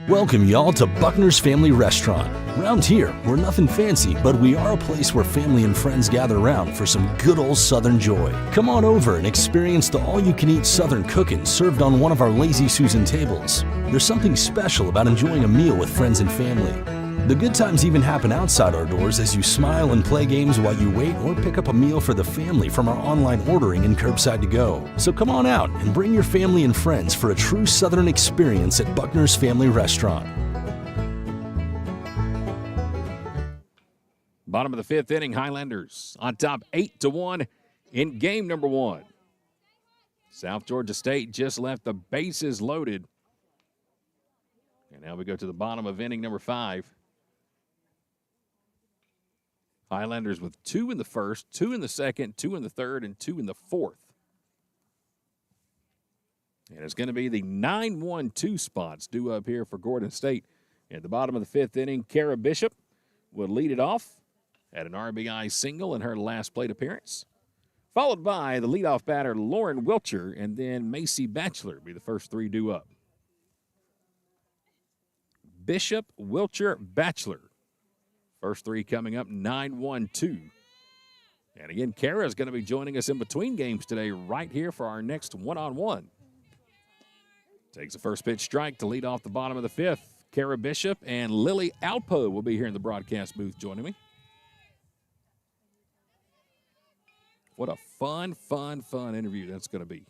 Welcome y'all to Buckner's Family Restaurant. Around here, we're nothing fancy, but we are a place where family and friends gather around for some good old Southern joy. Come on over and experience the all-you-can-eat Southern cooking served on one of our Lazy Susan tables. There's something special about enjoying a meal with friends and family. The good times even happen outside our doors as you smile and play games while you wait or pick up a meal for the family from our online ordering and curbside to go. So come on out and bring your family and friends for a true Southern experience at Buckner's Family Restaurant. Bottom of the 5th inning, Highlanders on top 8-1 in game number 1. South Georgia State just left the bases loaded. And now we go to the bottom of inning number 5. Highlanders with 2 in the first, 2 in the second, 2 in the third, and 2 in the fourth. And it's going to be the 9-1-2 spots due up here for Gordon State. At the bottom of the 5th inning, Kara Bishop will lead it off at an RBI single in her last plate appearance, followed by the leadoff batter Lauren Wilcher, and then Macy Batchelor be the first 3 due up. Bishop, Wilcher, Batchelor. First 3 coming up, 9-1-2. And again, Kara is going to be joining us in between games today right here for our next one-on-one. Takes the first pitch strike to lead off the bottom of the 5th. Kara Bishop and Lily Alpo will be here in the broadcast booth joining me. What a fun interview that's going to be.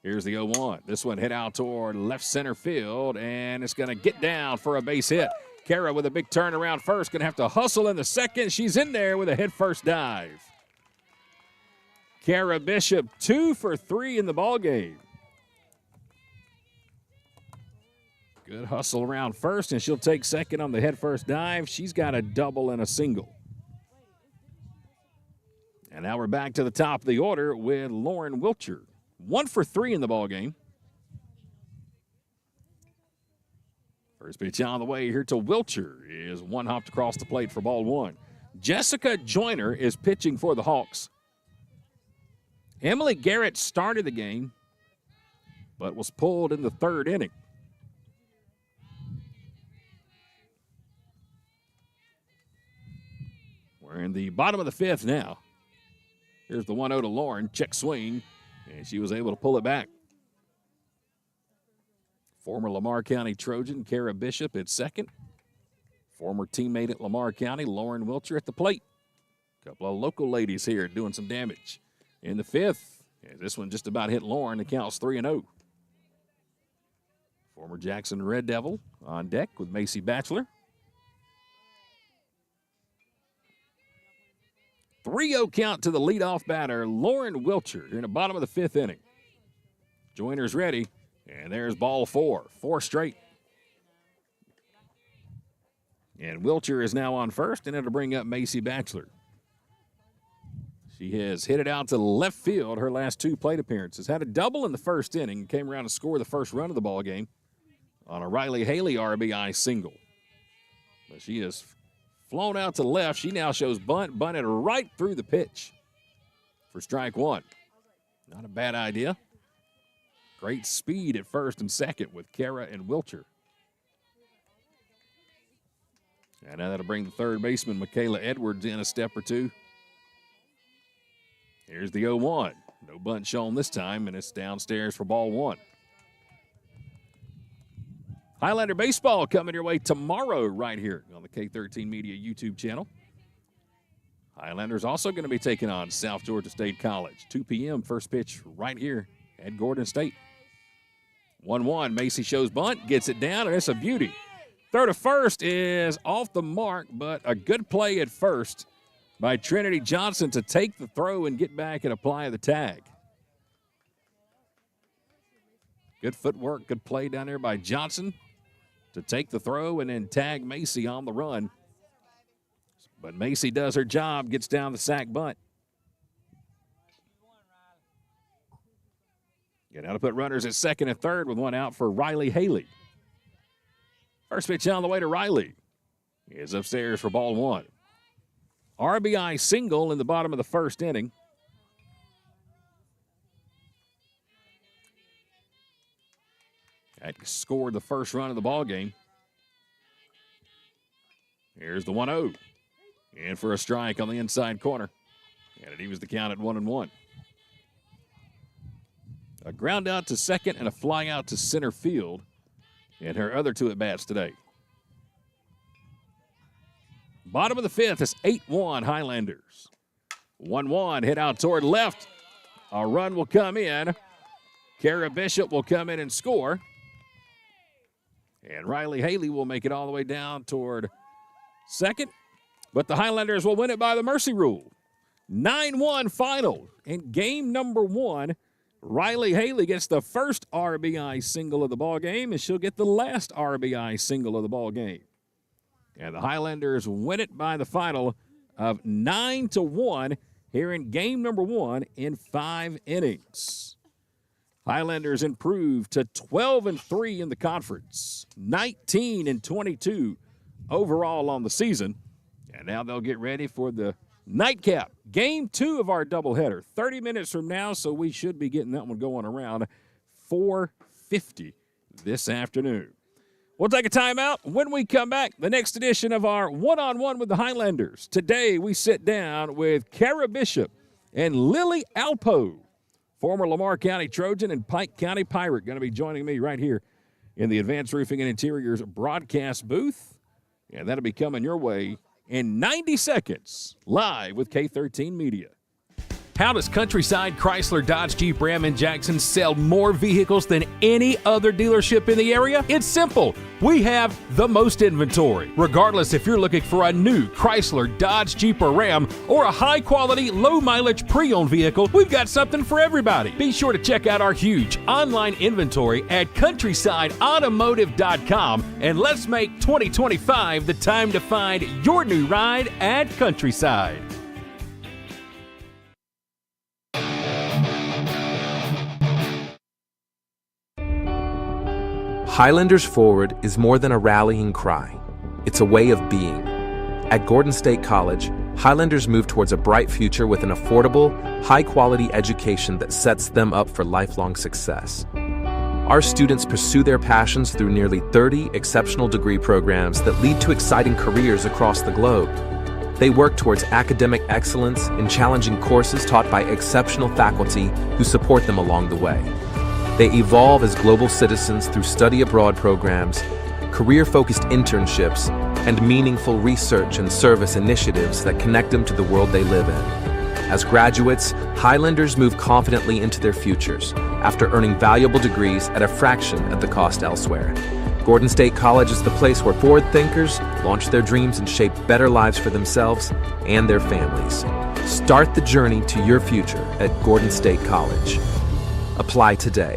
Here's the 0-1. This one hit out toward left center field, and it's going to get down for a base hit. Kara with a big turnaround first, going to have to hustle in the second. She's in there with a hit-first dive. Kara Bishop 2 for 3 in the ballgame. Good hustle around first, and she'll take second on the head-first dive. She's got a double and a single. And now we're back to the top of the order with Lauren Wilcher. 1 for 3 in the ballgame. First pitch on the way here to Wilcher is one hopped across the plate for ball 1. Jessica Joyner is pitching for the Hawks. Emily Garrett started the game, but was pulled in the 3rd inning. We're in the bottom of the 5th now. Here's the 1-0 to Lauren. Check swing, and she was able to pull it back. Former Lamar County Trojan, Kara Bishop at second. Former teammate at Lamar County, Lauren Wilcher at the plate. A couple of local ladies here doing some damage. In the 5th, and this one just about hit Lauren. The count's 3-0. Former Jackson Red Devil on deck with Macy Batchelor. 3-0 count to the leadoff batter, Lauren Wilcher, in the bottom of the 5th inning. Joiner's ready. And there's ball 4. 4 straight. And Wilcher is now on first, and it'll bring up Macy Batchelor. She has hit it out to left field her last 2 plate appearances. Had a double in the 1st inning, came around to score the first run of the ball game on a Riley Haley RBI single. But she has flown out to left. She now shows bunt, bunted right through the pitch for strike 1. Not a bad idea. Great speed at first and second with Kara and Wilcher. And now that'll bring the third baseman, Michaela Edwards, in a step or two. Here's the 0-1. No bunt shown this time, and it's downstairs for ball one. Highlander baseball coming your way tomorrow right here on the K13 Media YouTube channel. Highlanders also going to be taking on South Georgia State College. 2 p.m. first pitch right here at Gordon State. 1-1. Macy shows bunt, gets it down, and it's a beauty. Throw to first is off the mark, but a good play at first by Trinity Johnson to take the throw and get back and apply the tag. Good footwork, good play down there by Johnson to take the throw and then tag Macy on the run. But Macy does her job, gets down the sack bunt. Yeah, now to put runners at second and third with one out for Riley Haley. First pitch on the way to Riley is upstairs for ball one. RBI single in the bottom of the first inning. That scored the first run of the ball game. Here's the 1-0. In for a strike on the inside corner. And it evens the count at 1-1. A ground out to second and a fly out to center field in her other two at-bats today. Bottom of the fifth is 8-1 Highlanders. 1-1 hit out toward left. A run will come in. Kara Bishop will come in and score. And Riley Haley will make it all the way down toward second. But the Highlanders will win it by the mercy rule. 9-1 final. In game number one, Riley Haley gets the first RBI single of the ball game, and she'll get the last RBI single of the ball game. And the Highlanders win it by the final of 9-1 here in game number one in 5 innings. Highlanders improved to 12-3 in the conference, 19-22 overall on the season. And now they'll get ready for the nightcap. Game 2 of our doubleheader, 30 minutes from now, so we should be getting that one going around 4:50 this afternoon. We'll take a timeout. When we come back, the next edition of our one-on-one with the Highlanders. Today we sit down with Kara Bishop and Lily Alpo, former Lamar County Trojan and Pike County Pirate, going to be joining me right here in the Advanced Roofing and Interiors broadcast booth. And that'll be coming your way in 90 seconds, live with K13 Media. How does Countryside Chrysler Dodge Jeep Ram in Jackson sell more vehicles than any other dealership in the area? It's simple. We have the most inventory. Regardless if you're looking for a new Chrysler, Dodge, Jeep, or Ram, or a high-quality, low-mileage pre-owned vehicle, we've got something for everybody. Be sure to check out our huge online inventory at countrysideautomotive.com, and let's make 2025 the time to find your new ride at Countryside. Highlanders Forward is more than a rallying cry. It's a way of being. At Gordon State College, Highlanders move towards a bright future with an affordable, high-quality education that sets them up for lifelong success. Our students pursue their passions through nearly 30 exceptional degree programs that lead to exciting careers across the globe. They work towards academic excellence in challenging courses taught by exceptional faculty who support them along the way. They evolve as global citizens through study abroad programs, career-focused internships, and meaningful research and service initiatives that connect them to the world they live in. As graduates, Highlanders move confidently into their futures after earning valuable degrees at a fraction of the cost elsewhere. Gordon State College is the place where forward thinkers launch their dreams and shape better lives for themselves and their families. Start the journey to your future at Gordon State College. Apply today.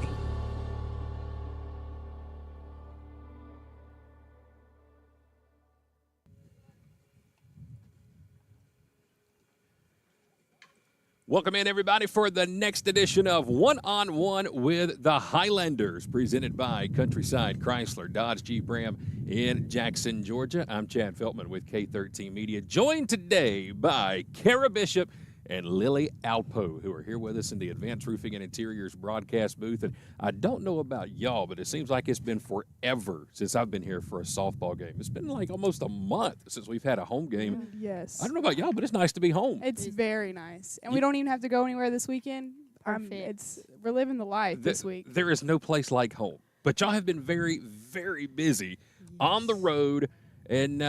Welcome in, everybody, for the next edition of One-on-One with the Highlanders, presented by Countryside Chrysler Dodge Jeep Ram in Jackson, Georgia. I'm Chad Feltman with K13 Media, joined today by Kara Bishop and Lily Alpo, who are here with us in the Advanced Roofing and Interiors broadcast booth. And I don't know about y'all, but it seems like it's been forever since I've been here for a softball game. It's been like almost a month since we've had a home game. Yes. I don't know about y'all, but it's nice to be home. It's very nice. And we don't even have to go anywhere this weekend. We're living the life this week. There is no place like home. But y'all have been very, very busy on the road and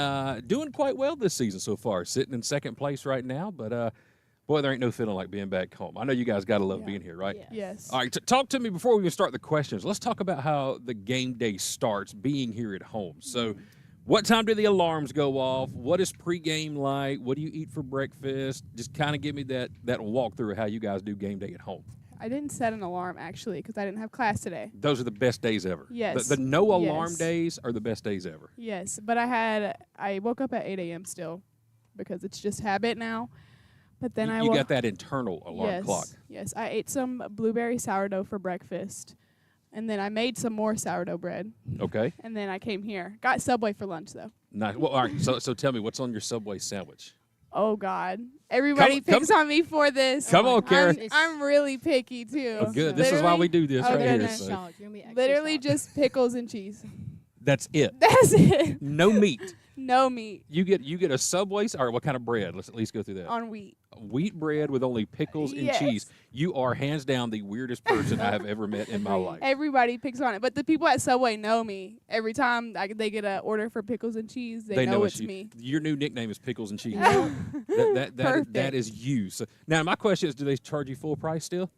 doing quite well this season so far. Sitting in second place right now, but boy, there ain't no feeling like being back home. I know you guys got to love being here, right? Yes. All right, talk to me before we even start the questions. Let's talk about how the game day starts being here at home. So what time do the alarms go off? What is pregame like? What do you eat for breakfast? Just kind of give me that walkthrough of how you guys do game day at home. I didn't set an alarm, actually, because I didn't have class today. Those are the best days ever. Yes. The no alarm days are the best days ever. Yes, but I woke up at 8 a.m. still because it's just habit now. But then you got that internal alarm clock. Yes, I ate some blueberry sourdough for breakfast, and then I made some more sourdough bread. Okay. And then I came here. Got Subway for lunch, though. Nice. Well, all right, so tell me, what's on your Subway sandwich? Oh, God. Everybody picks on me for this. Come on, Karen. I'm really picky, too. Oh, good. This is why we do this right here. Goodness. So. Literally just pickles and cheese. That's it. That's it. No meat. No meat. You get a Subway. All right, what kind of bread? Let's at least go through that. On wheat. Wheat bread with only pickles and cheese. You are hands down the weirdest person I have ever met in my life. Everybody picks on it, but the people at Subway know me. Every time they get an order for pickles and cheese, they know it's me. Your new nickname is Pickles and Cheese. that is you. So now my question is, do they charge you full price still?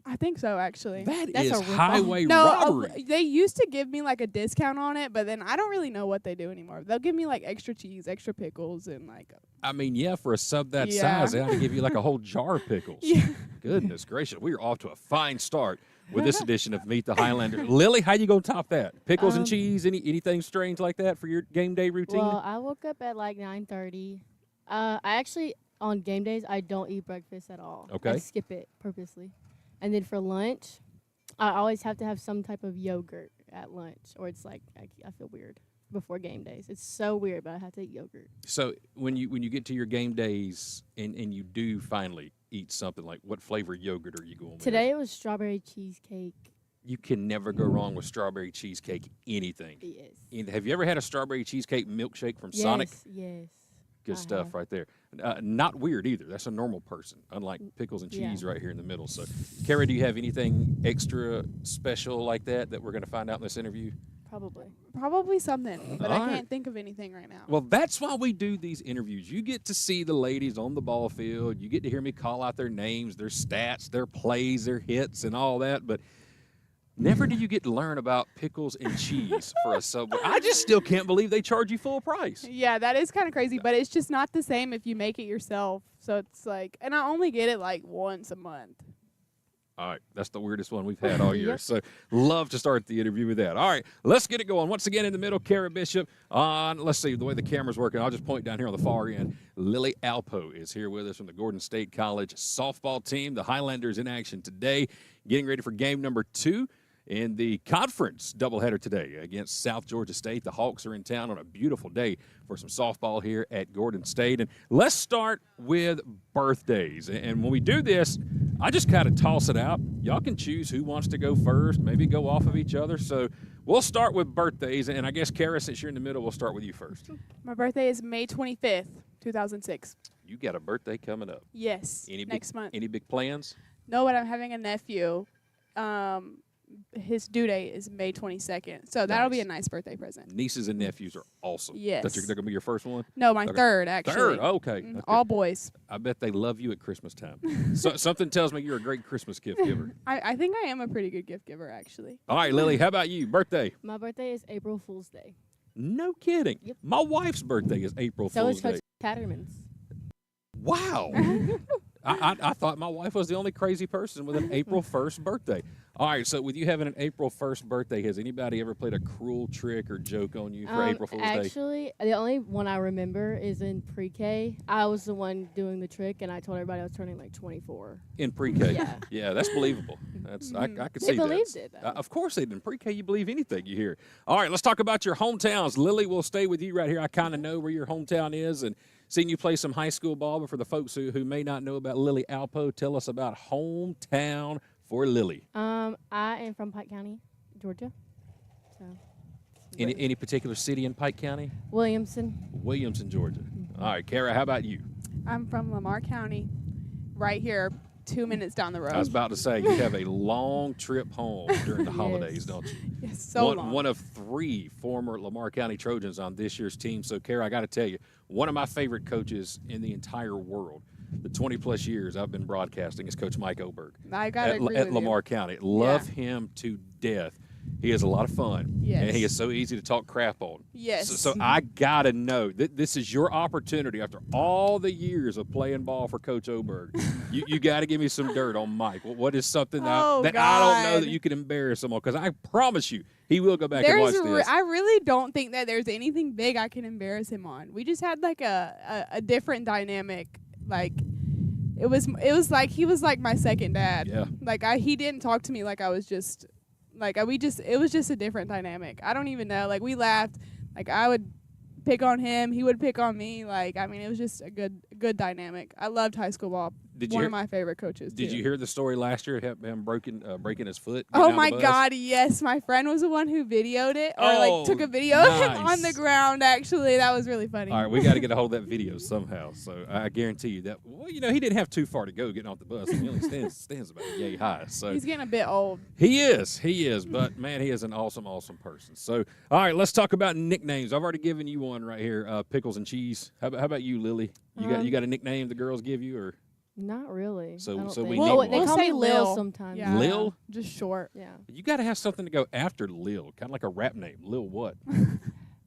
I think so, actually. That's is highway robbery. They used to give me like a discount on it, but then I don't really know what they do anymore. They'll give me like extra cheese, extra pickles, and like. I mean, yeah, for a sub that size, they ought to give you like a whole jar of pickles. Yeah. Goodness gracious, we are off to a fine start with this edition of Meet the Highlander. Lily, how you gonna top that? Pickles and cheese? Anything strange like that for your game day routine? Well, I woke up at like 9:30. I actually on game days I don't eat breakfast at all. Okay. I skip it purposely. And then for lunch, I always have to have some type of yogurt at lunch, or it's like I feel weird before game days. It's so weird, but I have to eat yogurt. So when you get to your game days and you do finally eat something, like what flavor yogurt are you going with? Today it was strawberry cheesecake. You can never go wrong with strawberry cheesecake anything. Yes. Have you ever had a strawberry cheesecake milkshake from Sonic? Yes. Good stuff right there. Not weird either. That's a normal person, unlike pickles and cheese right here in the middle. So, Kara, do you have anything extra special like that we're going to find out in this interview? Probably something, but I can't think of anything right now. Well, that's why we do these interviews. You get to see the ladies on the ball field. You get to hear me call out their names, their stats, their plays, their hits, and all that. But never do you get to learn about pickles and cheese for a Subway. I just still can't believe they charge you full price. Yeah, that is kind of crazy, but it's just not the same if you make it yourself. So it's like, and I only get it like once a month. All right, that's the weirdest one we've had all year. So love to start the interview with that. All right, let's get it going. Once again, in the middle, Kara Bishop. Let's see, the way the camera's working, I'll just point down here on the far end. Lily Alpo is here with us from the Gordon State College softball team. The Highlanders in action today, getting ready for game number 2. In the conference doubleheader today against South Georgia State. The Hawks are in town on a beautiful day for some softball here at Gordon State. And let's start with birthdays. And when we do this, I just kind of toss it out. Y'all can choose who wants to go first, maybe go off of each other. So we'll start with birthdays. And I guess, Kara, since you're in the middle, we'll start with you first. My birthday is May 25th, 2006. You got a birthday coming up. Yes, next month. Any big plans? No, but I'm having a nephew. His due date is May 22nd, so that'll be a nice birthday present. Nieces and nephews are awesome. Yes. They're going to be your first one? No, my third, actually. Third, okay. All boys. I bet they love you at Christmas time. So something tells me you're a great Christmas gift giver. I think I am a pretty good gift giver, actually. All right, Lily, how about you? Birthday? My birthday is April Fool's Day. No kidding. Yep. My wife's birthday is April Fool's Day. So is Coach Catterman's. Wow. I thought my wife was the only crazy person with an April 1st birthday. All right, so with you having an April 1st birthday, has anybody ever played a cruel trick or joke on you for April Fool's Day? Actually, the only one I remember is in pre-K. I was the one doing the trick, and I told everybody I was turning like 24. In pre-K? Yeah. Yeah, that's believable. That's I could see that. They believed it, though. Of course they did. In pre-K, you believe anything you hear. All right, let's talk about your hometowns. Lily, we'll stay with you right here. I kind of know where your hometown is, and seen you play some high school ball, but for the folks who may not know about Lily Alpo, tell us about hometown for Lily. I am from Pike County, Georgia. So. Any particular city in Pike County? Williamson, Georgia. All right, Kara, how about you? I'm from Lamar County, right here, 2 minutes down the road. I was about to say, you have a long trip home during the holidays, don't you? Yes, so long. One of 3 former Lamar County Trojans on this year's team. So, Kara, I got to tell you, one of my favorite coaches in the entire world, the 20-plus years I've been broadcasting, is Coach Mike Oberg I got to agree at with Lamar County. Love him to death. He has a lot of fun, and he is so easy to talk crap on. Yes. So I got to know that this is your opportunity after all the years of playing ball for Coach Oberg. you got to give me some dirt on Mike. What is something that I don't know that you can embarrass him on? Because I promise you, he will go back and watch this. I really don't think that there's anything big I can embarrass him on. We just had like a different dynamic. Like it was like he was like my second dad. Yeah. Like he didn't talk to me like I was just. Like it was just a different dynamic. I don't even know. Like we laughed. Like I would pick on him, he would pick on me. Like I mean, it was just a good dynamic. I loved high school ball. One of my favorite coaches. Did you hear the story last year? Him breaking his foot. Oh my God! Yes, my friend was the one who videoed it, or took a video of him on the ground. Actually, that was really funny. All right, we got to get a hold of that video somehow. So I guarantee you that. Well, he didn't have too far to go getting off the bus. He only stands about yay high. So he's getting a bit old. He is, but man, he is an awesome person. So all right, let's talk about nicknames. I've already given you one right here, Pickles and Cheese. How about you, Lily? You got a nickname the girls give you, or? Not really. So we need they call me Lil sometimes. Yeah. Lil? Just short. Yeah. You got to have something to go after Lil, kind of like a rap name. Lil what?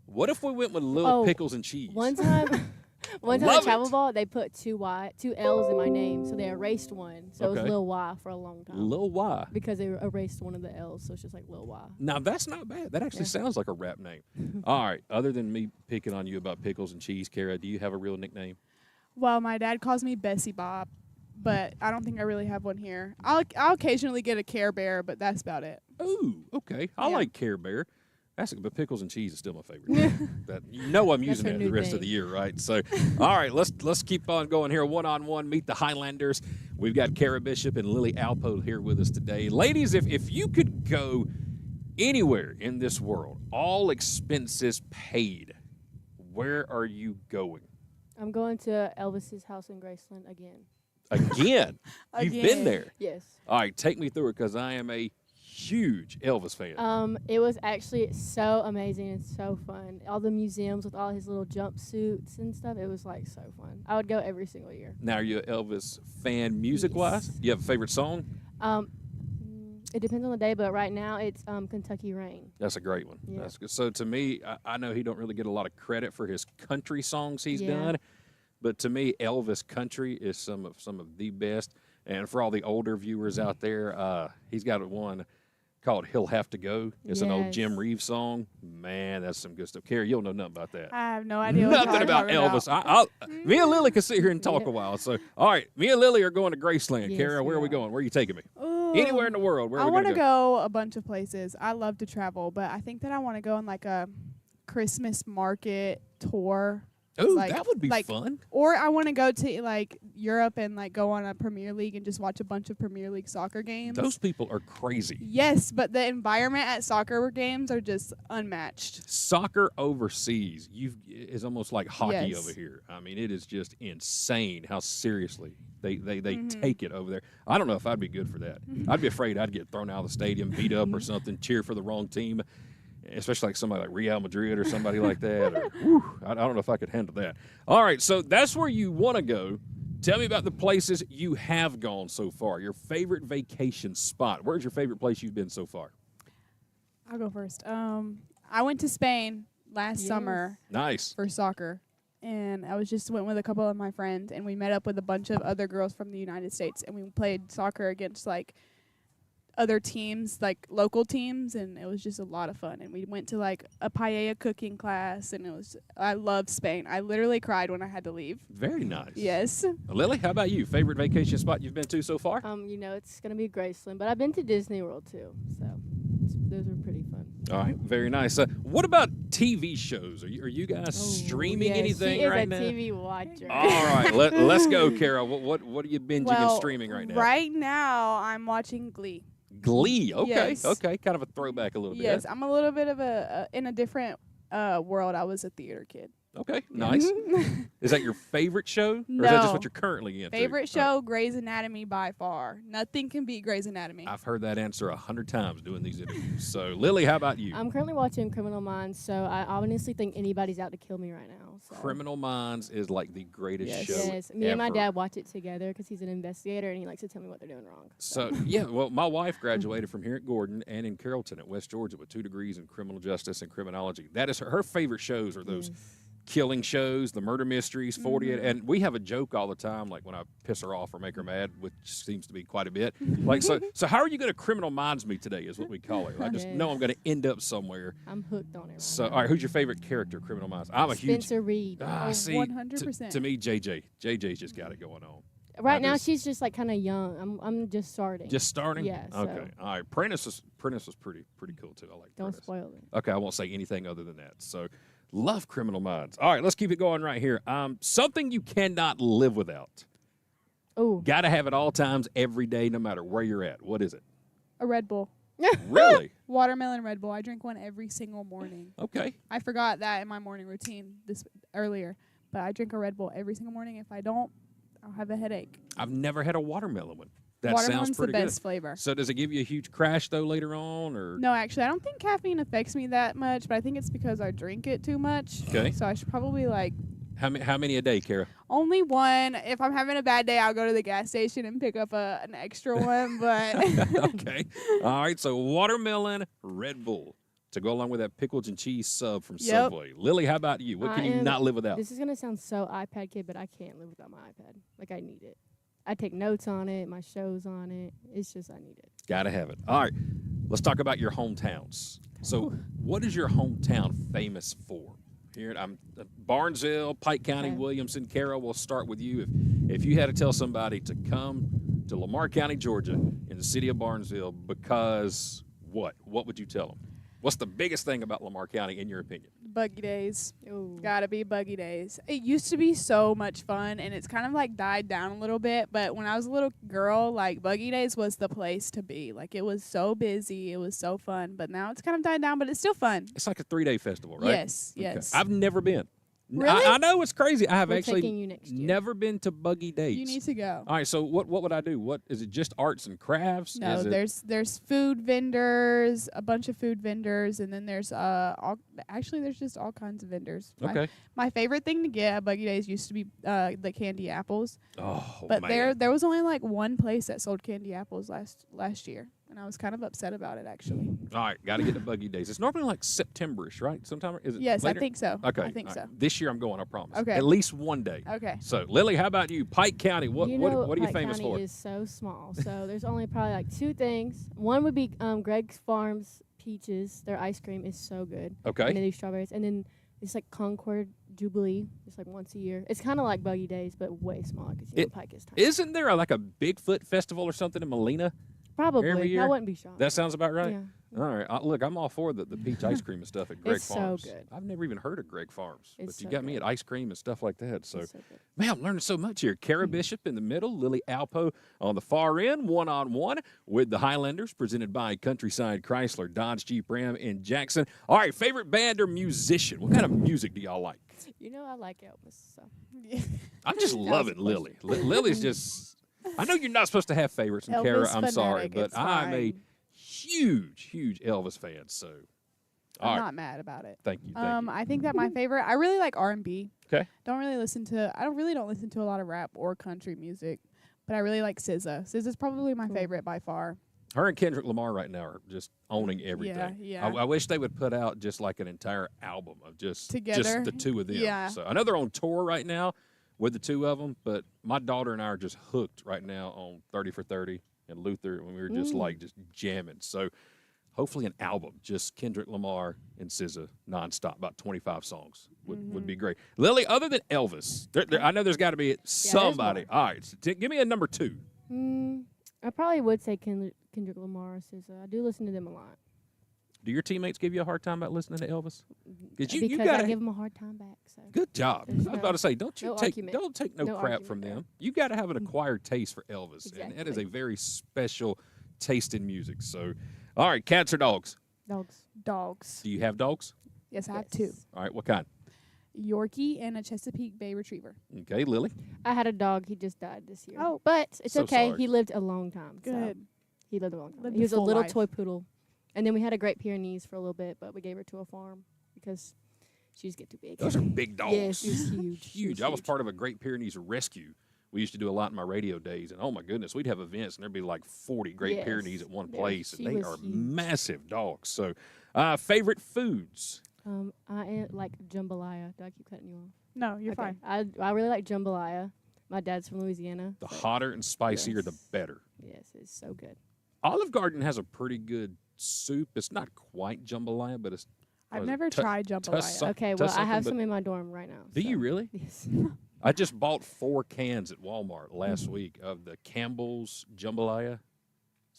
What if we went with Lil Pickles and Cheese? One time at Travel Ball, they put two L's in my name, so they erased one. So it was Lil Y for a long time. Lil Y? Because they erased one of the L's, so it's just like Lil Y. Now, that's not bad. That actually sounds like a rap name. All right. Other than me picking on you about Pickles and Cheese, Kara, do you have a real nickname? Well, my dad calls me Bessie Bob, but I don't think I really have one here. I'll occasionally get a Care Bear, but that's about it. Ooh, okay. I like Care Bear. But Pickles and Cheese is still my favorite. I'm using that the rest of the year, right? So, all right, let's keep on going here. One-on-one, meet the Highlanders. We've got Kara Bishop and Lily Alpo here with us today. Ladies, if you could go anywhere in this world, all expenses paid, where are you going? I'm going to Elvis's house in Graceland again. Again? You've been there? Yes. All right, take me through it because I am a huge Elvis fan. It was actually so amazing and so fun. All the museums with all his little jumpsuits and stuff, it was like so fun. I would go every single year. Now, are you an Elvis fan music-wise? Do you have a favorite song? It depends on the day, but right now it's Kentucky Rain. That's a great one. Yeah. That's good. So to me, I know he don't really get a lot of credit for his country songs he's done, but to me, Elvis country is some of the best. And for all the older viewers out there, he's got one called "He'll Have to Go." It's an old Jim Reeves song. Man, that's some good stuff. Carrie, you don't know nothing about that. I have no idea. Nothing about Elvis. Me and Lily can sit here and talk a while. So, all right, me and Lily are going to Graceland. Yes, Kara, where are we going? Where are you taking me? Anywhere in the world. Where are we going to go? I want to go a bunch of places. I love to travel, but I think that I want to go on like a Christmas market tour. Oh, that would be fun. Or I want to go to like Europe and like go on a Premier League and just watch a bunch of Premier League soccer games. Those people are crazy. Yes, but the environment at soccer games are just unmatched. Soccer overseas is almost like hockey over here. I mean, it is just insane how seriously they take it over there. I don't know if I'd be good for that. I'd be afraid I'd get thrown out of the stadium, beat up or something, cheer for the wrong team. Especially like somebody like Real Madrid or somebody like that. I don't know if I could handle that. All right, so that's where you want to go. Tell me about the places you have gone so far. Your favorite vacation spot. Where's your favorite place you've been so far? I'll go first. I went to Spain last summer. Nice. For soccer. And I went with a couple of my friends, and we met up with a bunch of other girls from the United States, and we played soccer against like other teams, like local teams, and it was just a lot of fun. And we went to like a paella cooking class, and I love Spain. I literally cried when I had to leave. Very nice. Yes. Lily, how about you? Favorite vacation spot you've been to so far? It's gonna be Graceland, but I've been to Disney World too, so those are pretty fun. All right, very nice. What about TV shows? Are you guys streaming anything she is right a now? TV watcher. All right, let's go, Carol. What are you binging and streaming right now? Right now, I'm watching Glee. Glee. Okay, Yes. okay, kind of a throwback a little bit. Yes, I'm a little bit of in a different world. I was a theater kid. Okay, nice. Is that your favorite show? Or No. is that just what you're currently into? Favorite show, Grey's Anatomy by far. Nothing can beat Grey's Anatomy. I've heard that answer 100 times doing these interviews. So, Lily, how about you? I'm currently watching Criminal Minds, so I honestly think anybody's out to kill me right now. So. Criminal Minds is like the greatest show Yes, me and my ever. dad watch it together because he's an investigator and he likes to tell me what they're doing wrong. So, yeah, well, my wife graduated from here at Gordon and in Carrollton at West Georgia with 2 degrees in criminal justice and criminology. That is her favorite shows are those killing shows, the murder mysteries, 48. And we have a joke all the time, like when I piss her off or make her mad, which seems to be quite a bit. Like, so how are you going to Criminal Minds me today is what we call it. I just know I'm going to end up somewhere. I'm hooked on it right So, now. all right, who's your favorite character, Criminal Minds? I'm a huge... Spencer Reed. See, 100%. To me, JJ's just got it going on. Right now, she's just like kind of young. I'm just starting. Just starting? Yeah. Okay. All right. Prentice was pretty cool too. I like Don't Prentice. spoil it. Okay, I won't say anything other than that. So, love Criminal Minds. All right, let's keep it going right here. Something you cannot live without. Oh. Got to have at all times, every day, no matter where you're at. What is it? A Red Bull. Really? Watermelon Red Bull. I drink one every single morning. Okay. I forgot that in my morning routine earlier, but I drink a Red Bull every single morning. If I don't, I'll have a headache. I've never had a watermelon one. That Watermelon's sounds pretty the best good. flavor. So does it give you a huge crash though later on, or No, actually, I don't think caffeine affects me that much, but I think it's because I drink it too much. Okay. So I should probably how many a day, Kara? only one. If I'm having a bad day, I'll go to the gas station and pick up an extra one. But Okay. All right. So watermelon Red Bull to go along with that pickles and cheese sub from Yep. Subway. Lily, how about you? What can you not live without? This is gonna sound so iPad kid, but I can't live without my iPad. Like I need it. I take notes on it, my shows on it. It's just I need it. Gotta have it. All right. Let's talk about your hometowns. So, what is your hometown famous for? Here, I'm Barnesville, Pike County, Okay. Williamson, Carroll. We'll start with you. If you had to tell somebody to come to Lamar County, Georgia, in the city of Barnesville, because what would you tell them? What's the biggest thing about Lamar County, in your opinion? Buggy days. Ooh. Gotta be buggy days. It used to be so much fun, and it's kind of like died down a little bit. But when I was a little girl, like buggy days was the place to be. Like it was so busy, it was so fun. But now it's kind of died down, but it's still fun. It's like a 3-day festival, right? Yes, Okay. yes. I've never been. Really? I know it's crazy. I have We're actually taking you next year. never been to Buggy Days. You need to go. All right, so what would I do? What is it? Just arts and crafts? No, Is it, there's food vendors, a bunch of food vendors, and then there's there's just all kinds of vendors. okay. My favorite thing to get at Buggy Days used to be the candy apples, Oh but man. there was only like one place that sold candy apples last year, and I was kind of upset about it actually. All right, got to get to Buggy Days. It's normally like Septemberish, right? Sometime is it? Yes, later? I think so. Okay, I think all so. right. This year I'm going. I promise. Okay. At least one day. Okay. So Lily, how about you? Pike County. What You know, what are you Pike famous County for? is so small. So there's only probably like 2 things. One would be Greg's Farms peaches. Their ice cream is so good. Okay. And they do strawberries. And then it's like Concord Jubilee. It's like once a year. It's kind of like Buggy Days, but way smaller because Pike is tiny. Isn't there like a Bigfoot festival or something in Molina? Probably. every year? I wouldn't be shocked. That sounds about right. Yeah. All right. Look, I'm all for the peach ice cream and stuff at Greg It's so Farms. good. I've never even heard of Greg Farms, It's but you so got me good. at ice cream and stuff like that. So, It's so good. man, I'm learning so much here. Kara Bishop in the middle, Lily Alpo on the far end, one-on-one with the Highlanders, presented by Countryside Chrysler, Dodge Jeep Ram in Jackson. All right, favorite band or musician? What kind of music do y'all like? You know I like Elvis, so. I'm just loving Lily. Lily's just. I know you're not supposed to have favorites, and Kara, Elvis I'm sorry, fanatic, but it's I'm a fine. huge Elvis fan. So, all I'm right, not mad about it. thank you. Thank you. I think that my favorite. I really like R&B. Okay. I don't listen to a lot of rap or country music, but I really like SZA. SZA's probably my favorite by far. Her and Kendrick Lamar right now are just owning everything. Yeah. I wish they would put out just like an entire album of just Together? the two of them. Yeah. So I know they're on tour right now with the two of them, but my daughter and I are just hooked right now on 30 for 30 and Luther, when we were just like just jamming. So hopefully an album, just Kendrick Lamar and SZA nonstop, about 25 songs would be great. Lily, other than Elvis, I know there's got to be somebody. All right, so give me a number 2. I probably would say Kendrick Lamar or SZA. I do listen to them a lot. Do your teammates give you a hard time about listening to Elvis? Because you gotta I give them a hard time back. So. Good job. I was about to say, don't take no crap argument from there. them. You got to have an acquired taste for Elvis, and Exactly. that is a very special taste in music. So, all right, cats or dogs? Dogs. Do you have dogs? Yes, I have two. All right, what kind? Yorkie and a Chesapeake Bay Retriever. Okay, Lily. I had a dog. He just died this year. Oh. But it's So okay. sorry. He lived a long time. So Good. he lived a long time. Lived He a was a full little life. toy poodle. And then we had a Great Pyrenees for a little bit, but we gave her to a farm because she just get too big. Those are big dogs. Yeah, she was huge. She Huge. I was part of a Great Pyrenees rescue. We used to do a lot in my radio days, and oh my goodness, we'd have events, and there'd be like 40 Great Yes. Pyrenees at one There- place, and she they was are huge. massive dogs. So, favorite foods? I like jambalaya. Do I keep cutting you off? No, you're Okay. fine. I really like jambalaya. My dad's from Louisiana. The so hotter and spicier, the Yes. better. Yes, it's so good. Olive Garden has a pretty good soup. It's not quite jambalaya, but it's. I've what is it? never tried jambalaya. Okay, well, I something, have but- some in my dorm right now. Do so. you really? Yes. I just bought 4 cans at Walmart last week of the Campbell's jambalaya.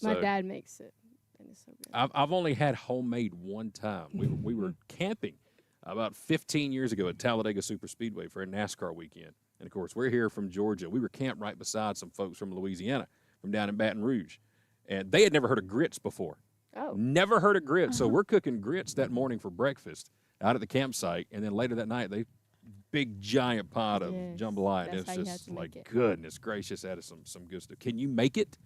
My So dad makes it, and it's so good. I've only had homemade one time. We were camping about 15 years ago at Talladega Super Speedway for a NASCAR weekend. And, of course, we're here from Georgia. We were camped right beside some folks from Louisiana, from down in Baton Rouge. And they had never heard of grits before. Oh. Never heard of grits. So we're cooking grits that morning for breakfast out at the campsite. And then later that night, big giant pot of Yes, jambalaya. And that's it's how you have just to make like, it. goodness gracious, that is some good stuff. Can you make it?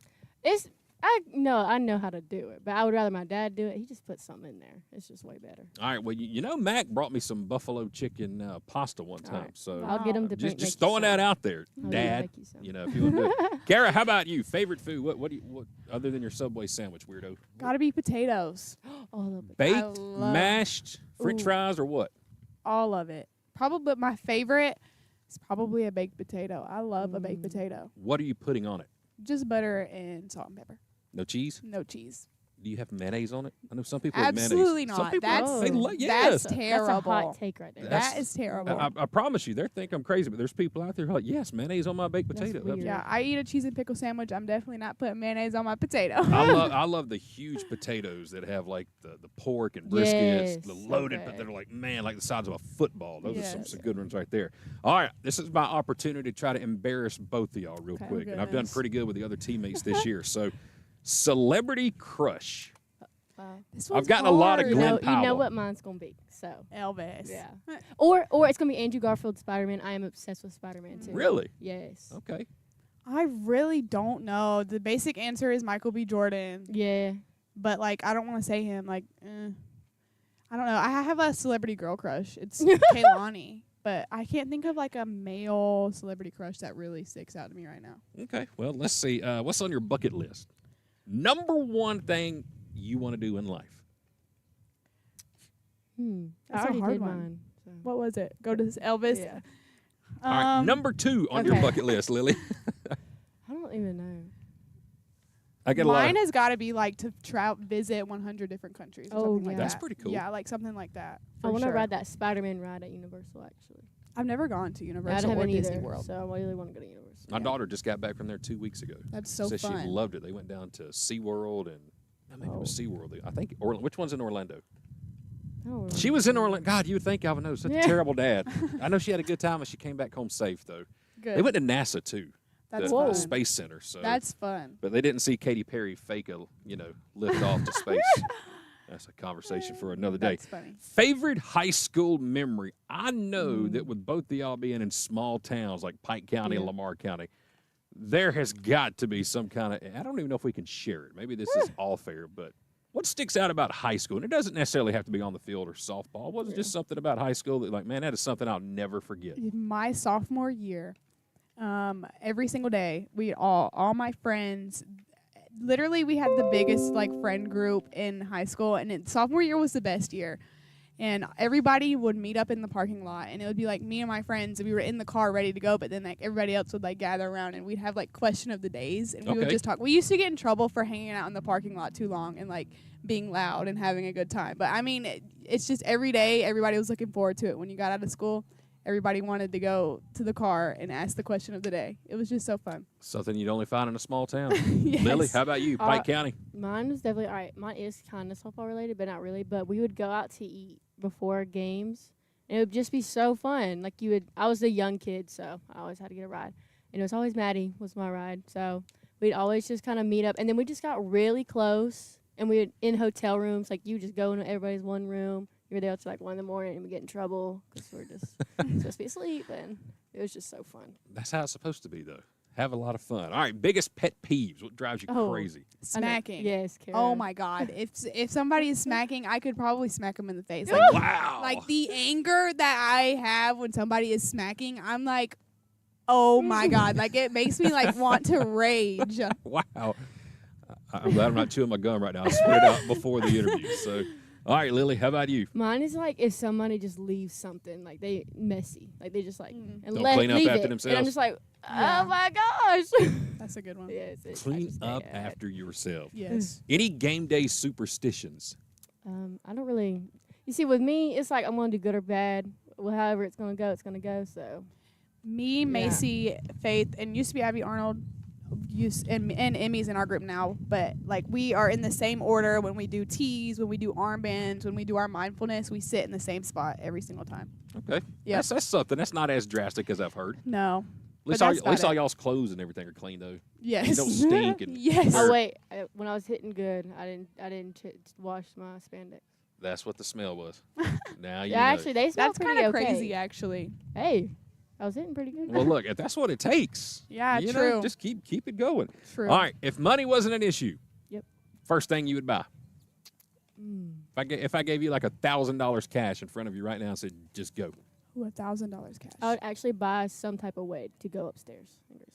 I know how to do it, but I would rather my dad do it. He just puts something in there. It's just way better. All right. Well, you know, Mac brought me some buffalo chicken pasta one All time. right. So I'll get him to just make you throwing that some. out there, I'll Dad. make you some. You know, if you want to do it. Kara, how about you? Favorite food? What other than your Subway sandwich, weirdo? Gotta be potatoes. Oh, I love it. Baked, love- mashed, French Ooh. fries, or what? All of it. Probably my favorite is probably a baked potato. I love a baked potato. What are you putting on it? Just butter and salt and pepper. No cheese? No cheese. Do you have mayonnaise on it? I know some people have mayonnaise. Absolutely Some not. people, That's they yes. that's terrible. That's a hot take right there. That's- That is terrible. I promise you, they think I'm crazy, but there's people out there who are like, yes, mayonnaise on my baked That's potato. weird. Yeah, I eat a cheese and pickle sandwich. I'm definitely not putting mayonnaise on my potato. I love the huge potatoes that have like the pork and briskets, Yes, the so loaded, but good. they're like, man, like the size of a football. Those are Yes. some good ones right there. All right, this is my opportunity to try to embarrass both of y'all real Okay. quick. Oh, And I've done goodness. pretty good with the other teammates this year. So, celebrity crush. Wow. This I've one's gotten a lot of hard. Glenn You know Powell. what mine's gonna be. So Elvis. yeah, or it's gonna be Andrew Garfield Spider-Man. I am obsessed with Spider-Man too. Really? Yes. Okay. I really don't know. The basic answer is Michael B. Jordan, Yeah. but like I don't want to say him. Like, I don't know. I have a celebrity girl crush. It's Kaylani, but I can't think of like a male celebrity crush that really sticks out to me right now. Okay. Well, let's see. What's on your bucket list? Number one thing you want to do in life. That's I a already hard did one. mine. So. What was it? Go to Elvis. Yeah. All right. Number 2 on your okay. bucket list, Lily. I don't even know. I get a lot Mine of, has got to be like to visit 100 different countries. Or Oh, something like yeah. That's that. pretty cool. Yeah, like something like that. I for want to sure. ride that Spider-Man ride at Universal. Actually, I've never gone to I Universal haven't or either. Disney World. So I really want to go to Universal. My daughter just got back from there 2 weeks ago. That's so Said fun. she loved it. They went down to SeaWorld and maybe it was Oh. SeaWorld. I think which one's in Orlando? I don't remember. She was in Orlando. God, you would think Alvin knows. Such Yeah. a terrible dad. I know she had a good time and she came back home safe though. Good. They went to NASA too. That's the fun. Space Center. So That's fun. but they didn't see Katy Perry fake a lift off to space. That's a conversation for another day. That's funny. Favorite high school memory? I know that with both of y'all being in small towns like Pike County and Yeah. Lamar County, there has got to be some kind of, I don't even know if we can share it. Maybe this is all fair, but what sticks out about high school? And it doesn't necessarily have to be on the field or softball. Was it just something about high school that like, man, that is something I'll never forget? My sophomore year, every single day, we all my friends, literally we had the biggest like friend group in high school, and sophomore year was the best year. And everybody would meet up in the parking lot, and it would be like me and my friends, and we were in the car ready to go, but then like everybody else would like gather around, and we'd have like question of the days, and we would Okay. just talk. We used to get in trouble for hanging out in the parking lot too long and like being loud and having a good time. But I mean, it's just every day, everybody was looking forward to it when you got out of school. everybody wanted to go to the car and ask the question of the day. It was just so fun. Something you'd only find in a small town. Yes. Lily, how about you? Pike County. Mine was definitely all right. Mine is kind of softball related, but not really. But we would go out to eat before games, and it would just be so fun. Like I was a young kid, so I always had to get a ride, and it was always Maddie was my ride. So we'd always just kind of meet up, and then we just got really close, and we would in hotel rooms. Like you just go into everybody's one room. You were there till like 1 in the morning, and we get in trouble because we're just supposed to be asleep, and it was just so fun. That's how it's supposed to be, though. Have a lot of fun. All right, biggest pet peeves. What drives you crazy? Smacking. Yes, Kara. Oh my God! If somebody is smacking, I could probably smack them in the face. Like, wow! Like the anger that I have when somebody is smacking, I'm like, oh my God! Like it makes me like want to rage. Wow! I'm glad I'm not chewing my gum right now. I spit it out before the interview. So, all right, Lily, how about you? Mine is like if somebody just leaves something like they messy, like they just like and Don't clean up leave after it, themselves. and I'm just like, Yeah. oh my gosh. That's a good one. Yes, Clean up after yourself. Yes. Any game day superstitions? I don't really. You see, with me, it's like I'm gonna do good or bad. Well, however it's gonna go, it's gonna go. So, Me, Macy, Faith, and used to be Abby Arnold, and Emmy's in our group now. But like we are in the same order when we do tees, when we do armbands, when we do our mindfulness. We sit in the same spot every single time. Okay. Yeah. That's something. That's not as drastic as I've heard. No. At least all y'all's clothes and everything are clean though. Yes. You don't stink and Yes. oh wait, when I was hitting good, I didn't wash my spandex. That's what the smell was. Now you Yeah, know. actually, they smell That's pretty kind of okay. crazy, actually. Hey, I was hitting pretty good. Well, look, if that's what it takes, Yeah, you true. know, just keep it going. True. All right, if money wasn't an issue, Yep. first thing you would buy. If I gave you like $1,000 cash in front of you right now and said, just go. Ooh, $1,000 cash. I would actually buy some type of way to go upstairs and get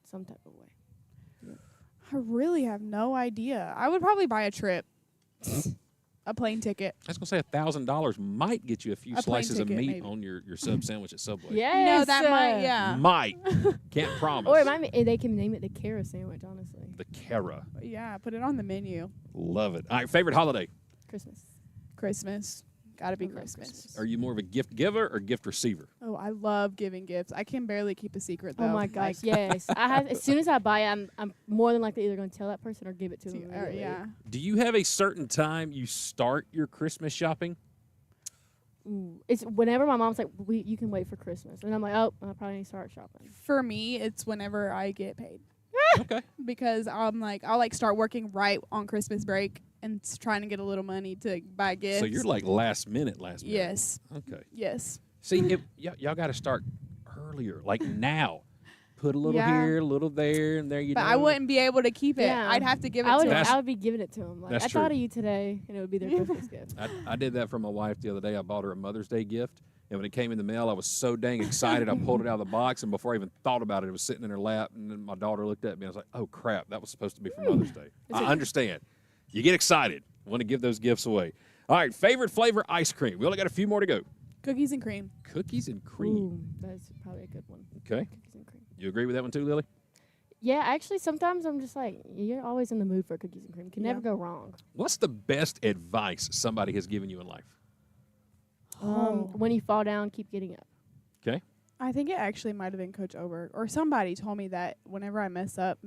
some type of way. I really have no idea. I would probably buy a trip. A plane ticket. I was going to say $1,000 might get you a few A plane slices of ticket, meat maybe. on your sub sandwich at Subway. Yes, No, that might, yeah. Might. Can't promise. Or they can name it the Kara sandwich, honestly. The Kara. Yeah, put it on the menu. Love it. All right, favorite holiday? Christmas. Christmas. Gotta be I love Christmas. Christmas. Are you more of a gift giver or gift receiver? Oh, I love giving gifts. I can barely keep a secret, though. Oh my gosh, yes. I have. As soon as I buy it, I'm more than likely either going to tell that person or give it to them. immediately. Yeah. Do you have a certain time you start your Christmas shopping? Ooh. It's whenever my mom's like, you can wait for Christmas, and I'm like, oh, I probably need to start shopping. For me, it's whenever I get paid. Okay. Because I'm like, I'll like start working right on Christmas break and trying to get a little money to buy gifts. So you're like last minute. Yes. Okay. Yes. See, y'all got to start earlier, like now. Put a little Yeah. here, a little there, and there you But go. I wouldn't be able to keep it. Yeah. I'd have to give it I would. to him. I would be giving it to them. Like, That's I thought true. of you today, and it would be their Christmas gift. I did that for my wife the other day. I bought her a Mother's Day gift, and when it came in the mail, I was so dang excited. I pulled it out of the box, and before I even thought about it, it was sitting in her lap. And then my daughter looked at me. I was like, "Oh crap, that was supposed to be for Mother's Day." I understand. You get excited, want to give those gifts away. All right, favorite flavor ice cream. We only got a few more to go. Cookies and cream. Cookies and cream. Ooh, that's probably a good one. Okay, Cookies and cream. you agree with that one too, Lily? Yeah, actually, sometimes I'm just like, you're always in the mood for cookies and cream. You can never go wrong. What's the best advice somebody has given you in life? When you fall down, keep getting up. Okay. I think it actually might have been Coach Oberg or somebody told me that whenever I mess up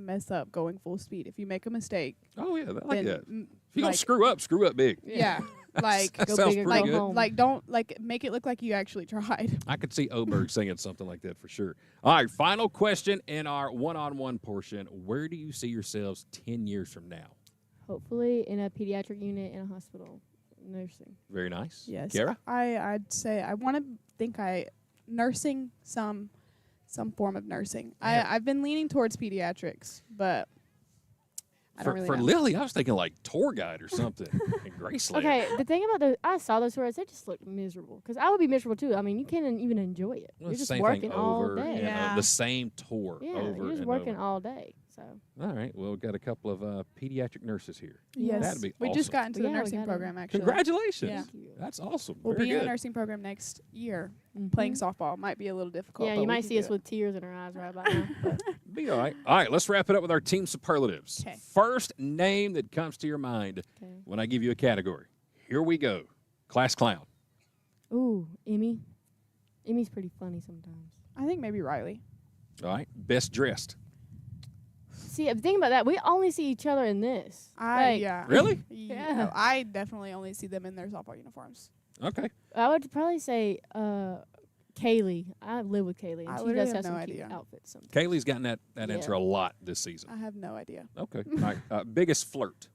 going full speed. If you make a mistake, Oh yeah, I like then that. If you're gonna screw up big. yeah, like That Go sounds big or pretty go good. home. like don't like make it look like you actually tried. I could see Oberg saying something like that for sure. All right, final question in our one-on-one portion. Where do you see yourselves 10 years from now? Hopefully in a pediatric unit in a hospital, nursing. Very nice. Yes, Kara? I'd say I want to think nursing some form of nursing. Yeah. I've been leaning towards pediatrics, but I don't really For know. Lily, I was thinking like tour guide or something in Graceland. Okay, the thing about I saw those tours, they just look miserable. Because I would be miserable too. I mean, you can't even enjoy it. Well, You're just same working thing all over day. and Yeah. the same tour Yeah, over you're just and working over. all day. So All right, well, we've got a couple of pediatric nurses here. Yes, That'd be we just awesome. got into Yeah, the we nursing got it. program actually. Congratulations. Yeah. thank you. That's awesome. We'll Very be in good. the nursing program next year. Mhm. Playing softball might be a little difficult. Yeah, but you we might can see do us it. with tears in our eyes right about now. But Be all right. All right, let's wrap it up with our team superlatives. 'Kay. First name that comes to your mind okay. when I give you a category. Here we go. Class clown. Ooh, Emmy. Emmy's pretty funny sometimes. I think maybe Riley. All right. Best dressed. See, I'm thinking about that. We only see each other in this. Yeah. Really? Yeah. I definitely only see them in their softball uniforms. Okay. I would probably say Kaylee. I live with Kaylee, and I she literally does have have no some cute idea. outfits sometimes. Kaylee's gotten that answer a lot this season. I have no idea. Okay. All right. Biggest flirt.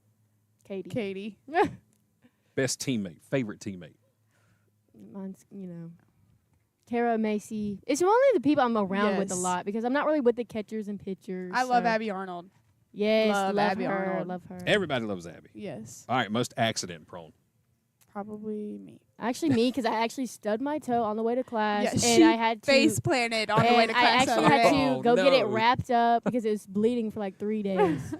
Katie. Katie. Best teammate. Favorite teammate. Mine's, Tara, Macy. It's only the people I'm around with a Yes. lot because I'm not really with the catchers and pitchers. I love so- Abby Arnold. Yes, Love love Abby her. Arnold. Love her. Everybody loves Abby. Yes. All right. Most accident prone. Probably me. Actually, me, because I actually stubbed my toe on the way to class, Yeah, and she I had to face planted on the way to I class. actually Saturday. had to Oh, go get it no. wrapped up because it was bleeding for like 3 days.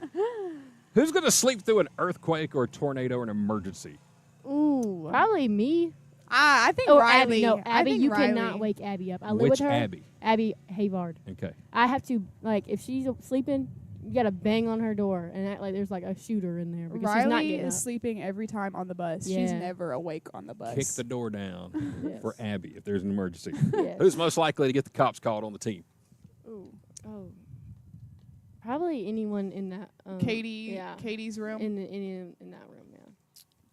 Who's going to sleep through an earthquake or a tornado or an emergency? Ooh. Probably me. I think Or Riley. Abby. No, I Abby, think you Riley. cannot wake Abby up. I live Which with her. Abby? Abby Havard. Okay. I have to, if she's sleeping, you got to bang on her door and act like there's like a shooter in there because she's not Riley getting is up. sleeping every time on the bus. She's Yeah. never awake on the bus. Kick the door down Yes. for Abby if there's an emergency. Yes. Who's most likely to get the cops called on the team? Ooh. Oh. Probably anyone in that. Katie. Yeah. Katie's room. In that room, yeah.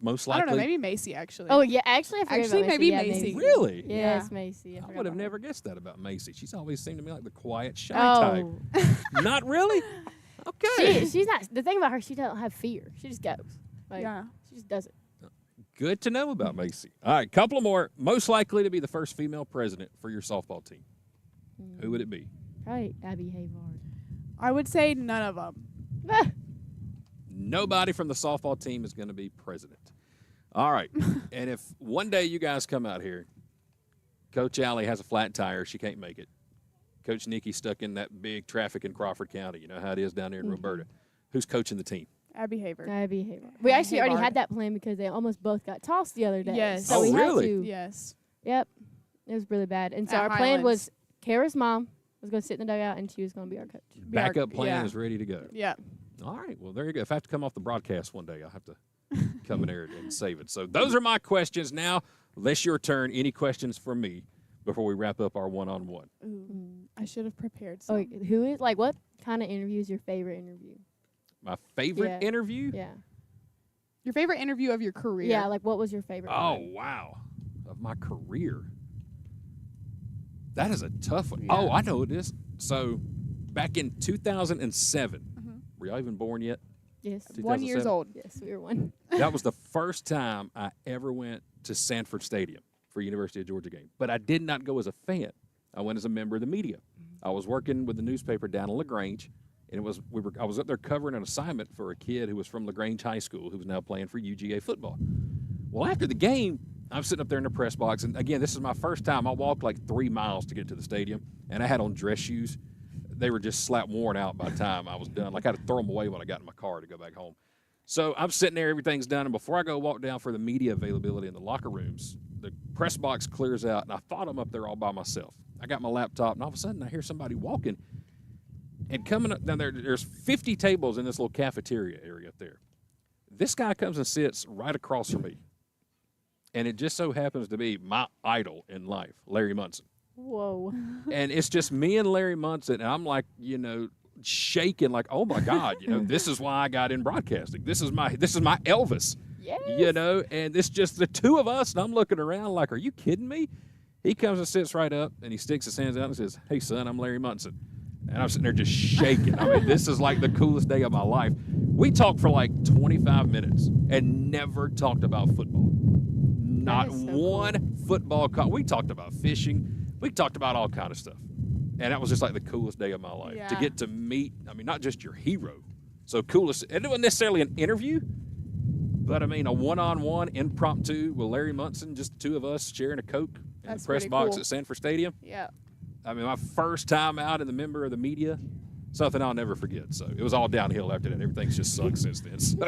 Most I likely. don't know. Maybe Macy actually. Oh, yeah. Actually, I forgot Actually, about maybe Macy. Yeah, Macy. Really? Yes, Yeah. Macy. I forgot would have about her. never guessed that about Macy. She's always seemed to me like the quiet, shy Oh. type. Not really? Okay. She's not. The thing about her, she doesn't have fear. She just goes. Like, Yeah. She just does it. Good to know about Macy. All right, couple more. Most likely to be the first female president for your softball team. Who would it be? Probably Abby Havard. I would say none of them. Nobody from the softball team is going to be president. All right. And if one day you guys come out here, Coach Allie has a flat tire, she can't make it. Coach Nikki's stuck in that big traffic in Crawford County. You know how it is down there in Roberta. Who's coaching the team? Abby Haver. Abby Havard. We actually already Havard. had that plan because they almost both got tossed the other day. Yes. So Oh, we really? had to. Yes. Yep. It was really bad. And so At our plan was Highlands. Kara's mom was going to sit in the dugout and she was going to be our coach. Backup plan yeah. is ready to go. Yeah. All right. Well, there you go. If I have to come off the broadcast one day, I'll have to come in there and save it. So those are my questions. Now, it's your turn. Any questions for me before we wrap up our one-on-one? Ooh. I should have prepared Oh, some. who is, what kind of interview is your favorite interview? My favorite Yeah. interview? Yeah. Your favorite interview of your career? Yeah, what was your favorite Oh, one? wow. Of my career. That is a tough one. Yeah. Oh, I know what it is. So back in 2007, were y'all even born yet? Yes. 1 year 2007? old. Yes, we were one. That was the first time I ever went to Sanford Stadium for a University of Georgia game. But I did not go as a fan. I went as a member of the media. I was working with the newspaper down in LaGrange, and I was up there covering an assignment for a kid who was from LaGrange High School who was now playing for UGA football. Well, after the game, I'm sitting up there in the press box, and again, this is my first time. I walked like 3 miles to get to the stadium, and I had on dress shoes. They were just slap worn out by the time I was done. Like I had to throw them away when I got in my car to go back home. So I'm sitting there, everything's done, and before I go walk down for the media availability in the locker rooms, the press box clears out, and I thought I'm up there all by myself. I got my laptop, and all of a sudden I hear somebody walking, and coming up down there's 50 tables in this little cafeteria area up there. This guy comes and sits right across from me, and it just so happens to be my idol in life, Larry Munson. Whoa. And it's just me and Larry Munson, and I'm like, shaking like, oh my God, this is why I got in broadcasting. This is my Elvis, Yes. and it's just the two of us, and I'm looking around like, are you kidding me? He comes and sits right up, and he sticks his hands out and says, hey, son, I'm Larry Munson. And I'm sitting there just shaking. I mean, this is like the coolest day of my life. We talked for like 25 minutes and never talked about football. Not is so one football call. We talked about fishing. We talked about all kind of stuff. And that was just like the coolest day of my life. To Yeah. get to meet, not just your hero. So coolest. It wasn't necessarily an interview, but a one-on-one impromptu with Larry Munson, just the two of us sharing a Coke in That's the press pretty box cool. at Sanford Stadium. Yeah. My first time out in the member of the media, something I'll never forget. So it was all downhill after that. Everything's just sunk since then. So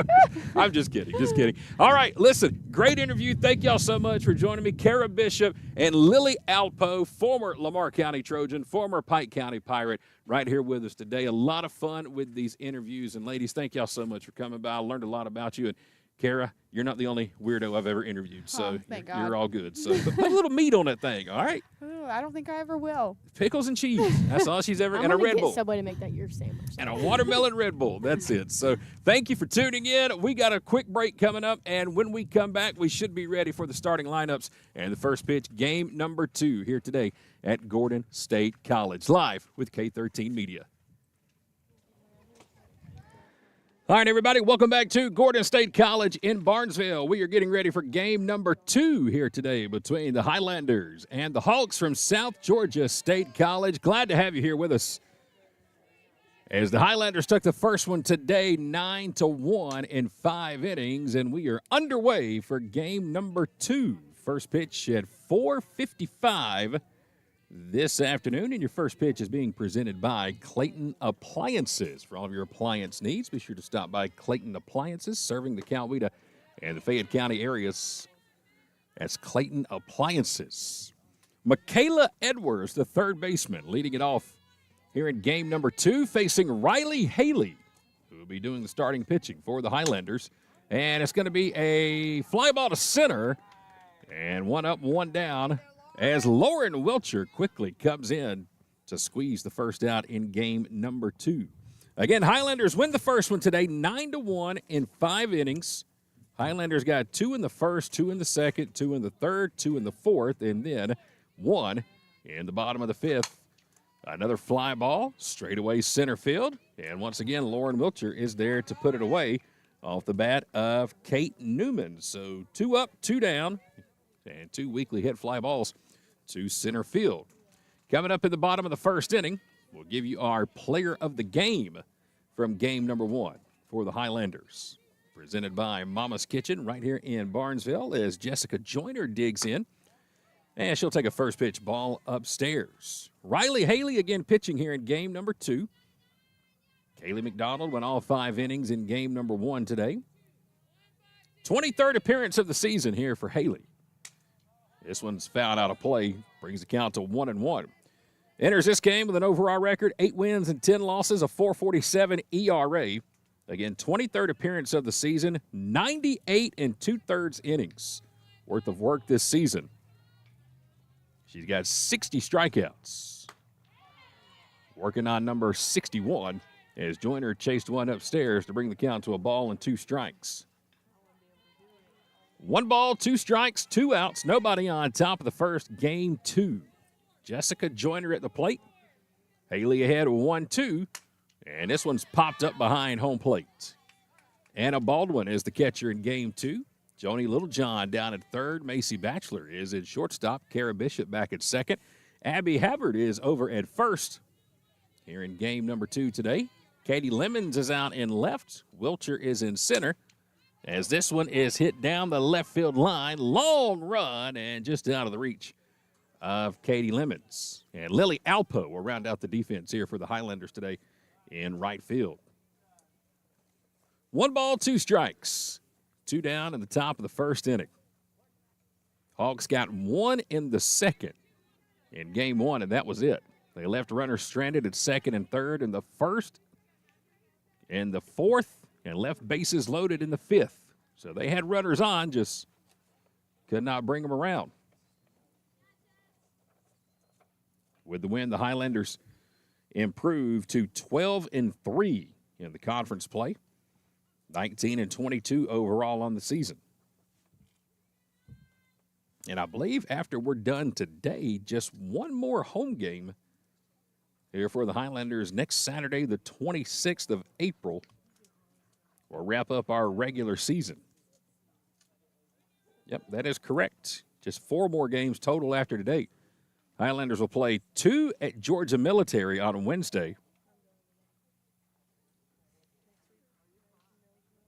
I'm just kidding. All right, listen, great interview. Thank y'all so much for joining me. Kara Bishop and Lily Alpo, former Lamar County Trojan, former Pike County Pirate, right here with us today. A lot of fun with these interviews. And ladies, thank y'all so much for coming by. I learned a lot about you. And Kara, you're not the only weirdo I've ever interviewed, so thank you're God. all good. So put a little meat on that thing, all right? Ooh, I don't think I ever will. Pickles and cheese. That's all she's ever. I'm And a gonna Red get Bull. Subway to make that your sandwich. And a watermelon Red Bull. That's it. So thank you for tuning in. We got a quick break coming up, and when we come back, we should be ready for the starting lineups and the first pitch, game number 2 here today at Gordon State College, live with K13 Media. All right, everybody, welcome back to Gordon State College in Barnesville. We are getting ready for game number 2 here today between the Highlanders and the Hawks from South Georgia State College. Glad to have you here with us. As the Highlanders took the first one today, 9-1 in 5 innings, and we are underway for game number 2. First pitch at 4:55 this afternoon, and your first pitch is being presented by Clayton Appliances. For all of your appliance needs, be sure to stop by Clayton Appliances, serving the Coweta and the Fayette County areas. That's Clayton Appliances. Michaela Edwards, the third baseman, leading it off here in game number 2, facing Riley Haley, who will be doing the starting pitching for the Highlanders. And it's going to be a fly ball to center, and one up, one down, as Lauren Welcher quickly comes in to squeeze the first out in game number 2. Again, Highlanders win the first one today, 9-1 in 5 innings. Highlanders got 2 in the first, 2 in the second, 2 in the third, 2 in the fourth, and then 1 in the bottom of the 5th. Another fly ball, straightaway center field. And once again, Lauren Wiltshire is there to put it away off the bat of Kate Newman. So 2 up, 2 down, and 2 weekly hit fly balls to center field. Coming up in the bottom of the first inning, we'll give you our player of the game from game number 1 for the Highlanders. Presented by Mama's Kitchen right here in Barnesville as Jessica Joyner digs in. And she'll take a first pitch ball upstairs. Riley Haley again pitching here in game number 2. Kaylee McDonald went all 5 innings in game number 1 today. 23rd appearance of the season here for Haley. This one's fouled out of play, brings the count to 1-1. Enters this game with an overall record, 8 wins and 10 losses, a 4.47 ERA. Again, 23rd appearance of the season, 98 2/3 innings worth of work this season. She's got 60 strikeouts. Working on number 61 as Joyner chased one upstairs to bring the count to a ball and 2 strikes. 1 ball, 2 strikes, 2 outs. Nobody on top of the first, game 2. Jessica Joyner at the plate. Haley ahead 1-2. And this one's popped up behind home plate. Anna Baldwin is the catcher in game 2. Joni Littlejohn down at third. Macy Batchelor is at shortstop. Kara Bishop back at second. Abby Havard is over at first here in game number 2 today. Katie Lemons is out in left. Wiltshire is in center. As this one is hit down the left field line. Long run and just out of the reach of Katie Lemons. And Lily Alpo will round out the defense here for the Highlanders today in right field. 1 ball, 2 strikes. 2 down in the top of the first inning. Hawks got 1 in the second in game 1, and that was it. They left runners stranded at second and third in the first and the fourth, and left bases loaded in the 5th. So they had runners on, just could not bring them around. With the win, the Highlanders improved to 12-3 in the conference play. 19-22 overall on the season. And I believe after we're done today, just one more home game here for the Highlanders next Saturday, the 26th of April. We'll wrap up our regular season. Yep, that is correct. Just 4 more games total after today. Highlanders will play 2 at Georgia Military on Wednesday.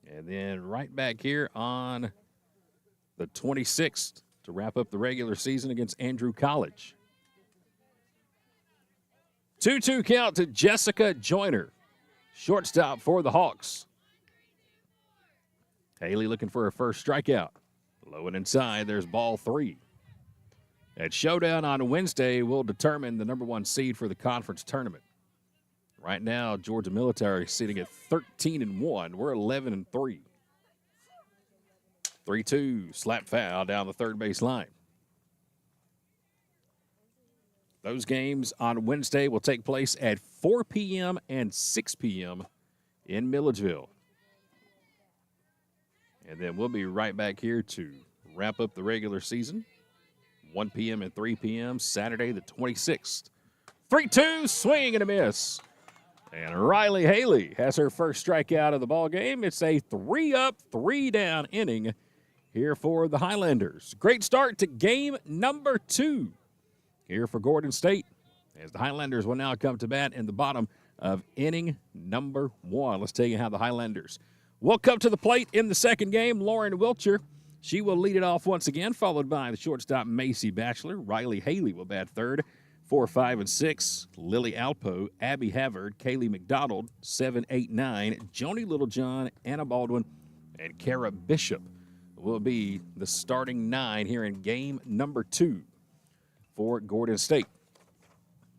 And then right back here on the 26th to wrap up the regular season against Andrew College. 2-2 count to Jessica Joyner, shortstop for the Hawks. Haley looking for her first strikeout. Low and inside, there's ball 3. That showdown on Wednesday will determine the number 1 seed for the conference tournament. Right now, Georgia Military is sitting at 13-1. We're 11-3. 3-2, slap foul down the third base line. Those games on Wednesday will take place at 4 p.m. and 6 p.m. in Milledgeville. And then we'll be right back here to wrap up the regular season. 1 p.m. and 3 p.m. Saturday the 26th. 3-2, swing and a miss. And Riley Haley has her first strikeout of the ball game. It's a 3-up, 3-down inning here for the Highlanders. Great start to game number 2 here for Gordon State, as the Highlanders will now come to bat in the bottom of inning number 1. Let's tell you how the Highlanders will come to the plate in the second game. Lauren Wiltshire, she will lead it off once again, followed by the shortstop Macy Batchelor. Riley Haley will bat third. 4, 5, and 6, Lily Alpo, Abby Havard, Kaylee McDonald, 7, 8, 9, Joni Littlejohn, Anna Baldwin, and Kara Bishop will be the starting 9 here in game number 2 for Gordon State.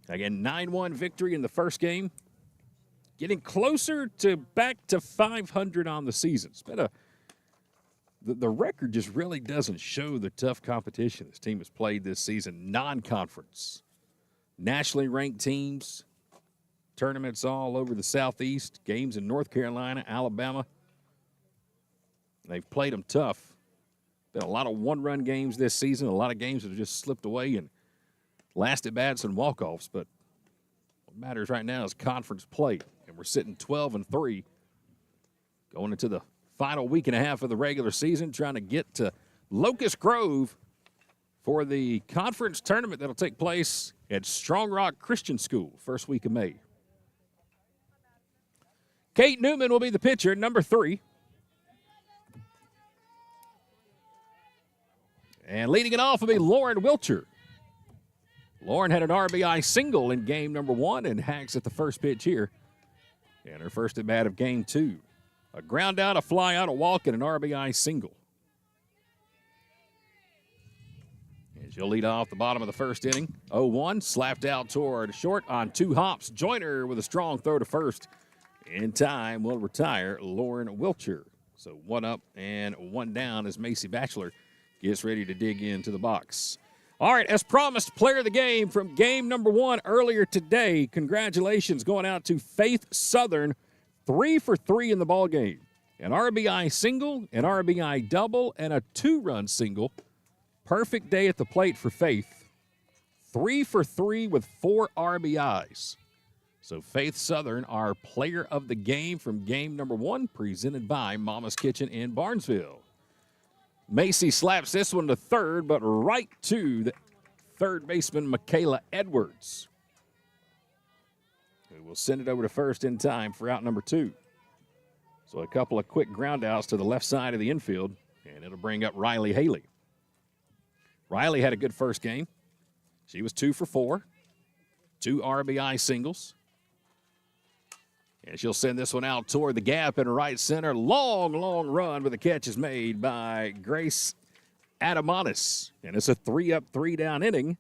Again, 9-1 victory in the first game, getting closer to back to 500 on the season. It's been the record just really doesn't show the tough competition this team has played this season, non-conference. Nationally ranked teams, tournaments all over the Southeast, games in North Carolina, Alabama. They've played them tough. Been a lot of one-run games this season, a lot of games that have just slipped away and last at bats and walk-offs. But what matters right now is conference play, and we're sitting 12-3 going into the final week and a half of the regular season, trying to get to Locust Grove for the conference tournament that'll take place at Strong Rock Christian School, first week of May. Kate Newman will be the pitcher, number 3. And leading it off will be Lauren Wiltshire. Lauren had an RBI single in game number 1 and hacks at the first pitch here. And her first at bat of game 2. A ground out, a fly out, a walk, and an RBI single. And she'll lead off the bottom of the first inning. 0-1, slapped out toward short on 2 hops. Joyner with a strong throw to first. In time will retire Lauren Wiltshire. So 1 up and 1 down as Macy Batchelor gets ready to dig into the box. All right, as promised, player of the game from game number 1 earlier today. Congratulations going out to Faith Southern, 3 for 3 in the ball game. An RBI single, an RBI double, and a 2-run single. Perfect day at the plate for Faith. 3 for 3 with 4 RBIs. So Faith Southern, our player of the game from game number 1, presented by Mama's Kitchen in Barnesville. Macy slaps this one to third, but right to the third baseman, Michaela Edwards, who will send it over to first in time for out number 2. So a couple of quick ground outs to the left side of the infield, and it'll bring up Riley Haley. Riley had a good first game. She was 2 for 4, 2 RBI singles. And she'll send this one out toward the gap in right center. Long, long run, but the catch is made by Grace Adamanis. And it's a 3-up, 3-down inning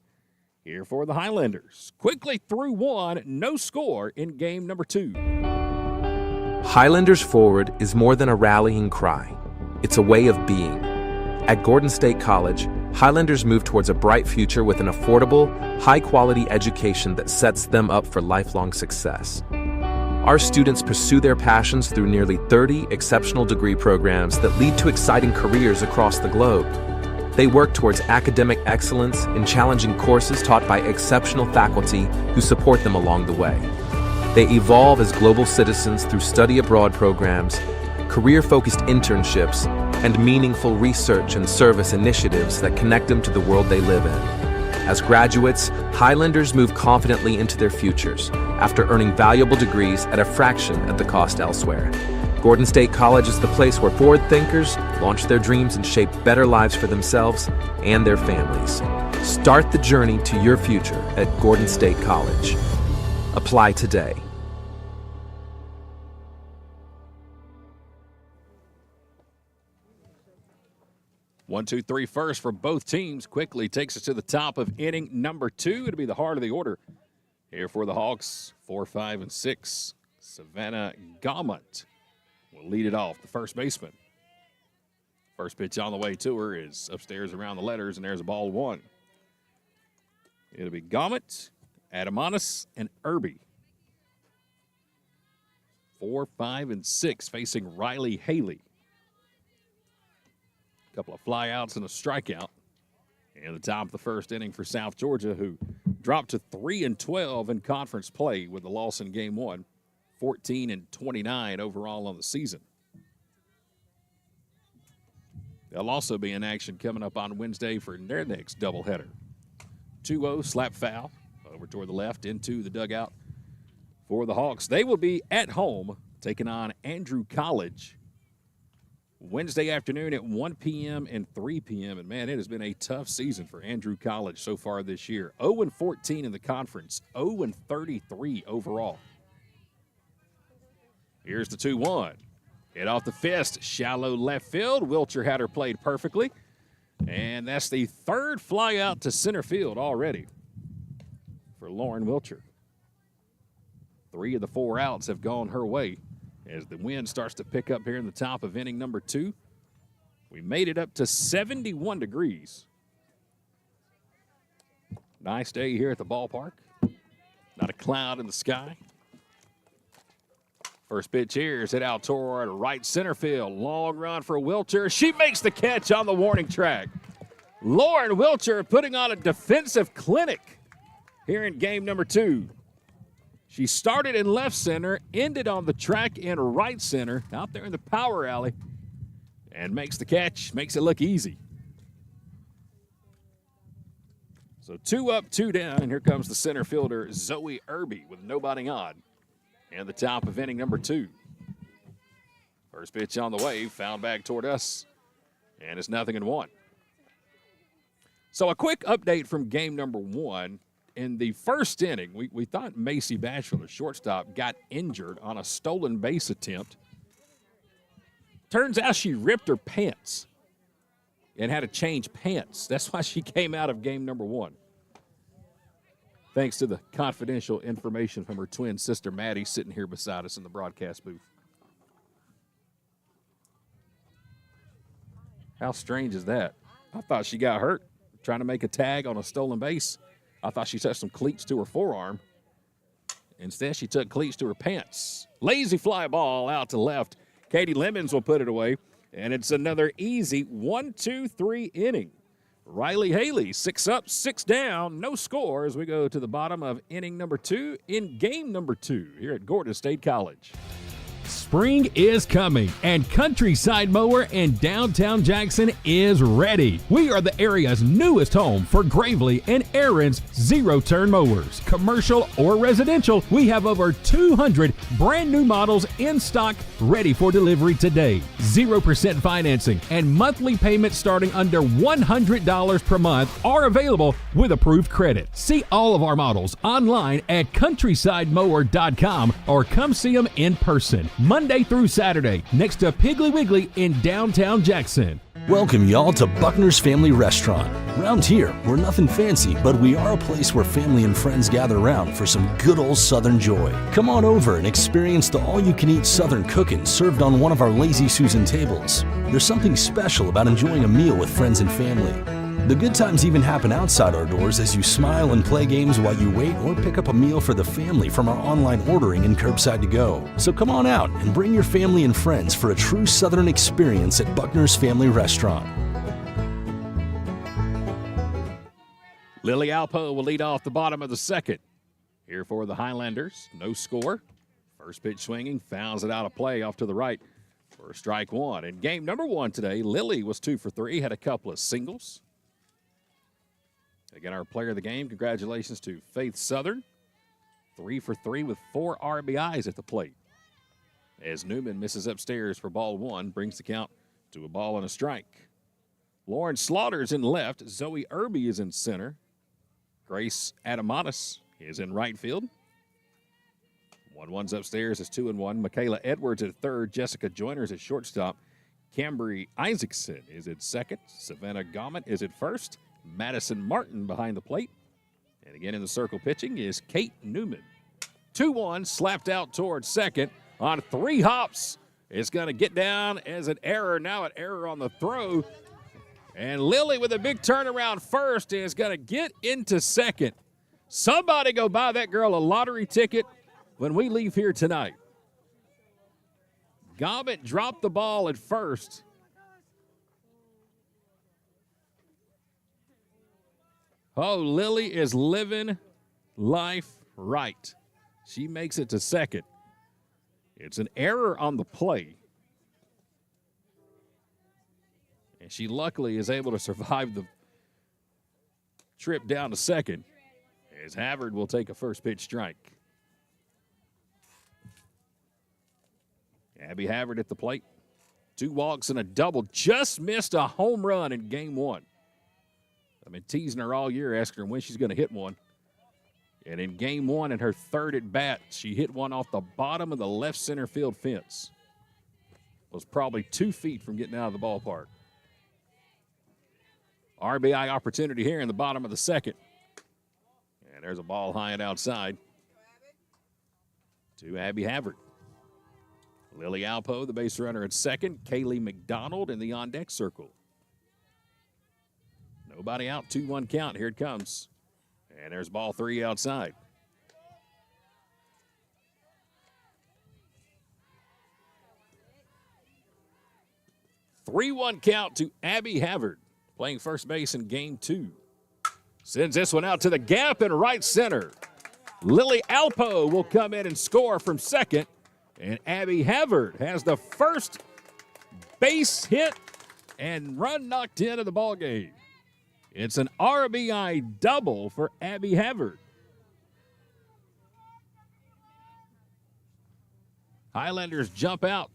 here for the Highlanders. Quickly through 1, no score in game number 2. Highlanders Forward is more than a rallying cry. It's a way of being. At Gordon State College, Highlanders move towards a bright future with an affordable, high-quality education that sets them up for lifelong success. Our students pursue their passions through nearly 30 exceptional degree programs that lead to exciting careers across the globe. They work towards academic excellence in challenging courses taught by exceptional faculty who support them along the way. They evolve as global citizens through study abroad programs, career-focused internships, and meaningful research and service initiatives that connect them to the world they live in. As graduates, Highlanders move confidently into their futures after earning valuable degrees at a fraction of the cost elsewhere. Gordon State College is the place where forward thinkers launch their dreams and shape better lives for themselves and their families. Start the journey to your future at Gordon State College. Apply today. 1-2-3 first for both teams. Quickly takes us to the top of inning number 2. It'll be the heart of the order here for the Hawks. 4, 5, and 6. Savannah Gaumont will lead it off, the first baseman. First pitch on the way to her is upstairs around the letters, and there's a ball one. It'll be Gomet, Adamanis, and Irby. 4, 5, and 6 facing Riley Haley. A couple of flyouts and a strikeout. In the top of the first inning for South Georgia, who dropped to 3-12 in conference play with the loss in game one, 14-29 overall on the season. They'll also be in action coming up on Wednesday for their next doubleheader. 2-0 slap foul over toward the left into the dugout for the Hawks. They will be at home taking on Andrew College Wednesday afternoon at 1 p.m. and 3 p.m. And, man, it has been a tough season for Andrew College so far this year. 0-14 in the conference, 0-33 overall. Here's the 2-1. Hit off the fist, shallow left field. Wilcher had her played perfectly. And that's the third fly out to center field already for Lauren Wilcher. 3 of the 4 outs have gone her way as the wind starts to pick up here in the top of inning number 2. We made it up to 71 degrees. Nice day here at the ballpark. Not a cloud in the sky. First pitch here is hit out toward right center field. Long run for Wilcher. She makes the catch on the warning track. Lauren Wilcher putting on a defensive clinic here in game number 2. She started in left center, ended on the track in right center, out there in the power alley, and makes the catch, makes it look easy. So 2 up, 2 down, and here comes the center fielder, Zoe Irby, with nobody on. And the top of inning number 2. First pitch on the way, found back toward us, and it's 0-1. So a quick update from game number 1. In the first inning, we thought Macy Bachelor, the shortstop, got injured on a stolen base attempt. Turns out she ripped her pants and had to change pants. That's why she came out of game number 1. Thanks to the confidential information from her twin sister, Maddie, sitting here beside us in the broadcast booth. How strange is that? I thought she got hurt trying to make a tag on a stolen base. I thought she touched some cleats to her forearm. Instead, she took cleats to her pants. Lazy fly ball out to left. Katie Lemons will put it away, and it's another easy 1-2-3 inning. Riley Haley, 6 up, 6 down, no score as we go to the bottom of inning number 2 in game number 2 here at Gordon State College. Spring is coming, and Countryside Mower in downtown Jackson is ready. We are the area's newest home for Gravely and Aaron's zero-turn mowers. Commercial or residential, we have over 200 brand new models in stock ready for delivery today. 0% financing and monthly payments starting under $100 per month are available with approved credit. See all of our models online at countrysidemower.com or come see them in person. Monday through Saturday, next to Piggly Wiggly in downtown Jackson. Welcome y'all to Buckner's Family Restaurant. Around here, we're nothing fancy, but we are a place where family and friends gather around for some good old Southern joy. Come on over and experience the all-you-can-eat Southern cooking served on one of our Lazy Susan tables. There's something special about enjoying a meal with friends and family. The good times even happen outside our doors as you smile and play games while you wait or pick up a meal for the family from our online ordering and curbside to go. So come on out and bring your family and friends for a true Southern experience at Buckner's Family Restaurant. Lily Alpo will lead off the bottom of the second. Here for the Highlanders, no score. First pitch swinging, fouls it out of play off to the right for strike 1. In game number 1 today, Lily was 2 for 3, had a couple of singles. Again, our player of the game, congratulations to Faith Southern. 3 for 3 with 4 RBIs at the plate. As Newman misses upstairs for ball 1, brings the count to a ball and a strike. Lauren Slaughter's in left. Zoe Irby is in center. Grace Adamanis is in right field. 1-1's upstairs is 2-1. Michaela Edwards at third. Jessica Joyner's at shortstop. Cambry Isaacson is at second. Savannah Gomet is at first. Madison Martin behind the plate. And again in the circle pitching is Kate Newman. 2-1 slapped out towards second on 3 hops. It's going to get down as an error. Now an error on the throw. And Lily with a big turnaround first is going to get into second. Somebody go buy that girl a lottery ticket when we leave here tonight. Gobbett dropped the ball at first. Oh, Lily is living life right. She makes it to second. It's an error on the play. And she luckily is able to survive the trip down to second as Havard will take a first pitch strike. Abby Havard at the plate. 2 walks and a double. Just missed a home run in game 1. I've been teasing her all year, asking her when she's going to hit one. And in game 1, in her third at bat, she hit one off the bottom of the left center field fence. Was probably 2 feet from getting out of the ballpark. RBI opportunity here in the bottom of the second. And there's a ball high and outside to Abby Havard. Lily Alpo, the base runner at second. Kaylee McDonald in the on-deck circle. Nobody out, 2-1 count. Here it comes. And there's ball 3 outside. Three-1 count to Abby Havard, playing first base in game 2. Sends this one out to the gap in right center. Lily Alpo will come in and score from second. And Abby Havard has the first base hit and run knocked into the ballgame. It's an RBI double for Abby Havard. Highlanders jump out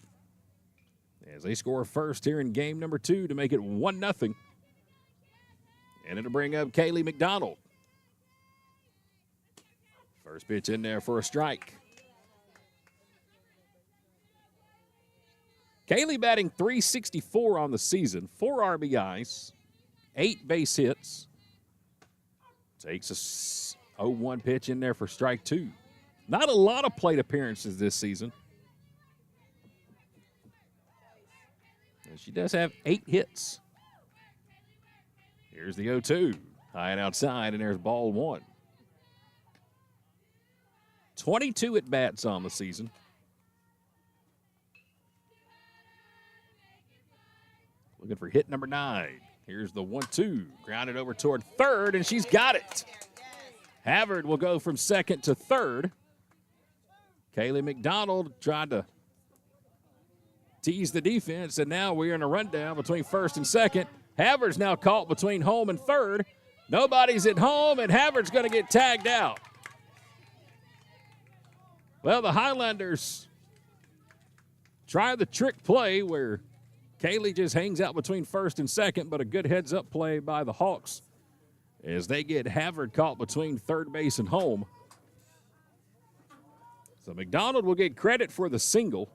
as they score first here in game number 2 to make it 1-0. And it'll bring up Kaylee McDonald. First pitch in there for a strike. Kaylee batting .364 on the season, 4 RBIs, 8 base hits. Takes a 0-1 pitch in there for strike 2. Not a lot of plate appearances this season. And she does have 8 hits. Here's the 0-2. High and outside, and there's ball 1. 22 at-bats on the season. Looking for hit number 9. Here's the 1-2. Grounded over toward third, and she's got it. Havard will go from second to third. Kaylee McDonald tried to tease the defense, and now we're in a rundown between first and second. Havard's now caught between home and third. Nobody's at home, and Havard's going to get tagged out. Well, the Highlanders try the trick play where Kaylee just hangs out between first and second, but a good heads-up play by the Hawks as they get Havard caught between third base and home. So McDonald will get credit for the single,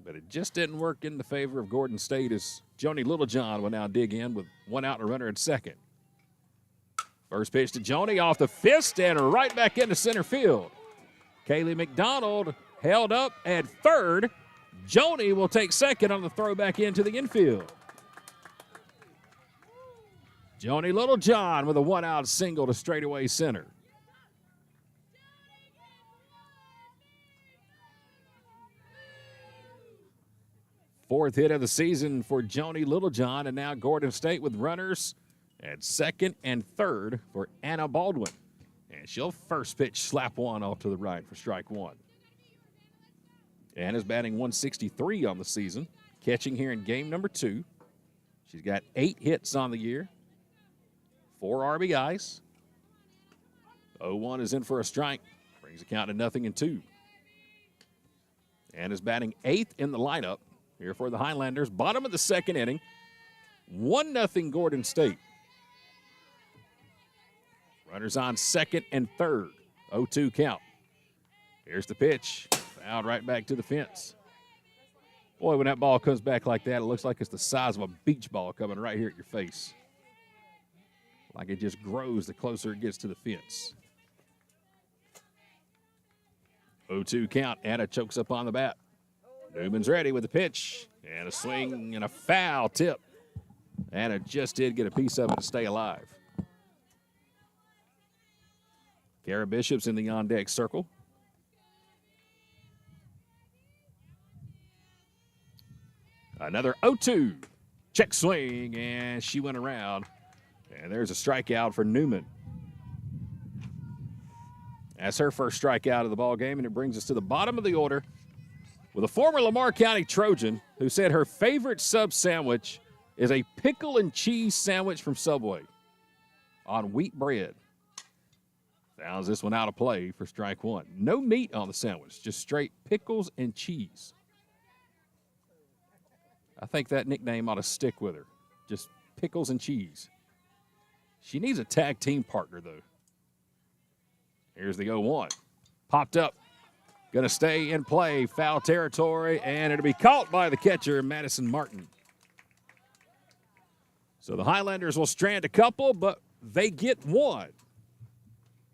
but it just didn't work in the favor of Gordon State as Joni Littlejohn will now dig in with 1 out and a runner at second. First pitch to Joni off the fist and right back into center field. Kaylee McDonald held up at third. Joni will take second on the throw back into the infield. Joni Littlejohn with a 1-out single to straightaway center. Fourth hit of the season for Joni Littlejohn, and now Gordon State with runners at second and third for Anna Baldwin. And she'll first pitch slap one off to the right for strike 1. Anna's batting .163 on the season, catching here in game number 2. She's got 8 hits on the year, 4 RBIs. 0-1 is in for a strike, brings the count to 0-2. Anna's batting 8th in the lineup here for the Highlanders. Bottom of the second inning, 1-0 Gordon State. Runners on second and third, 0-2 count. Here's the pitch. Fouled right back to the fence. Boy, when that ball comes back like that, it looks like it's the size of a beach ball coming right here at your face. Like it just grows the closer it gets to the fence. 0-2 count. Anna chokes up on the bat. Newman's ready with the pitch. And a swing and a foul tip. Anna just did get a piece of it to stay alive. Kara Bishop's in the on-deck circle. Another 0-2. Check swing, and she went around. And there's a strikeout for Newman. That's her first strikeout of the ball game, and it brings us to the bottom of the order with a former Lamar County Trojan who said her favorite sub sandwich is a pickle and cheese sandwich from Subway on wheat bread. Fouls this one out of play for strike one. No meat on the sandwich, just straight pickles and cheese. I think that nickname ought to stick with her. Just pickles and cheese. She needs a tag team partner, though. Here's the 0-1. Popped up. Going to stay in play. Foul territory, and it'll be caught by the catcher, Madison Martin. So the Highlanders will strand a couple, but they get one.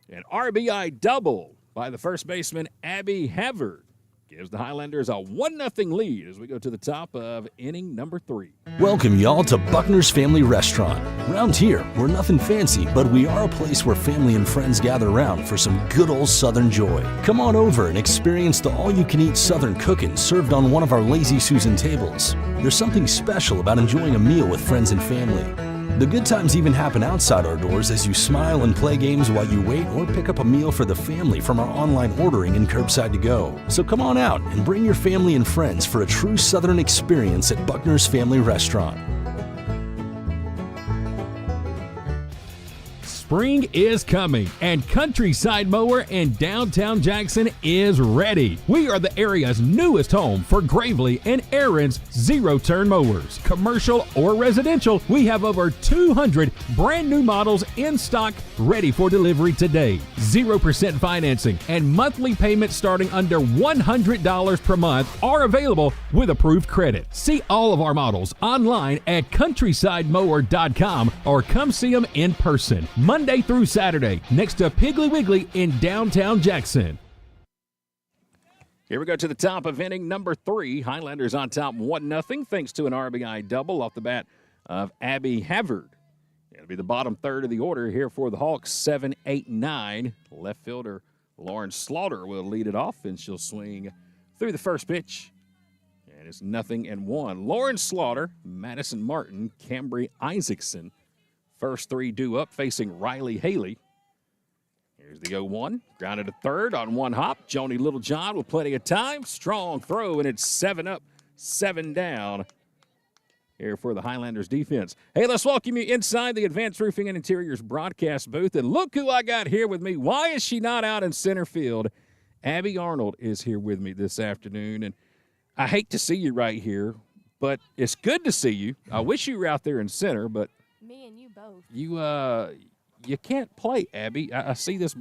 An RBI double by the first baseman, Abby Havard, gives the Highlanders a 1-0 lead as we go to the top of inning number 3. Welcome y'all to Buckner's Family Restaurant. Around here, we're nothing fancy, but we are a place where family and friends gather around for some good old Southern joy. Come on over and experience the all-you-can-eat Southern cooking served on one of our Lazy Susan tables. There's something special about enjoying a meal with friends and family. The good times even happen outside our doors as you smile and play games while you wait or pick up a meal for the family from our online ordering and curbside to go. So come on out and bring your family and friends for a true Southern experience at Buckner's Family Restaurant. Spring is coming, and Countryside Mower in downtown Jackson is ready. We are the area's newest home for Gravely and Aaron's zero-turn mowers. Commercial or residential, we have over 200 brand new models in stock ready for delivery today. 0% financing and monthly payments starting under $100 per month are available with approved credit. See all of our models online at countrysidemower.com or come see them in person. Monday through Saturday, next to Piggly Wiggly in downtown Jackson. Here we go to the top of inning number 3. Highlanders on top 1-0 thanks to an RBI double off the bat of Abby Havard. It'll be the bottom third of the order here for the Hawks, 7, 8, 9. Left fielder Lauren Slaughter will lead it off, and she'll swing through the first pitch. And it's 0-1. Lauren Slaughter, Madison Martin, Cambry Isaacson. First 3 due up, facing Riley Haley. Here's the 0-1. Grounded to third on one hop. Joni Littlejohn with plenty of time. Strong throw, and it's 7 up, 7 down here for the Highlanders defense. Hey, let's welcome you inside the Advanced Roofing and Interiors broadcast booth. And look who I got here with me. Why is she not out in center field? Abby Arnold is here with me this afternoon. And I hate to see you right here, but it's good to see you. I wish you were out there in center, but me and you both. You can't play, Abby. I see this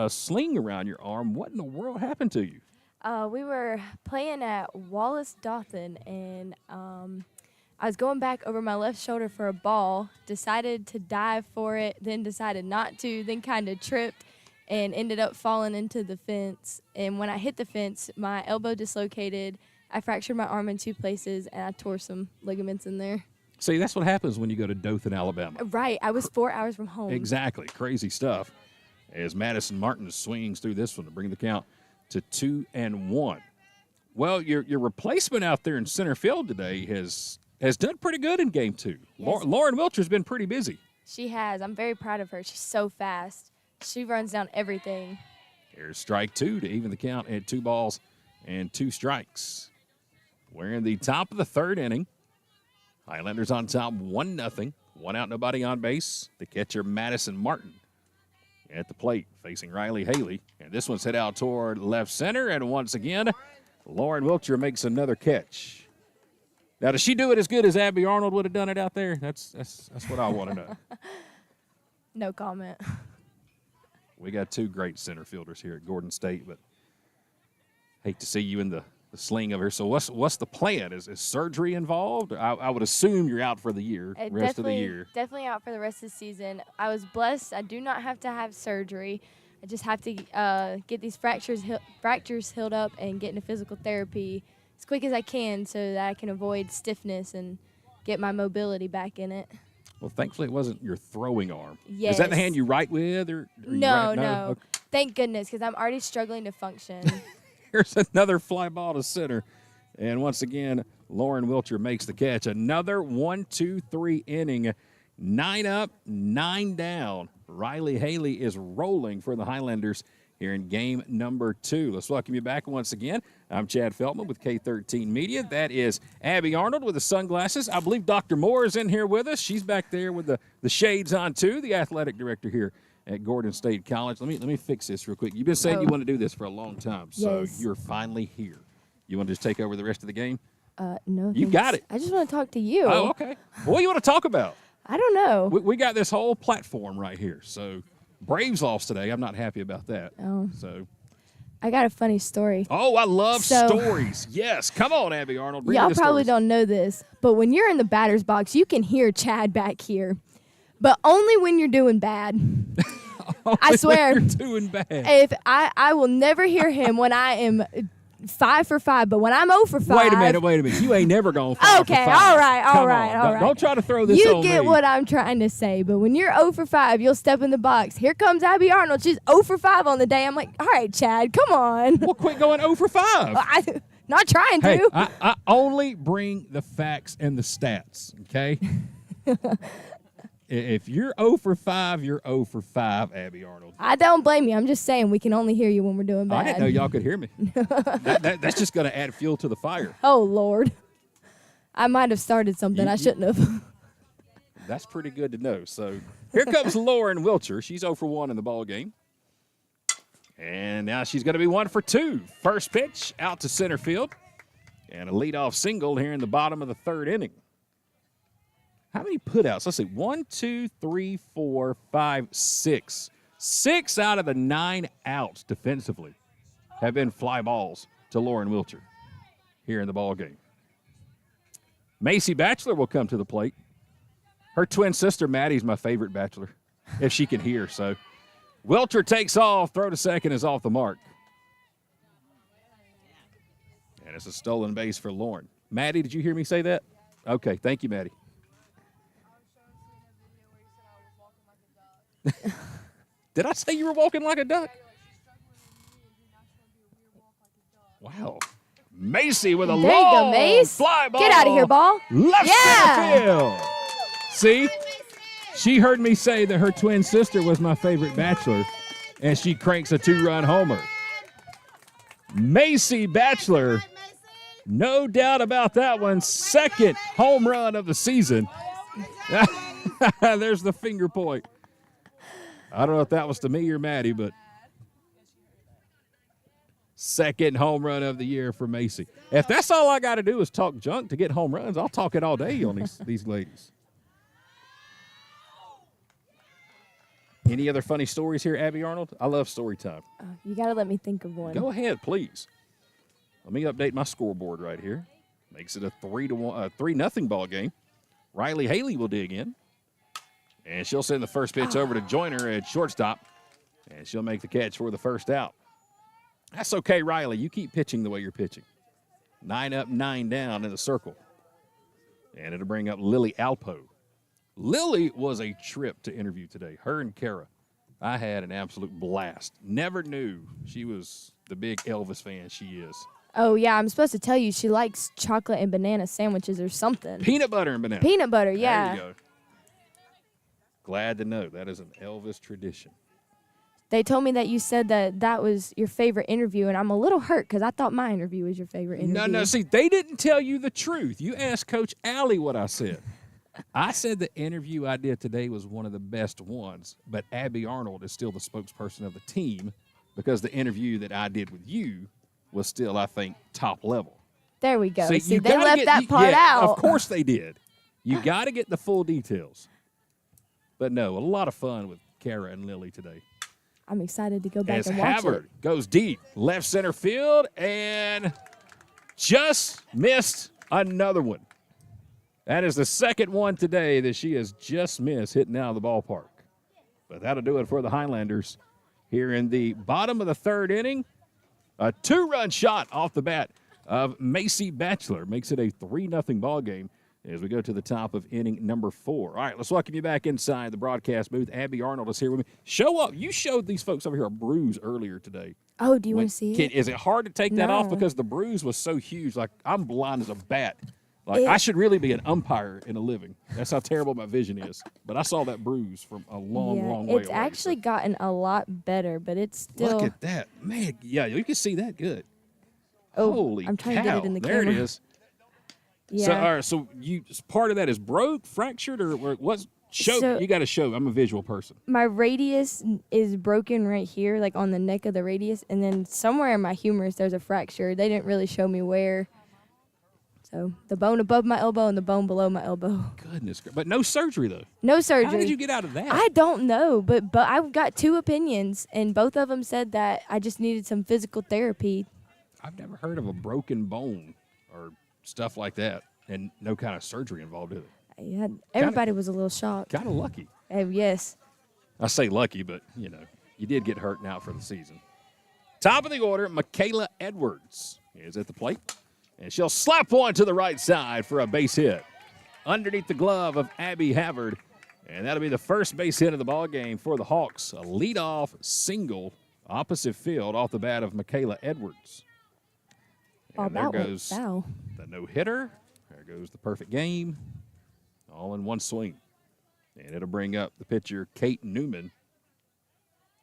sling around your arm. What in the world happened to you? We were playing at Wallace Dothan, and I was going back over my left shoulder for a ball, decided to dive for it, then decided not to, then kind of tripped and ended up falling into the fence. And when I hit the fence, my elbow dislocated. I fractured my arm in 2 places, and I tore some ligaments in there. See, that's what happens when you go to Dothan, Alabama. Right. I was 4 hours from home. Exactly. Crazy stuff. As Madison Martin swings through this one to bring the count to 2-1. Well, your replacement out there in center field today has done pretty good in game 2. Yes. Lauren Wilcher's been pretty busy. She has. I'm very proud of her. She's so fast. She runs down everything. Here's strike 2 to even the count at 2 balls and 2 strikes. We're in the top of the third inning. Highlanders on top 1-0. 1 out, nobody on base. The catcher, Madison Martin, at the plate facing Riley Haley. And this one's hit out toward left center. And once again, Lauren Wilcher makes another catch. Now, does she do it as good as Abby Arnold would have done it out there? That's what I want to know. No comment. We got 2 great center fielders here at Gordon State, but hate to see you in the sling of her. So what's the plan? Is surgery involved? I would assume you're out for the year, rest of the year. Definitely out for the rest of the season. I was blessed. I do not have to have surgery, I just have to get these fractures healed up and get into physical therapy as quick as I can so that I can avoid stiffness and get my mobility back in it. Well, thankfully it wasn't your throwing arm. Yes. Is that the hand you write with? Or No. Okay. Thank goodness, because I'm already struggling to function. Here's another fly ball to center. And once again, Lauren Wilcher makes the catch. Another 1-2-3 inning. 9 up, 9 down. Riley Haley is rolling for the Highlanders here in game number 2. Let's welcome you back once again. I'm Chad Feltman with K13 Media. That is Abby Arnold with the sunglasses. I believe Dr. Moore is in here with us. She's back there with the shades on, too, the athletic director here at Gordon State College. Let me fix this real quick. You've been saying you want to do this for a long time, so Yes. you're finally here. You want to just take over the rest of the game? No. You got it. I just want to talk to you. Oh, okay. What do you want to talk about? I don't know. We got this whole platform right here. So Braves lost today. I'm not happy about that. Oh. So. I got a funny story. Oh, I love stories. Yes. Come on, Abby Arnold. Bring Y'all me the probably stories. don't know this, but when you're in the batter's box, you can hear Chad back here, but only when you're doing bad. I swear. You're doing bad. If I will never hear him when I am 5 for 5, but when I'm 0 for 5. Wait a minute. You ain't never gone 5 Okay, for 5. all right. Come on. Don't try to throw this You on get me. what I'm trying to say, but when you're 0 for 5, you'll step in the box. Here comes Abby Arnold. She's 0 for 5 on the day. I'm like, all right, Chad, come on. Well, quit going 0 for 5. Not trying Hey, to. I only bring the facts and the stats, okay? If you're 0 for 5, you're 0 for 5, Abby Arnold. I don't blame you. I'm just saying we can only hear you when we're doing bad. I didn't know y'all could hear me. That's just going to add fuel to the fire. Oh, Lord. I might have started something I shouldn't have. That's pretty good to know. So here comes Lauren Wilcher. She's 0 for 1 in the ball game. And now she's going to be 1 for 2. First pitch out to center field. And a leadoff single here in the bottom of the 3rd inning. How many putouts? Let's see. 1, 2, 3, 4, 5, 6. 6 out of the 9 outs defensively have been fly balls to Lauren Wilcher here in the ball game. Macy Batchelor will come to the plate. Her twin sister, Maddie's my favorite Batchelor, if she can hear. So Wilcher takes off. Throw to second is off the mark. And it's a stolen base for Lauren. Maddie, did you hear me say that? Okay, thank you, Maddie. Did I say you were walking like a duck? Wow. Macy with a There you long go, Mace. fly ball. Get out of here, ball. Left center field. See? She heard me say that her twin sister was my favorite Batchelor, and she cranks a 2-run homer. Macy Batchelor, no doubt about that one. 2nd home run of the season. There's the finger point. I don't know if that was to me or Maddie, but 2nd home run of the year for Macy. If that's all I got to do is talk junk to get home runs, I'll talk it all day on these ladies. Any other funny stories here, Abby Arnold? I love story time. You got to let me think of one. Go ahead, please. Let me update my scoreboard right here. Makes it a 3-0 ball game. Riley Haley will dig in. And she'll send the first pitch over to Joyner at shortstop. And she'll make the catch for the first out. That's okay, Riley. You keep pitching the way you're pitching. 9 up, 9 down in the circle. And it'll bring up Lily Alpo. Lily was a trip to interview today. Her and Kara. I had an absolute blast. Never knew she was the big Elvis fan she is. Oh, yeah, I'm supposed to tell you she likes chocolate and banana sandwiches or something. Peanut butter and banana. Peanut butter, yeah. There you go. Glad to know that is an Elvis tradition. They told me that you said that was your favorite interview, and I'm a little hurt because I thought my interview was your favorite interview. No, see, they didn't tell you the truth. You asked Coach Allie what I said. I said the interview I did today was one of the best ones, but Abby Arnold is still the spokesperson of the team because the interview that I did with you was still, I think, top level. There we go. See, See they left that part out. Of course they did. You got to get the full details. But no, a lot of fun with Kara and Lily today. I'm excited to go back As and watch Havard it. goes deep, left center field, and just missed another one. That is the 2nd one today that she has just missed hitting out of the ballpark. But that'll do it for the Highlanders. here in the bottom of the third inning. A 2-run shot off the bat of Macy Batchelor makes it a 3-0 ball game as we go to the top of inning number 4. All right, let's welcome you back inside the broadcast booth. Abby Arnold is here with me. Show up. You showed these folks over here a bruise earlier today. Oh, do you want to see it? Is it hard to take that off? Because the bruise was so huge. Like, I'm blind as a bat. Like, I should really be an umpire in a living. That's how terrible my vision is. But I saw that bruise from a long way away. It's actually gotten a lot better, but it's still. Look at that. Man, yeah, you can see that good. Oh, holy I'm trying cow. to get it in the there camera. It is. Yeah. So, all right, so part of that is broke, fractured, or what's show? So, you got to show. I'm a visual person. My radius is broken right here, like on the neck of the radius, and then somewhere in my humerus there's a fracture. They didn't really show me where. So the bone above my elbow and the bone below my elbow. Goodness, but no surgery though. No surgery. How did you get out of that? I don't know, but I've got 2 opinions, and both of them said that I just needed some physical therapy. I've never heard of a broken bone or stuff like that, and no kind of surgery involved in it. Yeah, everybody was a little shocked. Kind of lucky. Yes. I say lucky, but you did get hurt and out for the season. Top of the order, Michaela Edwards is at the plate. And she'll slap one to the right side for a base hit. Underneath the glove of Abby Havard. And that'll be the first base hit of the ball game for the Hawks. A leadoff single opposite field off the bat of Michaela Edwards. And there goes the no-hitter. There goes the perfect game. All in one swing. And it'll bring up the pitcher, Kate Newman.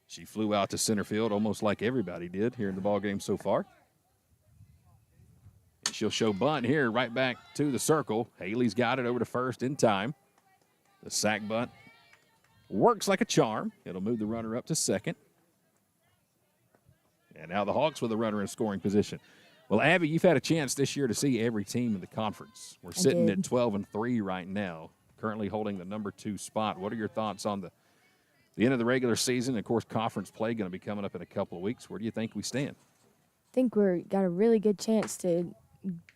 She flew out to center field almost like everybody did here in the ball game so far. She'll show bunt here right back to the circle. Haley's got it over to first in time. The sac bunt works like a charm. It'll move the runner up to second. And now the Hawks with a runner in scoring position. Well, Abby, you've had a chance this year to see every team in the conference. We're sitting at 12-3 right now, currently holding the number 2 spot. What are your thoughts on the end of the regular season? Of course, conference play going to be coming up in a couple of weeks. Where do you think we stand? I think we've got a really good chance to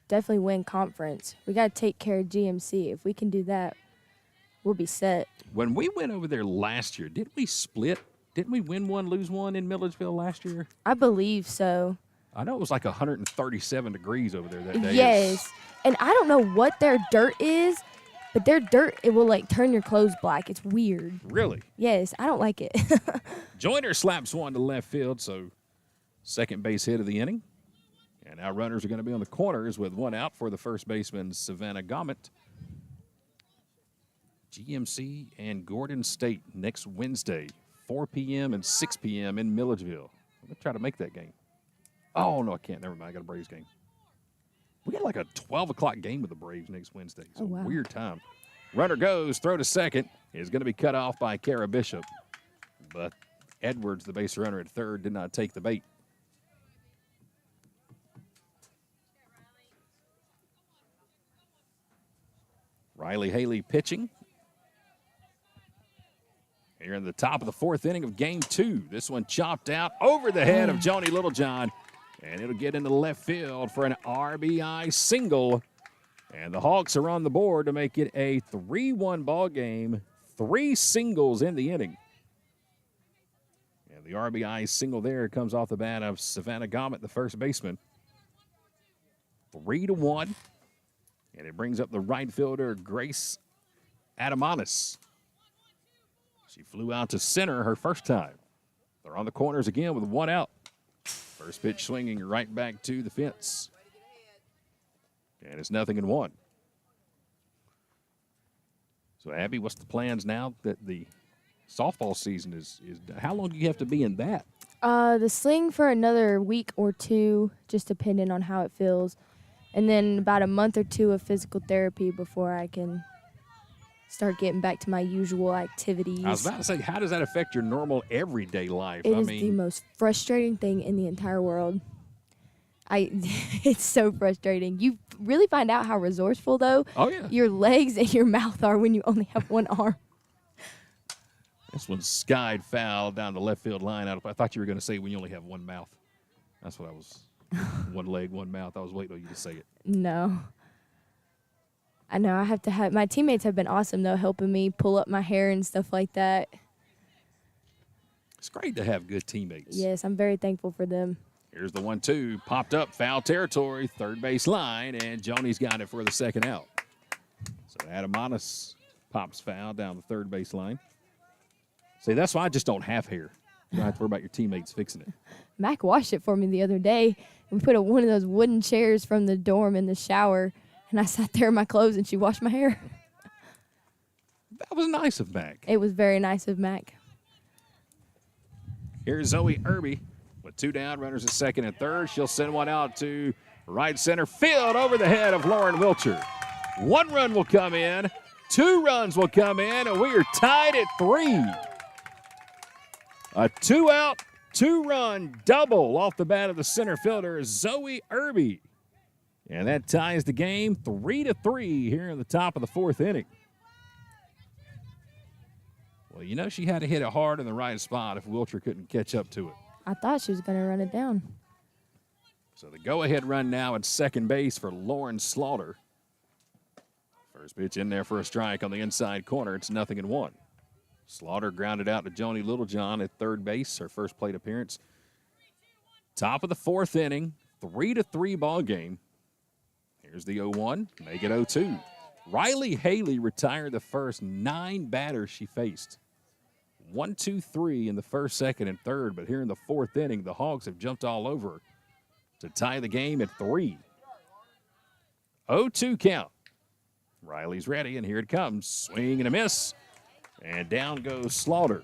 definitely win conference. We got to take care of GMC. If we can do that, we'll be set. When we went over there last year, did we split? Didn't we win one, lose one in Milledgeville last year? I believe so. I know it was like 137 degrees over there that day. Yes. And I don't know what their dirt is, but their dirt, it will like turn your clothes black. It's weird. Really? Yes. I don't like it. Joyner slaps one to left field, so second base hit of the inning. And now runners are going to be on the corners with one out for the first baseman, Savannah Gomet. GMC and Gordon State next Wednesday, 4 p.m. and 6 p.m. in Milledgeville. I'm going to try to make that game. Oh, no, I can't. Never mind. I got a Braves game. We got like a 12 o'clock game with the Braves next Wednesday. It's a weird time. Runner goes, throw to second. Is going to be cut off by Kara Bishop. But Edwards, the base runner at third, did not take the bait. Riley Haley pitching. Here in the top of the 4th inning of game 2. This one chopped out over the head of Joni Littlejohn. And it'll get into left field for an RBI single. And the Hawks are on the board to make it a 3-1 ball game. 3 singles in the inning. And the RBI single there comes off the bat of Savannah Gomet, the first baseman. 3-1. And it brings up the right fielder, Grace Adamanis. She flew out to center her first time. They're on the corners again with one out. First pitch swinging right back to the fence. And it's 0-1. So, Abby, what's the plans now that the softball season is how long do you have to be in that? The sling for another week or 2, just depending on how it feels. And then about a month or 2 of physical therapy before I can start getting back to my usual activities. I was about to say, how does that affect your normal everyday life? It is the most frustrating thing in the entire world. It's so frustrating. You really find out how resourceful, though, your legs and your mouth are when you only have one arm. This one skied foul down the left field line. I thought you were going to say when you only have one mouth. That's what I was. One leg, one mouth. I was waiting on you to say it. No. I know. I have to have. My teammates have been awesome, though, helping me pull up my hair and stuff like that. It's great to have good teammates. Yes, I'm very thankful for them. Here's the 1-2. Popped up, foul territory, third base line, and Joni's got it for the second out. So Adamanis pops foul down the third base line. See, that's why I just don't have hair. You don't have to worry about your teammates fixing it. Mac washed it for me the other day. We put one of those wooden chairs from the dorm in the shower, and I sat there in my clothes, and she washed my hair. That was nice of Mac. It was very nice of Mac. Here's Zoe Irby with 2 down, runners at second and third. She'll send one out to right center field over the head of Lauren Wilcher. 1 run will come in, 2 runs will come in, and we are tied at 3. A 2-out, 2-run double off the bat of the center fielder, Zoe Irby. And that ties the game 3-3 here in the top of the 4th inning. Well, you know she had to hit it hard in the right spot if Wilcher couldn't catch up to it. I thought she was going to run it down. So the go-ahead run now at second base for Lauren Slaughter. First pitch in there for a strike on the inside corner. It's 0-1. Slaughter grounded out to Joni Littlejohn at third base, her first plate appearance. Top of the 4th inning, 3-3 ball game. Here's the 0-1, make it 0-2. Riley Haley retired the first 9 batters she faced. 1, 2, 3 in the first, second, and third, but here in the 4th inning, the Hogs have jumped all over her to tie the game at 3. 0-2 count. Riley's ready, and here it comes. Swing and a miss, and down goes Slaughter.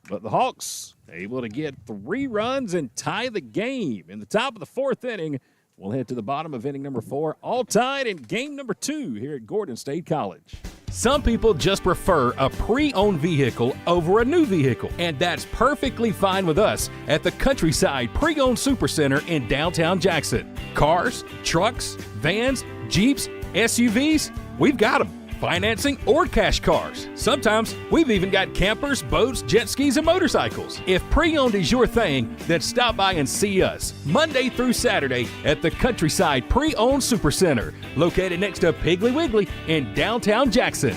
But the Hawks able to get 3 runs and tie the game. In the top of the 4th inning, we'll head to the bottom of inning number 4, all tied in game number 2 here at Gordon State College. Some people just prefer a pre-owned vehicle over a new vehicle, and that's perfectly fine with us at the Countryside Pre-Owned Supercenter in downtown Jackson. Cars, trucks, vans, Jeeps, SUVs, we've got them. Financing or cash cars. Sometimes we've even got campers, boats, jet skis, and motorcycles. If pre-owned is your thing, then stop by and see us Monday through Saturday at the Countryside Pre-Owned Supercenter, located next to Piggly Wiggly in downtown Jackson.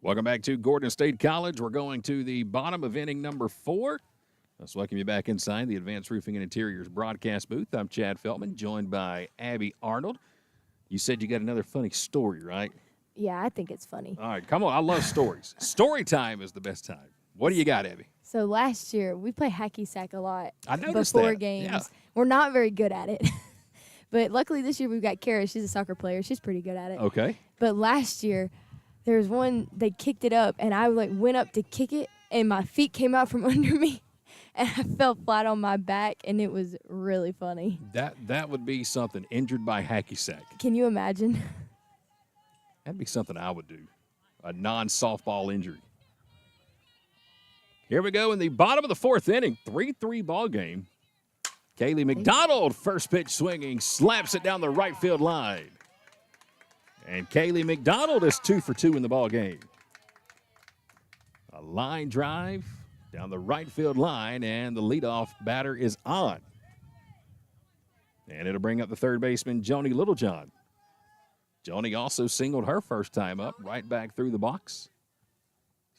Welcome back to Gordon State College. We're going to the bottom of inning number 4. Let's welcome you back inside the Advanced Roofing and Interiors broadcast booth. I'm Chad Feltman, joined by Abby Arnold. You said you got another funny story, right? Yeah, I think it's funny. All right, come on. I love stories. Story time is the best time. What do you got, Abby? So last year, we play hacky sack a lot. I noticed before that. games. Yeah. We're not very good at it. But luckily this year we've got Kara. She's a soccer player. She's pretty good at it. Okay. But last year, there was one, they kicked it up, and I went up to kick it, and my feet came out from under me. And I fell flat on my back, and it was really funny. That would be something, injured by hacky sack. Can you imagine? That'd be something I would do, a non-softball injury. Here we go in the bottom of the 4th inning, 3-3 ball game. Kaylee McDonald, first pitch swinging, slaps it down the right field line. And Kaylee McDonald is 2 for 2 in the ball game. A line drive down the right field line, and the leadoff batter is on. And it'll bring up the third baseman, Joni Littlejohn. Joni also singled her first time up, right back through the box.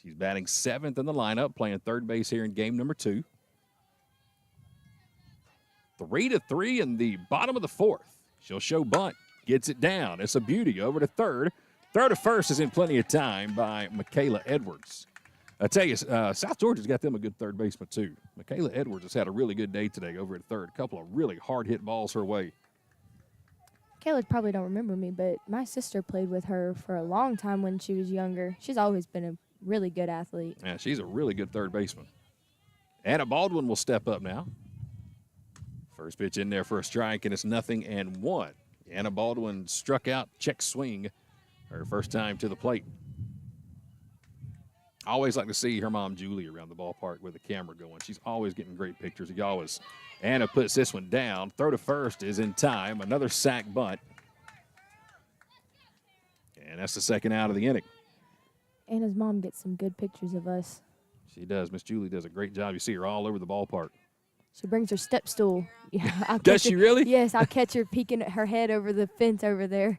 She's batting 7th in the lineup, playing third base here in game number 2. 3-3 in the bottom of the 4th. She'll show bunt, gets it down. It's a beauty over to third. Third to first is in plenty of time by Michaela Edwards. I tell you, South Georgia's got them a good third baseman, too. Michaela Edwards has had a really good day today over at third. A couple of really hard-hit balls her way. Kayla probably don't remember me, but my sister played with her for a long time when she was younger. She's always been a really good athlete. Yeah, she's a really good third baseman. Anna Baldwin will step up now. First pitch in there for a strike, and it's 0-1. Anna Baldwin struck out, check swing, her first time to the plate. I always like to see her mom, Julie, around the ballpark with the camera going. She's always getting great pictures. Anna puts this one down. Throw to first is in time. Another sack bunt. And that's the second out of the inning. Anna's mom gets some good pictures of us. She does. Miss Julie does a great job. You see her all over the ballpark. She brings her step stool. Yeah, Does she really? Yes, I'll catch her peeking at her head over the fence over there.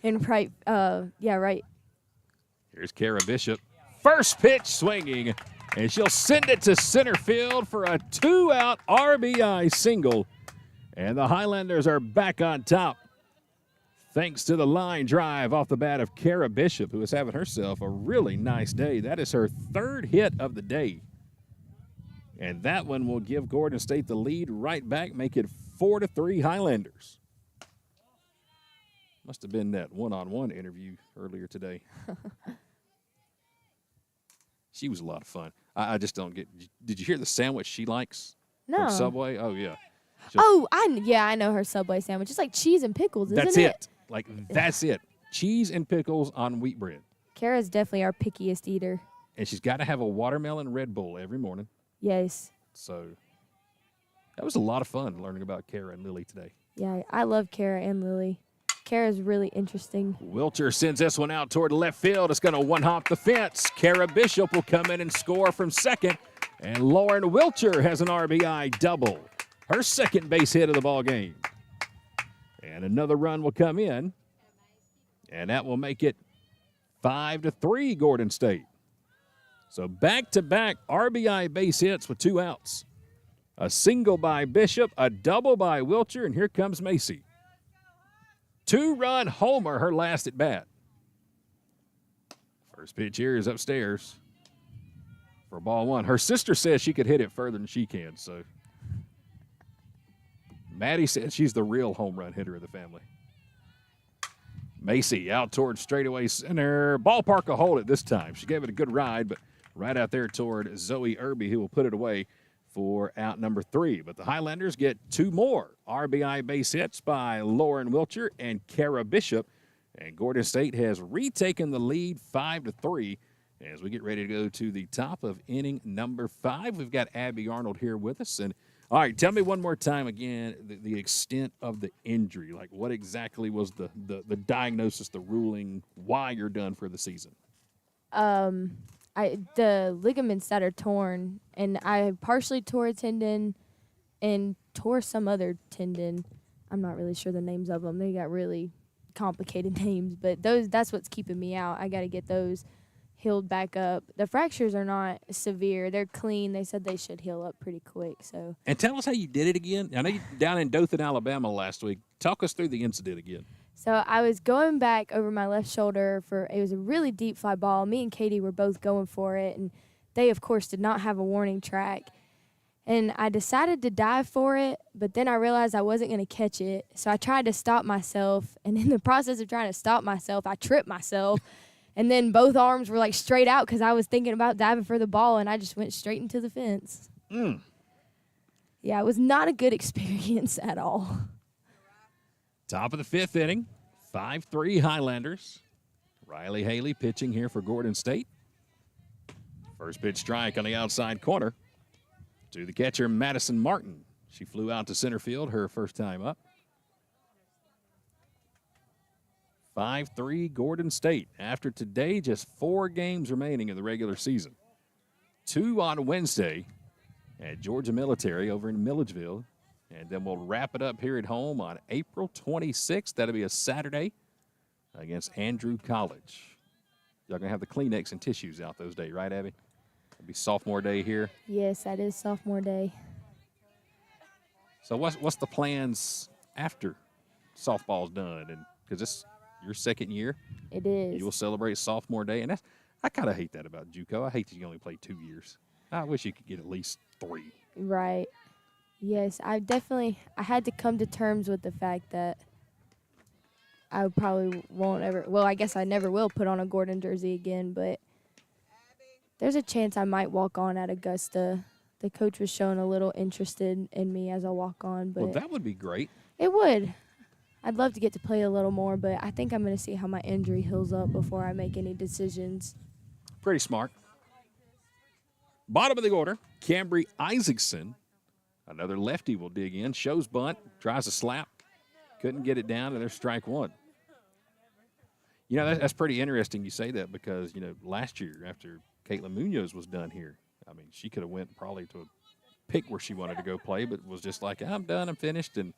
And right. Here's Kara Bishop. First pitch swinging. And she'll send it to center field for a 2-out RBI single. And the Highlanders are back on top, thanks to the line drive off the bat of Kara Bishop, who is having herself a really nice day. That is her 3rd hit of the day. And that one will give Gordon State the lead right back, make it 4-3 Highlanders. Must have been that one-on-one interview earlier today. She was a lot of fun. I just don't get – did you hear the sandwich she likes from Subway? Oh, yeah. I know her Subway sandwich. It's like cheese and pickles, isn't it? That's it. Like, that's it. Cheese and pickles on wheat bread. Kara's definitely our pickiest eater. And she's got to have a watermelon Red Bull every morning. Yes. So that was a lot of fun learning about Kara and Lily today. Yeah, I love Kara and Lily. Kara's really interesting. Wilcher sends this one out toward left field. It's going to one-hop the fence. Kara Bishop will come in and score from second. And Lauren Wilcher has an RBI double. Her 2nd base hit of the ball game. And another run will come in. And that will make it 5-3 Gordon State. So back-to-back RBI base hits with 2 outs. A single by Bishop, a double by Wilcher, and here comes Macy. 2-run homer, her last at bat. First pitch here is upstairs for ball 1. Her sister says she could hit it further than she can, so Maddie said she's the real home run hitter of the family. Macy out towards straightaway center. Ballpark will hold it this time. She gave it a good ride, but right out there toward Zoe Irby, who will put it away for out number 3. But the Highlanders get 2 more RBI base hits by Lauren Wilcher and Kara Bishop. And Gordon State has retaken the lead 5-3 as we get ready to go to the top of inning number 5. We've got Abby Arnold here with us. And all right, tell me one more time again the extent of the injury. Like, what exactly was the diagnosis, the ruling, why you're done for the season? The ligaments that are torn, and I partially tore a tendon and tore some other tendon. I'm not really sure the names of them. They got really complicated names, but that's what's keeping me out. I got to get those healed back up. The fractures are not severe. They're clean. They said they should heal up pretty quick. So. And tell us how you did it again. I know you down in Dothan, Alabama last week. Talk us through the incident again. So I was going back over my left shoulder it was a really deep fly ball. Me and Katie were both going for it, and they, of course, did not have a warning track. And I decided to dive for it, but then I realized I wasn't going to catch it. So I tried to stop myself, and in the process of trying to stop myself, I tripped myself. And then both arms were, like, straight out because I was thinking about diving for the ball, and I just went straight into the fence. Yeah, it was not a good experience at all. Top of the 5th inning, 5-3 Highlanders. Riley Haley pitching here for Gordon State. First pitch strike on the outside corner to the catcher, Madison Martin. She flew out to center field her first time up. 5-3 Gordon State. After today, just 4 games remaining in the regular season. 2 on Wednesday at Georgia Military over in Milledgeville. And then we'll wrap it up here at home on April 26th. That'll be a Saturday against Andrew College. Y'all going to have the Kleenex and tissues out those days, right, Abby? It'll be sophomore day here. Yes, that is sophomore day. So what's the plans after softball's done? And because it's your 2nd year. It is. You will celebrate sophomore day. And I kind of hate that about JUCO. I hate that you only play 2 years. I wish you could get at least 3. Right. Yes, I had to come to terms with the fact that I probably won't ever, well, I guess I never will put on a Gordon jersey again, but there's a chance I might walk on at Augusta. The coach was showing a little interest in me as a walk-on. But well, that would be great. It would. I'd love to get to play a little more, but I think I'm going to see how my injury heals up before I make any decisions. Pretty smart. Bottom of the order, Cambry Isaacson. Another lefty will dig in, shows bunt, tries a slap. Couldn't get it down, and there's strike 1. You know, that's pretty interesting you say that because, you know, last year after Caitlin Munoz was done here, I mean, she could have went probably to a pick where she wanted to go play, but was just like, I'm done, I'm finished. And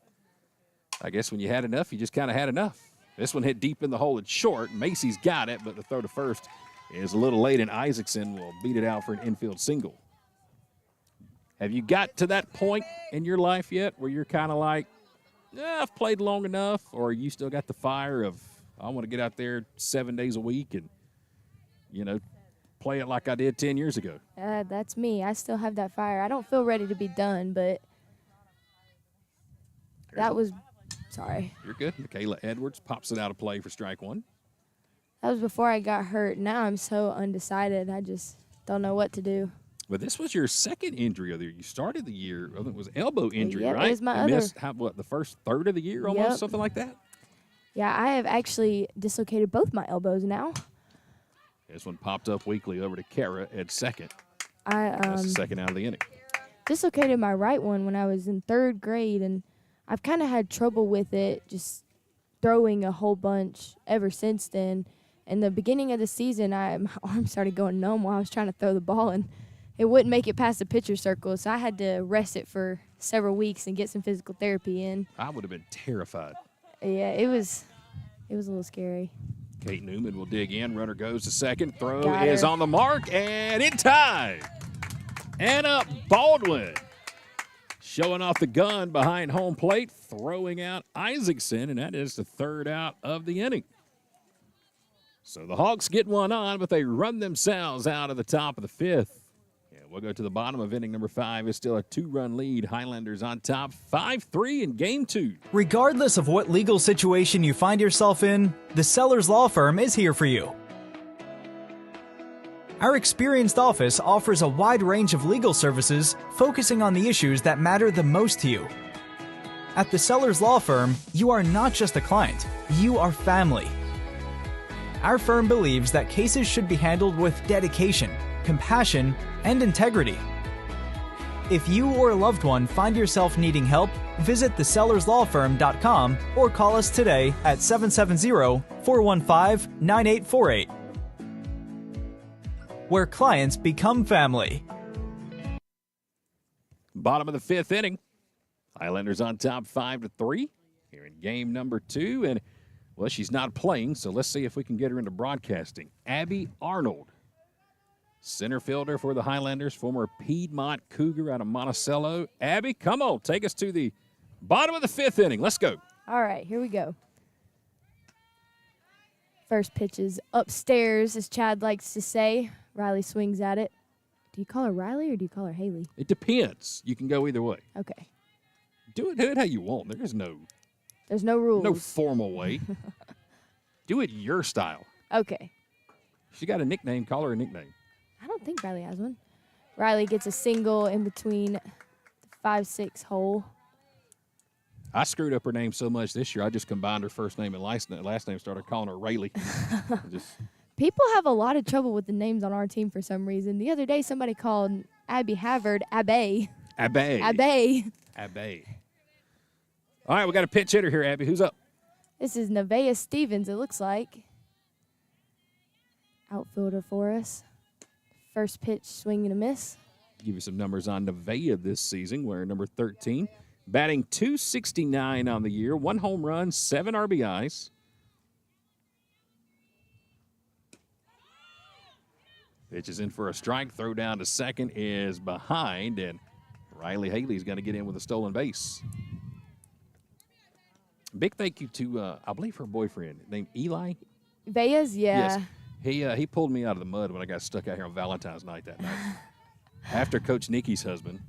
I guess when you had enough, you just kind of had enough. This one hit deep in the hole. It's short. Macy's got it, but the throw to first is a little late, and Isaacson will beat it out for an infield single. Have you got to that point in your life yet where you're kind of like, I've played long enough, or you still got the fire of, I want to get out there 7 days a week and, play it like I did 10 years ago? That's me. I still have that fire. I don't feel ready to be done, but sorry. You're good. Michaela Edwards pops it out of play for strike one. That was before I got hurt. Now I'm so undecided. I just don't know what to do. But this was your second injury of the year. You started the year, I think it was elbow injury, right? It was my you other. Missed, the first third of the year almost, something like that? Yeah, I have actually dislocated both my elbows now. This one popped up weekly over to Kara at second. That's the second out of the inning. Dislocated my right one when I was in third grade, and I've kind of had trouble with it, just throwing a whole bunch ever since then. In the beginning of the season, my arm started going numb while I was trying to throw the ball, and it wouldn't make it past the pitcher circle, so I had to rest it for several weeks and get some physical therapy in. I would have been terrified. Yeah, it was a little scary. Kate Newman will dig in. Runner goes to second. Throw is on the mark, and in time. Anna Baldwin showing off the gun behind home plate, throwing out Isaacson, and that is the third out of the inning. So the Hawks get one on, but they run themselves out of the top of the fifth. We'll go to the bottom of inning number 5. It's still a 2-run lead. Highlanders on top, 5-3 in game 2. Regardless of what legal situation you find yourself in, the Sellers Law Firm is here for you. Our experienced office offers a wide range of legal services focusing on the issues that matter the most to you. At the Sellers Law Firm, you are not just a client, you are family. Our firm believes that cases should be handled with dedication, compassion, and integrity. If you or a loved one find yourself needing help, visit thesellerslawfirm.com or call us today at 770-415-9848. Where clients become family. Bottom of the 5th inning. Highlanders on top 5-3 here in game number 2. And, well, she's not playing, so let's see if we can get her into broadcasting. Abby Arnold, center fielder for the Highlanders, former Piedmont Cougar out of Monticello. Abby, come on, take us to the bottom of the 5th inning. Let's go. All right, here we go. First pitch is upstairs, as Chad likes to say. Riley swings at it. Do you call her Riley or do you call her Haley? It depends. You can go either way. Okay. Do it how you want. There's no rules. No formal way. Do it your style. Okay. She got a nickname. Call her a nickname. I don't think Riley has one. Riley gets a single in between the 5-6 hole. I screwed up her name so much this year, I just combined her first name and last name, started calling her Rayleigh. People have a lot of trouble with the names on our team for some reason. The other day, somebody called Abby Havard Abbey. Abbey. All right, we got a pitch hitter here, Abby. Who's up? This is Nevaeh Stevens, it looks like. Outfielder for us. First pitch, swing and a miss. Give you some numbers on Nevaeh this season. We're number 13. Batting .269 on the year. 1 home run, 7 RBIs. Pitch is in for a strike. Throw down to second is behind, and Riley Haley's going to get in with a stolen base. Big thank you to, I believe, her boyfriend named Eli. Veas, yeah. Yes. He pulled me out of the mud when I got stuck out here on Valentine's night that night. After Coach Nikki's husband,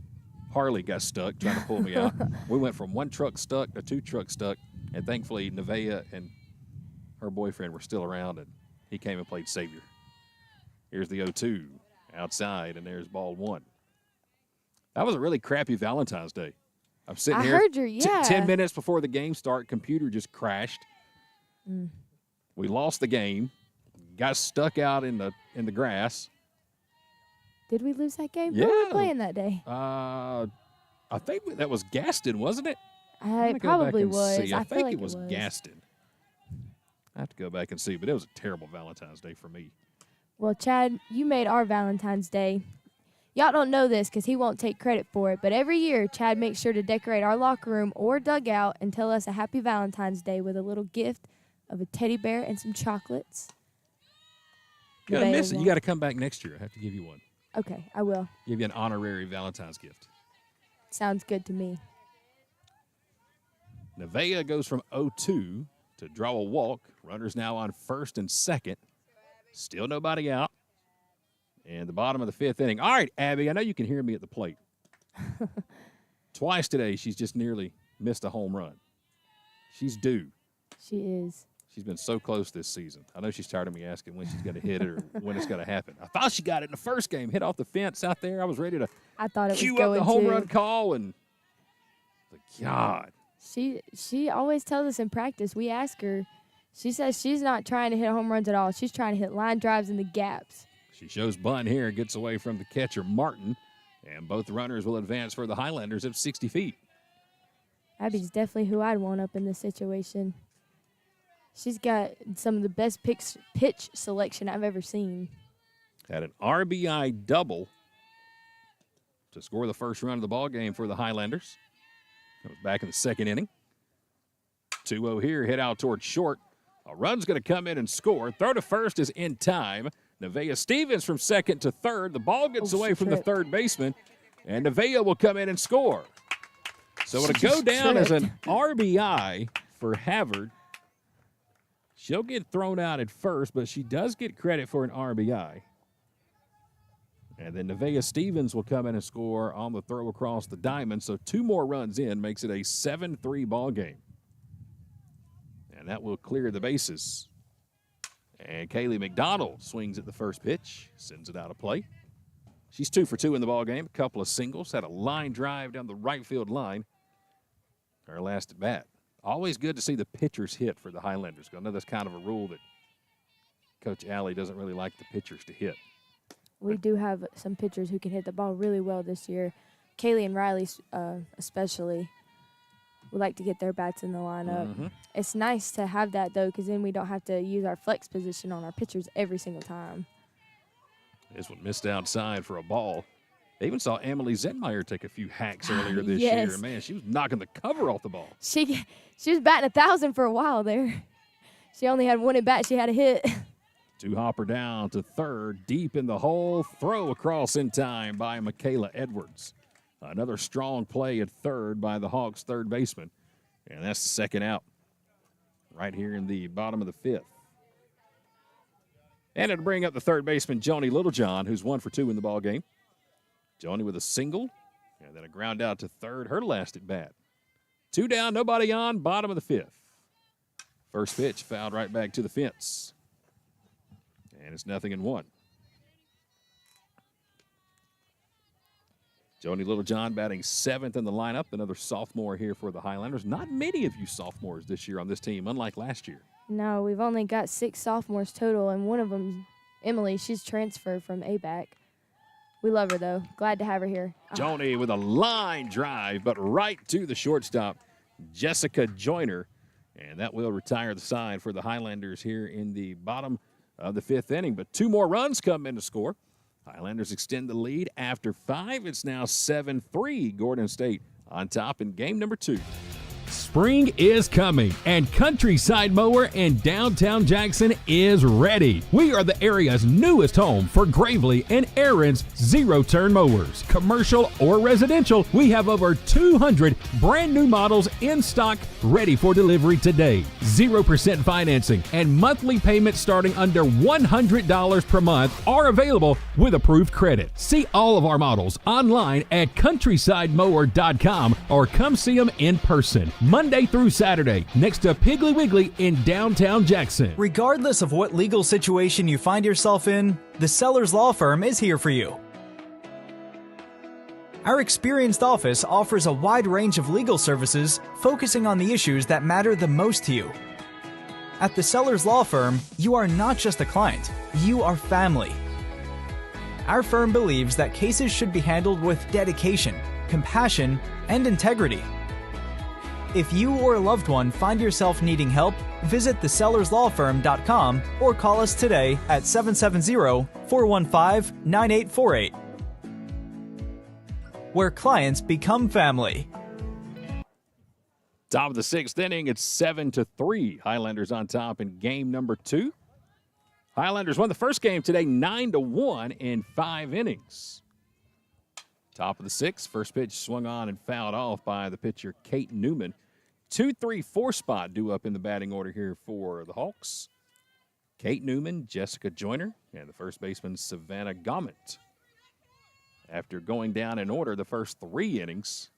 Harley, got stuck trying to pull me out. We went from 1 truck stuck to 2 trucks stuck, and thankfully Nevaeh and her boyfriend were still around, and he came and played savior. Here's the 0-2 outside, and there's ball 1. That was a really crappy Valentine's Day. I'm sitting here. I heard you, yeah. 10 minutes before the game start, computer just crashed. We lost the game. Got stuck out in the grass. Did we lose that game? Yeah. Who were we playing that day? I think that was Gaston, wasn't it? It probably was. I think like it was Gaston. I have to go back and see, but it was a terrible Valentine's Day for me. Well, Chad, you made our Valentine's Day. Y'all don't know this because he won't take credit for it, but every year Chad makes sure to decorate our locker room or dugout and tell us a happy Valentine's Day with a little gift of a teddy bear and some chocolates. You're gonna miss it. You won't. got to come back next year. I have to give you one. Okay, I will. Give you an honorary Valentine's gift. Sounds good to me. Nevaeh goes from 0-2 to draw a walk. Runners now on first and second. Still nobody out. And the bottom of the fifth inning. All right, Abby, I know you can hear me at the plate. Twice today, she's just nearly missed a home run. She's due. She is. She's been so close this season. I know she's tired of me asking when she's going to hit it or when it's going to happen. I thought she got it in the first game, hit off the fence out there. I was ready to I thought it was cue going up the home to. run call, and God. She always tells us in practice. We ask her. She says she's not trying to hit home runs at all. She's trying to hit line drives in the gaps. She shows bunt here, gets away from the catcher, Martin, and both runners will advance for the Highlanders at 60 feet. Abby's definitely who I'd want up in this situation. She's got some of the best pitch selection I've ever seen. Had an RBI double to score the first run of the ball game for the Highlanders. Comes back in the second inning. 2-0 here, hit out towards short. A run's going to come in and score. Throw to first is in time. Nevaeh Stevens from second to third. The ball gets away from the third baseman, and Nevaeh will come in and score. So it'll go down as an RBI for Havard. She'll get thrown out at first, but she does get credit for an RBI. And then Nevaeh Stevens will come in and score on the throw across the diamond. So 2 more runs in makes it a 7-3 ball game. And that will clear the bases. And Kaylee McDonald swings at the first pitch, sends it out of play. She's 2 for 2 in the ball game, a couple of singles, had a line drive down the right field line. Her last at bat. Always good to see the pitchers hit for the Highlanders. I know that's kind of a rule that Coach Alley doesn't really like the pitchers to hit. We do have some pitchers who can hit the ball really well this year. Kaylee and Riley especially would like to get their bats in the lineup. Mm-hmm. It's nice to have that, though, because then we don't have to use our flex position on our pitchers every single time. This one missed outside for a ball. They even saw Emily Zenmeyer take a few hacks earlier this Yes. year. Man, she was knocking the cover off the ball. She was batting 1,000 for a while there. She only had 1 at bat. She had a hit. 2-hopper down to third, deep in the hole. Throw across in time by Michaela Edwards. Another strong play at third by the Hawks' third baseman. And that's the second out right here in the bottom of the fifth. And it'll bring up the third baseman, Joni Littlejohn, who's 1 for 2 in the ball game. Joni with a single, and then a ground out to third, her last at bat. 2 down, nobody on, bottom of the fifth. First pitch fouled right back to the fence. And it's 0-1. Joni Littlejohn batting 7th in the lineup, another sophomore here for the Highlanders. Not many of you sophomores this year on this team, unlike last year. No, we've only got 6 sophomores total, and one of them, Emily, she's transferred from ABAC. We love her, though. Glad to have her here. Joni with a line drive, but right to the shortstop, Jessica Joyner. And that will retire the side for the Highlanders here in the bottom of the fifth inning. But 2 more runs come in to score. Highlanders extend the lead after 5. It's now 7-3. Gordon State on top in game number 2. Spring is coming, and Countryside Mower in downtown Jackson is ready. We are the area's newest home for Gravely and Aaron's zero-turn mowers. Commercial or residential, we have over 200 brand new models in stock ready for delivery today. 0% financing and monthly payments starting under $100 per month are available with approved credit. See all of our models online at countrysidemower.com or come see them in person. Monday through Saturday, next to Piggly Wiggly in downtown Jackson. Regardless of what legal situation you find yourself in, the Sellers Law Firm is here for you. Our experienced office offers a wide range of legal services focusing on the issues that matter the most to you. At the Sellers Law Firm, you are not just a client, you are family. Our firm believes that cases should be handled with dedication, compassion, and integrity. If you or a loved one find yourself needing help, visit thesellerslawfirm.com or call us today at 770-415-9848. Where clients become family. Top of the 6th inning, it's 7-3. Highlanders on top in game number 2. Highlanders won the first game today 9-1 in 5 innings. Top of the 6th, first pitch swung on and fouled off by the pitcher Kate Newman. 2-3-4 spot due up in the batting order here for the Hawks. Kate Newman, Jessica Joyner, and the first baseman Savannah Gomet. After going down in order the first 3 innings,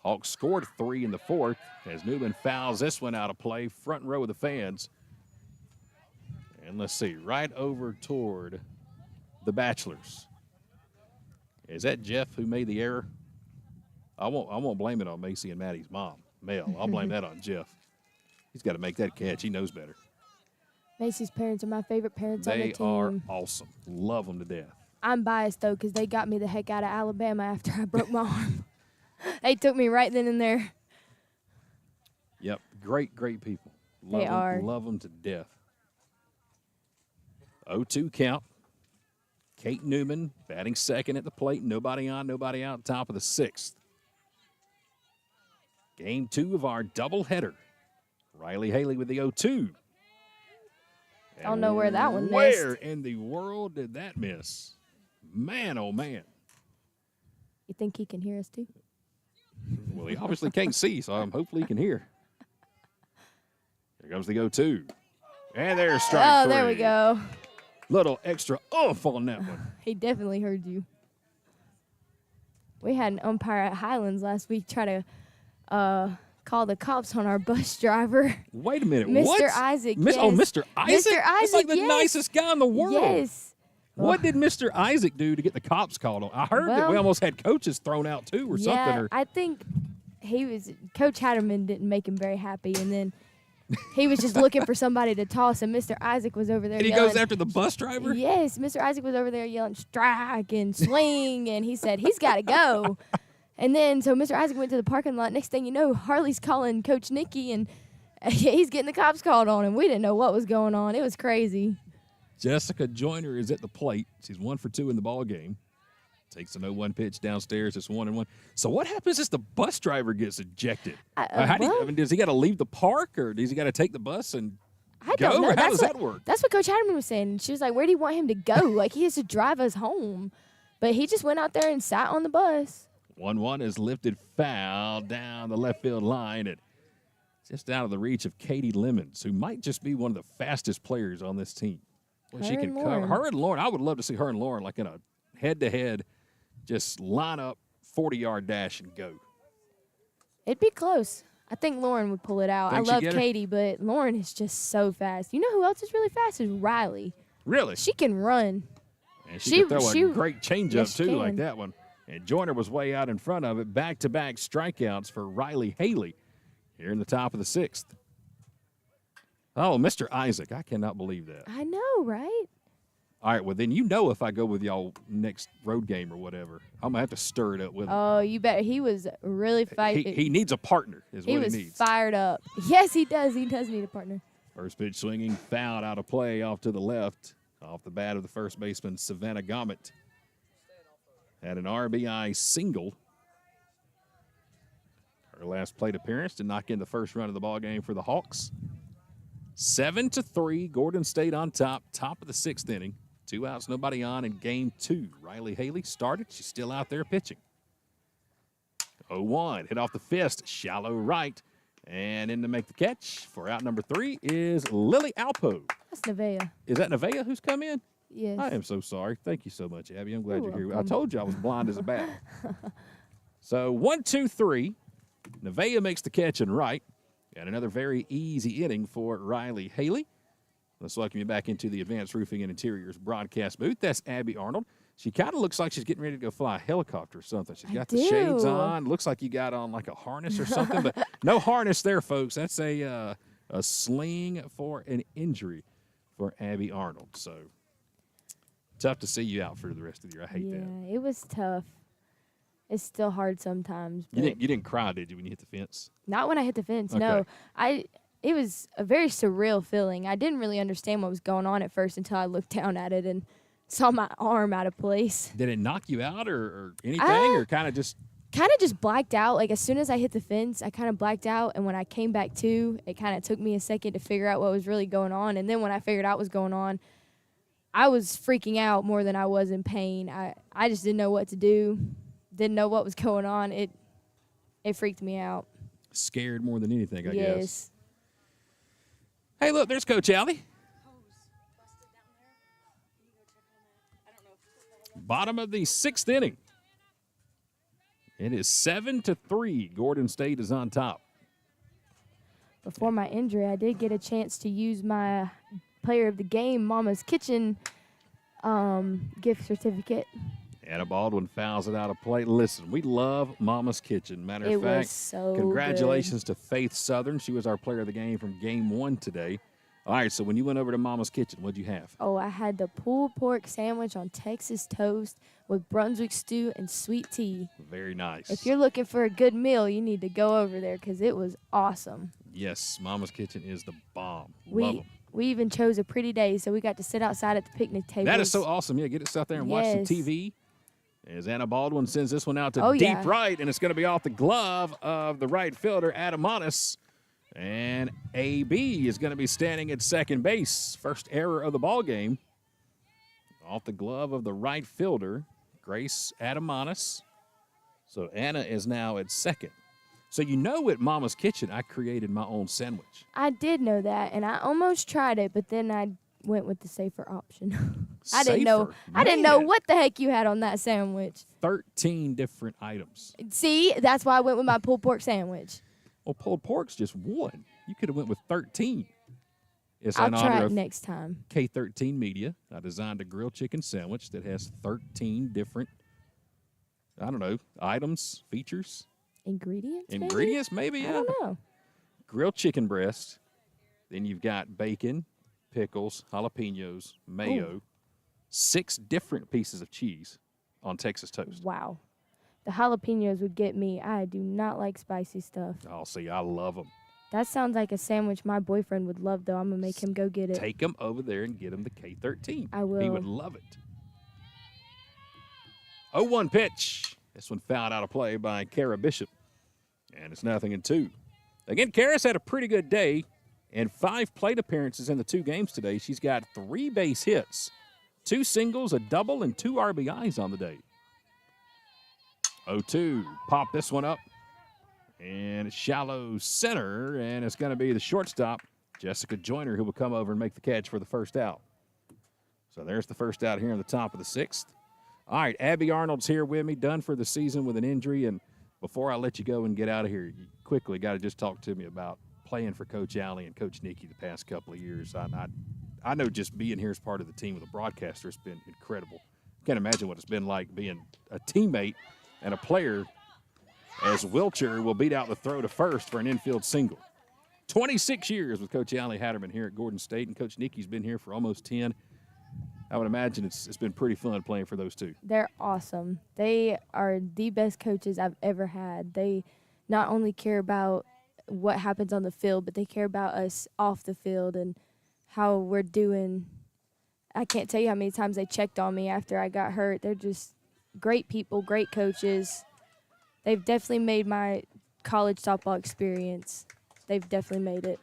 Hawks scored 3 in the 4th as Newman fouls this one out of play, front row of the fans. And let's see, right over toward the Bachelors. Is that Jeff who made the error? I won't blame it on Macy and Maddie's mom, Mel. I'll blame that on Jeff. He's got to make that catch. He knows better. Macy's parents are my favorite parents on the team. They are awesome. Love them to death. I'm biased, though, because they got me the heck out of Alabama after I broke my arm. They took me right then and there. Yep, great people. They are. Love them to death. 0-2 count. Kate Newman batting second at the plate. Nobody on, nobody out. Top of the 6th. Game 2 of our doubleheader. Riley Haley with the 0-2. I don't know where that one missed. Where in the world did that miss? Man, oh, man. You think he can hear us, too? Well, he obviously can't see, so hopefully he can hear. Here comes the 0-2. And there's strike 3. Oh, there we go. Little extra oomph on that one. He definitely heard you. We had an umpire at Highlands last week try to call the cops on our bus driver. Wait a minute. Mr. What? Isaac. Yes. Oh, Mr. Isaac? Mr. Isaac, That's like the yes. nicest guy in the world. Yes. What did Mr. Isaac do to get the cops called on? I heard that we almost had coaches thrown out, too, or something. Yeah, I think Coach Hatterman didn't make him very happy, and then he was just looking for somebody to toss, and Mr. Isaac was over there And he yelling. goes after the bus driver? Yes, Mr. Isaac was over there yelling strike and swing, and he said he's got to go. And then so Mr. Isaac went to the parking lot. Next thing you know, Harley's calling Coach Nikki, and he's getting the cops called on him. We didn't know what was going on. It was crazy. Jessica Joyner is at the plate. She's 1 for 2 in the ball game. Takes an 0-1 pitch downstairs. It's 1-1. So what happens if the bus driver gets ejected? Does he got to leave the park, or does he got to take the bus and I go? don't know. Or how does that work? That's what Coach Hatterman was saying. She was like, where do you want him to go? Like, he has to drive us home. But he just went out there and sat on the bus. 1-1 is lifted foul down the left field line and just out of the reach of Katie Lemons, who might just be one of the fastest players on this team. Well, she can cover. Her and Lauren, I would love to see her and Lauren like in a head-to-head, just line up, 40-yard dash and go. It'd be close. I think Lauren would pull it out. I love Katie, but Lauren is just so fast. You know who else is really fast is Riley. Really? She can run. And she can throw a great changeup, too, like that one. And Joyner was way out in front of it. Back-to-back strikeouts for Riley Haley here in the top of the 6th. Oh, Mr. Isaac. I cannot believe that. I know, right? All right, well, then you know if I go with y'all next road game or whatever, I'm going to have to stir it up with him. Oh, you bet. He was really fighting. He needs a partner is what he needs. He was fired up. Yes, he does. He does need a partner. First pitch swinging, fouled out of play off to the left. Off the bat of the first baseman, Savannah Gomet. Had an RBI single. Her last plate appearance to knock in the first run of the ball game for the Hawks. 7-3, Gordon State on top of the 6th inning. 2 outs, nobody on in game 2. Riley Haley started. She's still out there pitching. 0-1, hit off the fist, shallow right. And in to make the catch for out number 3 is Lily Alpo. That's Nevaeh. Is that Nevaeh who's come in? Yes. I am so sorry. Thank you so much, Abby. I'm glad you're here. I told you I was blind as a bat. So 1, 2, 3. Nevaeh makes the catch and right. And another very easy inning for Riley Haley. Let's welcome you back into the Advanced Roofing and Interiors broadcast booth. That's Abby Arnold. She kind of looks like she's getting ready to go fly a helicopter or something. She's got the shades on. Looks like you got on like a harness or something, but no harness there, folks. That's a sling for an injury for Abby Arnold. So tough to see you out for the rest of the year. I hate that. Yeah, it was tough. It's still hard sometimes. You didn't cry, did you, when you hit the fence? Not when I hit the fence, Okay. no. It was a very surreal feeling. I didn't really understand what was going on at first until I looked down at it and saw my arm out of place. Did it knock you out or anything, or kind of just kind of just blacked out. Like, as soon as I hit the fence, I kind of blacked out. And when I came back to, it kind of took me a second to figure out what was really going on. And then when I figured out what was going on, I was freaking out more than I was in pain. I just didn't know what to do, didn't know what was going on. It freaked me out. Scared more than anything, I guess. Yes. Hey, look, there's Coach Allie. Bottom of the 6th inning. It is 7-3. Gordon State is on top. Before my injury, I did get a chance to use my player of the game, Mama's Kitchen gift certificate. Anna Baldwin fouls it out of play. Listen, we love Mama's Kitchen. Matter of fact, was so congratulations to Faith Southern. She was our player of the game from game 1 today. All right, so when you went over to Mama's Kitchen, what'd you have? Oh, I had the pulled pork sandwich on Texas toast with Brunswick stew and sweet tea. Very nice. If you're looking for a good meal, you need to go over there because it was awesome. Yes, Mama's Kitchen is the bomb. Love them. We even chose a pretty day, so we got to sit outside at the picnic table. That is so awesome. Yeah, get to sit out there and watch some Yes. TV. As Anna Baldwin sends this one out to deep yeah. right, and it's going to be off the glove of the right fielder, Adamanis. And AB is going to be standing at second base. First error of the ball game. Off the glove of the right fielder, Grace Adamanis. So Anna is now at second. So you know at Mama's Kitchen, I created my own sandwich. I did know that, and I almost tried it, but then I went with the safer option. I didn't know Man. what the heck you had on that sandwich. 13 different items. See, that's why I went with my pulled pork sandwich. Well, pulled pork's just one. You could have went with 13. It's I'll in try honor it of next time. K13 Media. I designed a grilled chicken sandwich that has 13 different, items, features. Ingredients, maybe, yeah. I don't know. Grilled chicken breast. Then you've got bacon, pickles, jalapenos, mayo, 6 different pieces of cheese on Texas toast. Wow. The jalapenos would get me. I do not like spicy stuff. Oh, see, I love them. That sounds like a sandwich my boyfriend would love, though. I'm going to make him go get it. Take him over there and get him the K13. I will. He would love it. 0-1 pitch. This one fouled out of play by Kara Bishop. And it's 0-2. Again, Kara's had a pretty good day and 5 plate appearances in the 2 games today. She's got 3 base hits, 2 singles, a double, and 2 RBIs on the day. 0-2. Pop this one up. And shallow center, and it's going to be the shortstop, Jessica Joyner, who will come over and make the catch for the first out. So there's the first out here in the top of the 6th. All right, Abby Arnold's here with me, done for the season with an injury. And before I let you go and get out of here, you quickly got to just talk to me about playing for Coach Allie and Coach Nikki the past couple of years. I know just being here as part of the team with a broadcaster has been incredible. Can't imagine what it's been like being a teammate and a player as Wilcher will beat out the throw to first for an infield single. 26 years with Coach Allie Hatterman here at Gordon State, and Coach Nikki's been here for almost 10. I would imagine it's been pretty fun playing for those two. They're awesome. They are the best coaches I've ever had. They not only care about what happens on the field, but they care about us off the field and how we're doing. I can't tell you how many times they checked on me after I got hurt. They're just great people, great coaches. They've definitely made my college softball experience. They've definitely made it.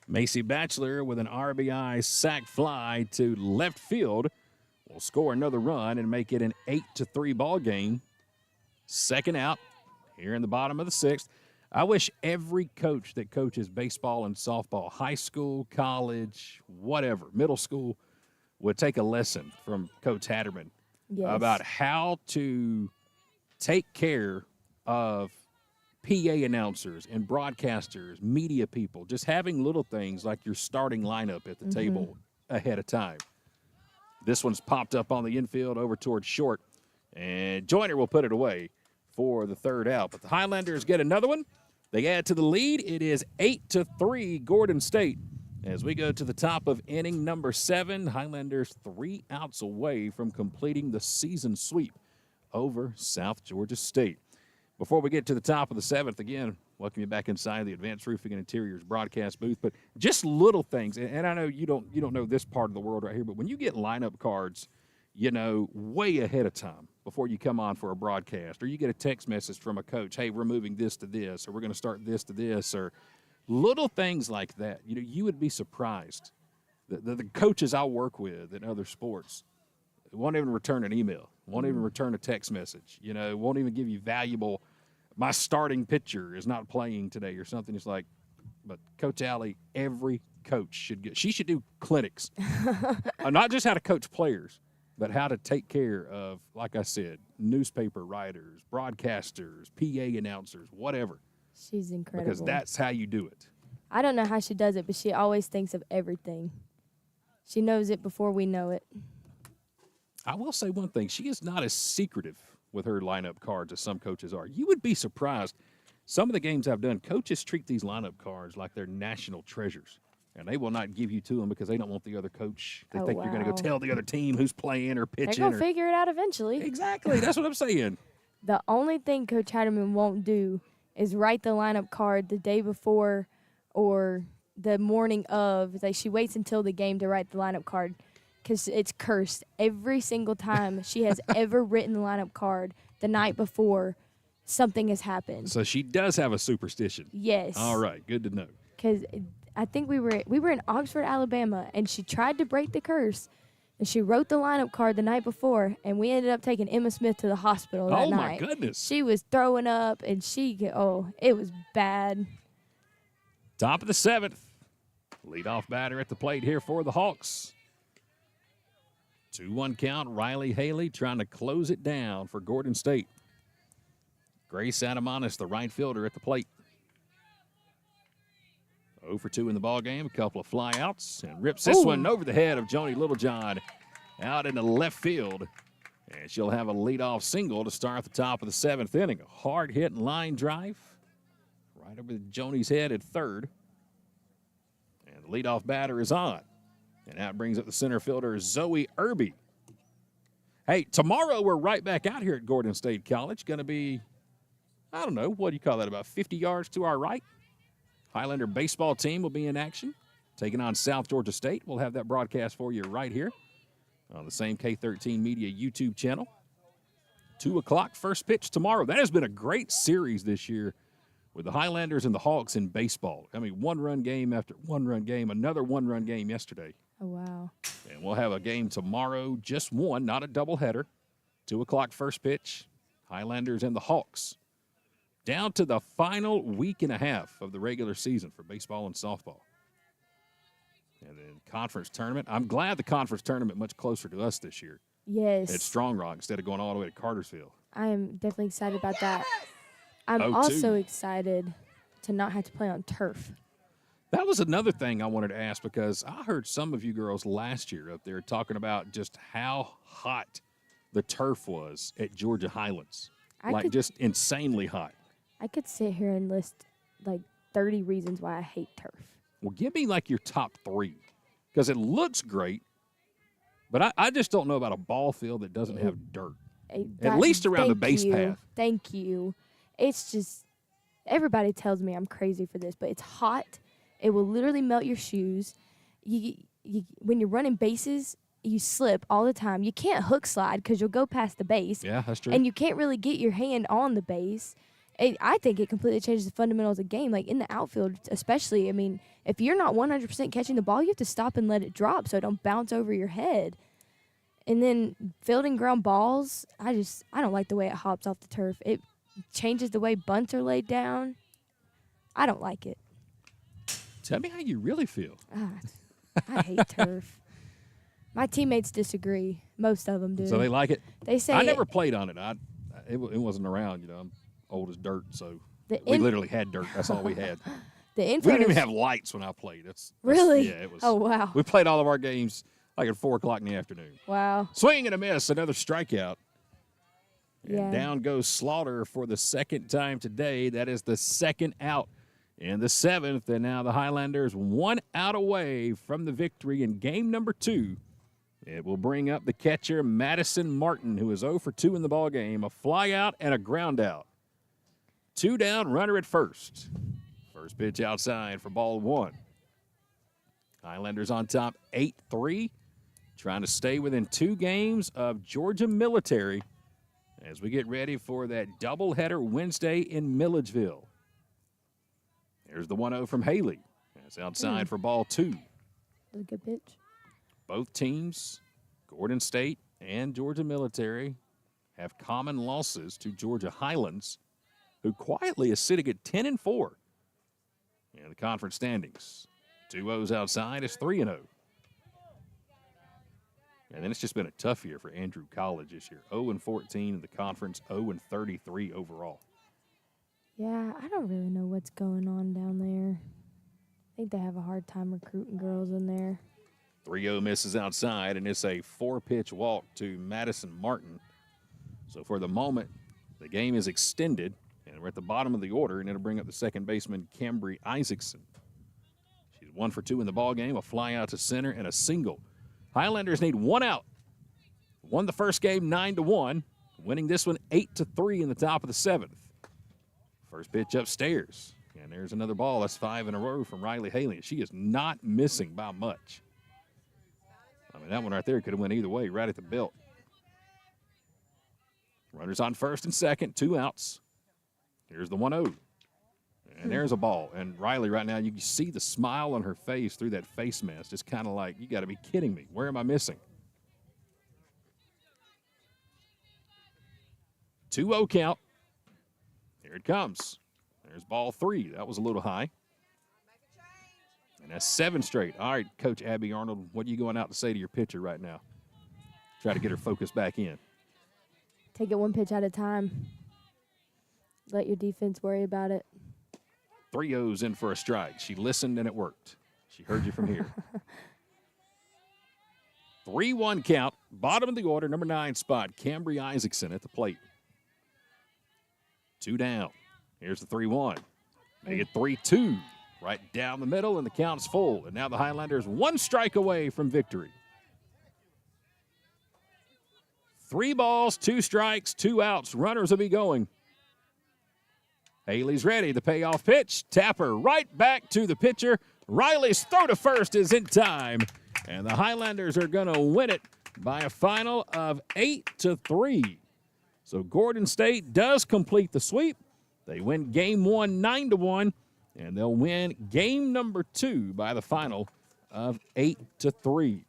Macy Batchelor with an RBI sac fly to left field will score another run and make it an 8-3 ball game. Second out here in the bottom of the 6th. I wish every coach that coaches baseball and softball, high school, college, whatever, middle school, would take a lesson from Coach Hatterman about how to take care of PA announcers and broadcasters, media people, just having little things like your starting lineup at the table ahead of time. This one's popped up on the infield over towards short, and Joyner will put it away for the third out. But the Highlanders get another one. They add to the lead. It is 8-3 Gordon State. As we go to the top of inning number 7, Highlanders 3 outs away from completing the season sweep over South Georgia State. Before we get to the top of the 7th, again, welcome you back inside the Advanced Roofing and Interiors broadcast booth. But just little things, and I know you don't know this part of the world right here, but when you get lineup cards, way ahead of time before you come on for a broadcast, or you get a text message from a coach, hey, we're moving this to this, or we're going to start this to this, or little things like that. You would be surprised. The coaches I work with in other sports won't even return an email, won't even return a text message, won't even give you valuable, my starting pitcher is not playing today or something. It's like, but Coach Allie, every coach she should do clinics, not just how to coach players, but how to take care of, like I said, newspaper writers, broadcasters, PA announcers, whatever. She's incredible. Because that's how you do it. I don't know how she does it, but she always thinks of everything. She knows it before we know it. I will say one thing. She is not as secretive with her lineup cards as some coaches are. You would be surprised. Some of the games I've done, coaches treat these lineup cards like they're national treasures. And they will not give you to them because they don't want the other coach. They think you're going to go tell the other team who's playing or pitching. They're going to figure it out eventually. Exactly. That's what I'm saying. The only thing Coach Hatterman won't do is write the lineup card the day before or the morning of. Like, she waits until the game to write the lineup card because it's cursed. Every single time she has ever written the lineup card the night before, something has happened. So she does have a superstition. Yes. All right. Good to know. Because I think we were in Oxford, Alabama, and she tried to break the curse, and she wrote the lineup card the night before, and we ended up taking Emma Smith to the hospital that night. Oh, my goodness. She was throwing up, and it was bad. Top of the 7th. Leadoff batter at the plate here for the Hawks. 2-1 count. Riley Haley trying to close it down for Gordon State. Grace Adamanis, the right fielder, at the plate. 0 for 2 in the ballgame. A couple of flyouts, and rips this one over the head of Joni Littlejohn out into left field. And she'll have a leadoff single to start the top of the 7th inning. A hard-hit line drive right over Joni's head at third. And the leadoff batter is on. And that brings up the center fielder, Zoe Irby. Hey, tomorrow we're right back out here at Gordon State College. Going to be, I don't know, what do you call that, about 50 yards to our right? Highlander baseball team will be in action, taking on South Georgia State. We'll have that broadcast for you right here on the same K13 Media YouTube channel. 2 o'clock, first pitch tomorrow. That has been a great series this year with the Highlanders and the Hawks in baseball. I mean, one-run game after one-run game, another one-run game yesterday. Oh, wow. And we'll have a game tomorrow, just one, not a doubleheader. 2 o'clock, first pitch, Highlanders and the Hawks. Down to the final week and a half of the regular season for baseball and softball. And then conference tournament. I'm glad the conference tournament much closer to us this year. Yes. At Strong Rock instead of going all the way to Cartersville. I am definitely excited about that. I'm also excited to not have to play on turf. That was another thing I wanted to ask because I heard some of you girls last year up there talking about just how hot the turf was at Georgia Highlands. Just insanely hot. I could sit here and list like 30 reasons why I hate turf. Well, give me like your top 3 because it looks great, but I just don't know about a ball field that doesn't have dirt, at least around the base path. Thank you. It's just everybody tells me I'm crazy for this, but it's hot. It will literally melt your shoes. When you're running bases, you slip all the time. You can't hook slide because you'll go past the base. Yeah, that's true. And you can't really get your hand on the base. I think it completely changes the fundamentals of the game. Like in the outfield, especially, I mean, if you're not 100% catching the ball, you have to stop and let it drop so it don't bounce over your head. And then fielding ground balls, I don't like the way it hops off the turf. It changes the way bunts are laid down. I don't like it. Tell me how you really feel. I hate turf. My teammates disagree. Most of them do. So they like it? They say I never played on it. It wasn't around, I'm old as dirt, so we literally had dirt. That's all we had. We didn't even have lights when I played. Really? Yeah, it was. Oh, wow. We played all of our games like at 4 o'clock in the afternoon. Wow. Swing and a miss, another strikeout. And Yeah. down goes Slaughter for the second time today. That is the second out in the 7th, and now the Highlanders 1 out away from the victory in game number 2. It will bring up the catcher, Madison Martin, who is 0 for 2 in the ballgame, a fly out and a ground out. 2 down, runner at first. First pitch outside for ball 1. Highlanders on top 8-3. trying to stay within 2 games of Georgia Military as we get ready for that doubleheader Wednesday in Milledgeville. There's the 1-0 from Haley. That's outside for ball 2. That's a good pitch. Both teams, Gordon State and Georgia Military, have common losses to Georgia Highlands, who quietly is sitting at 10-4 in the conference standings. 2-0s outside is 3-0. And then it's just been a tough year for Andrew College this year. 0-14 in the conference, 0-33 overall. Yeah, I don't really know what's going on down there. I think they have a hard time recruiting girls in there. 3-0 misses outside, and it's a 4-pitch walk to Madison Martin. So for the moment, the game is extended, and we're at the bottom of the order, and it'll bring up the second baseman, Cambry Isaacson. She's 1 for 2 in the ball game, a fly out to center, and a single. Highlanders need 1 out. Won the first game 9-1, winning this one 8-3 in the top of the 7th. First pitch upstairs, and there's another ball. That's 5 in a row from Riley Haley. She is not missing by much. I mean, that one right there could have went either way, right at the belt. Runners on first and second, 2 outs. Here's the 1-0. And there's a ball. And Riley right now, you can see the smile on her face through that face mask. It's kind of like, you got to be kidding me. Where am I missing? 2-0 count. Here it comes. There's ball 3. That was a little high. And that's 7 straight. All right, Coach Abby Arnold, what are you going out to say to your pitcher right now? Try to get her focused back in. Take it 1 pitch at a time. Let your defense worry about it. 3-0s in for a strike. She listened and it worked. She heard you from here. 3-1 count. Bottom of the order, number 9 spot, Cambry Isaacson at the plate. 2 down. Here's the 3-1. Make it 3-2. Right down the middle, and the count's full. And now the Highlanders 1 strike away from victory. 3 balls, 2 strikes, 2 outs. Runners will be going. Haley's ready. The payoff pitch. Tapper right back to the pitcher. Riley's throw to first is in time. And the Highlanders are going to win it by a final of 8-3. So Gordon State does complete the sweep. They win game 1 9-1. And they'll win game number 2 by the final of 8-3.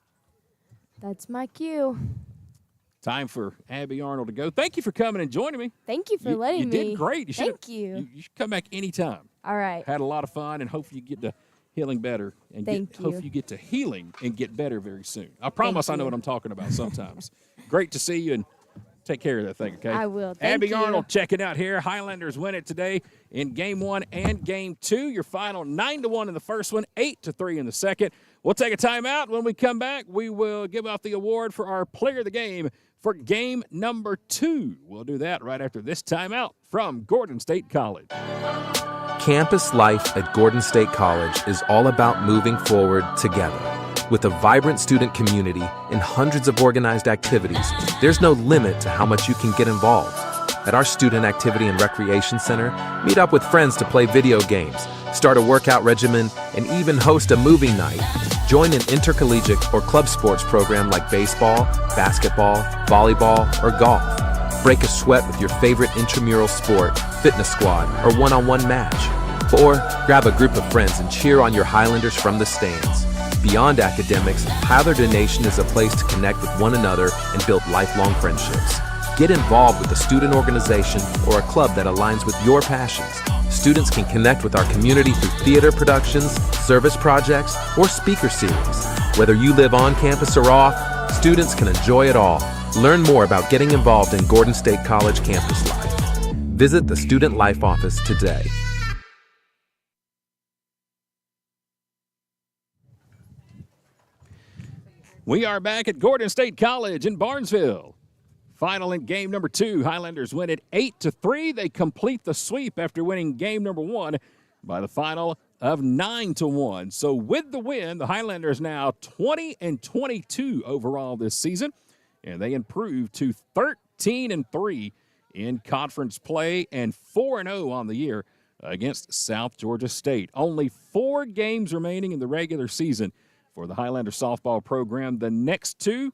That's my cue. Time for Abby Arnold to go. Thank you for coming and joining me. Thank you for letting me. You did great. Thank you. You should come back anytime. All right. Had a lot of fun, and hopefully you get to healing better. And hopefully you get to healing and get better very soon. I promise I know what I'm talking about sometimes. Great to see you, and take care of that thing, okay? I will. Thank Abby you. Arnold checking out here. Highlanders win it today in game 1 and game 2. Your final 9-1 in the first one, 8-3 in the second. We'll take a timeout. When we come back, we will give out the award for our player of the game for game number 2. We'll do that right after this timeout from Gordon State College. Campus life at Gordon State College is all about moving forward together. With a vibrant student community and hundreds of organized activities, there's no limit to how much you can get involved. At our Student Activity and Recreation Center, meet up with friends to play video games, start a workout regimen, and even host a movie night. Join an intercollegiate or club sports program like baseball, basketball, volleyball, or golf. Break a sweat with your favorite intramural sport, fitness squad, or one-on-one match. Or grab a group of friends and cheer on your Highlanders from the stands. Beyond academics, Highlander Nation is a place to connect with one another and build lifelong friendships. Get involved with a student organization or a club that aligns with your passions. Students can connect with our community through theater productions, service projects, or speaker series. Whether you live on campus or off, students can enjoy it all. Learn more about getting involved in Gordon State College campus life. Visit the Student Life Office today. We are back at Gordon State College in Barnesville. Final in game number 2. Highlanders win it 8-3. They complete the sweep after winning game number 1 by the final of 9-1. So with the win, the Highlanders now 20-22 overall this season, and they improve to 13-3 in conference play and 4-0 on the year against South Georgia State. Only 4 games remaining in the regular season for the Highlander softball program. The next two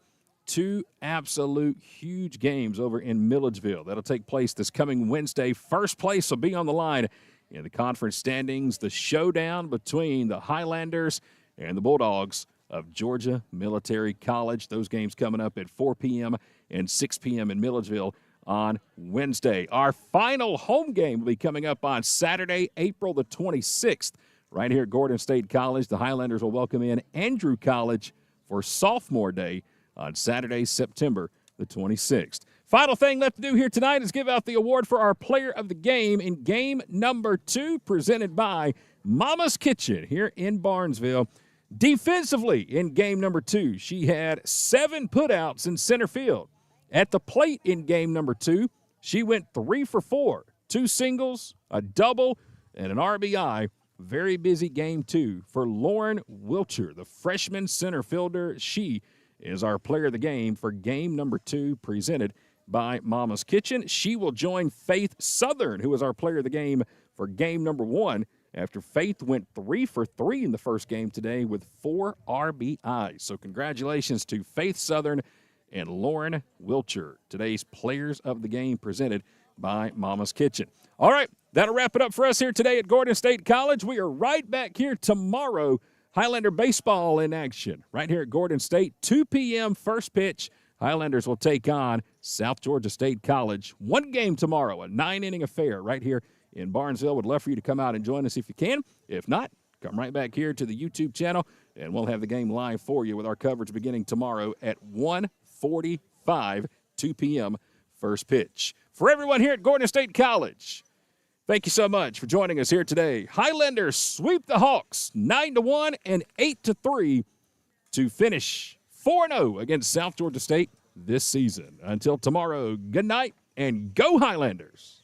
absolute huge games over in Milledgeville. That'll take place this coming Wednesday. First place will be on the line in the conference standings, the showdown between the Highlanders and the Bulldogs of Georgia Military College. Those games coming up at 4 p.m. and 6 p.m. in Milledgeville on Wednesday. Our final home game will be coming up on Saturday, April the 26th, right here at Gordon State College. The Highlanders will welcome in Andrew College for Sophomore Day on Saturday, September the 26th. Final thing left to do here tonight is give out the award for our player of the game in game number 2, presented by Mama's Kitchen here in Barnesville. Defensively in game number 2, she had 7 putouts in center field. At the plate in game number 2, she went 3 for 4, 2 singles, a double, and an RBI. Very busy game 2 for Lauren Wilcher, the freshman center fielder. She is our player of the game for game number 2, presented by Mama's Kitchen. She will join Faith Southern, who is our player of the game for game number 1, after Faith went 3 for 3 in the first game today with 4 RBIs. So congratulations to Faith Southern and Lauren Wilcher, today's players of the game, presented by Mama's Kitchen. All right, that'll wrap it up for us here today at Gordon State College. We are right back here tomorrow. Highlander baseball in action right here at Gordon State. 2 p.m. first pitch. Highlanders will take on South Georgia State College. One game tomorrow, a 9-inning affair right here in Barnesville. Would love for you to come out and join us if you can. If not, come right back here to the YouTube channel, and we'll have the game live for you with our coverage beginning tomorrow at 1:45, 2 p.m. first pitch. For everyone here at Gordon State College, thank you so much for joining us here today. Highlanders sweep the Hawks 9-1 and 8-3 to finish 4-0 against South Georgia State this season. Until tomorrow, good night and go Highlanders.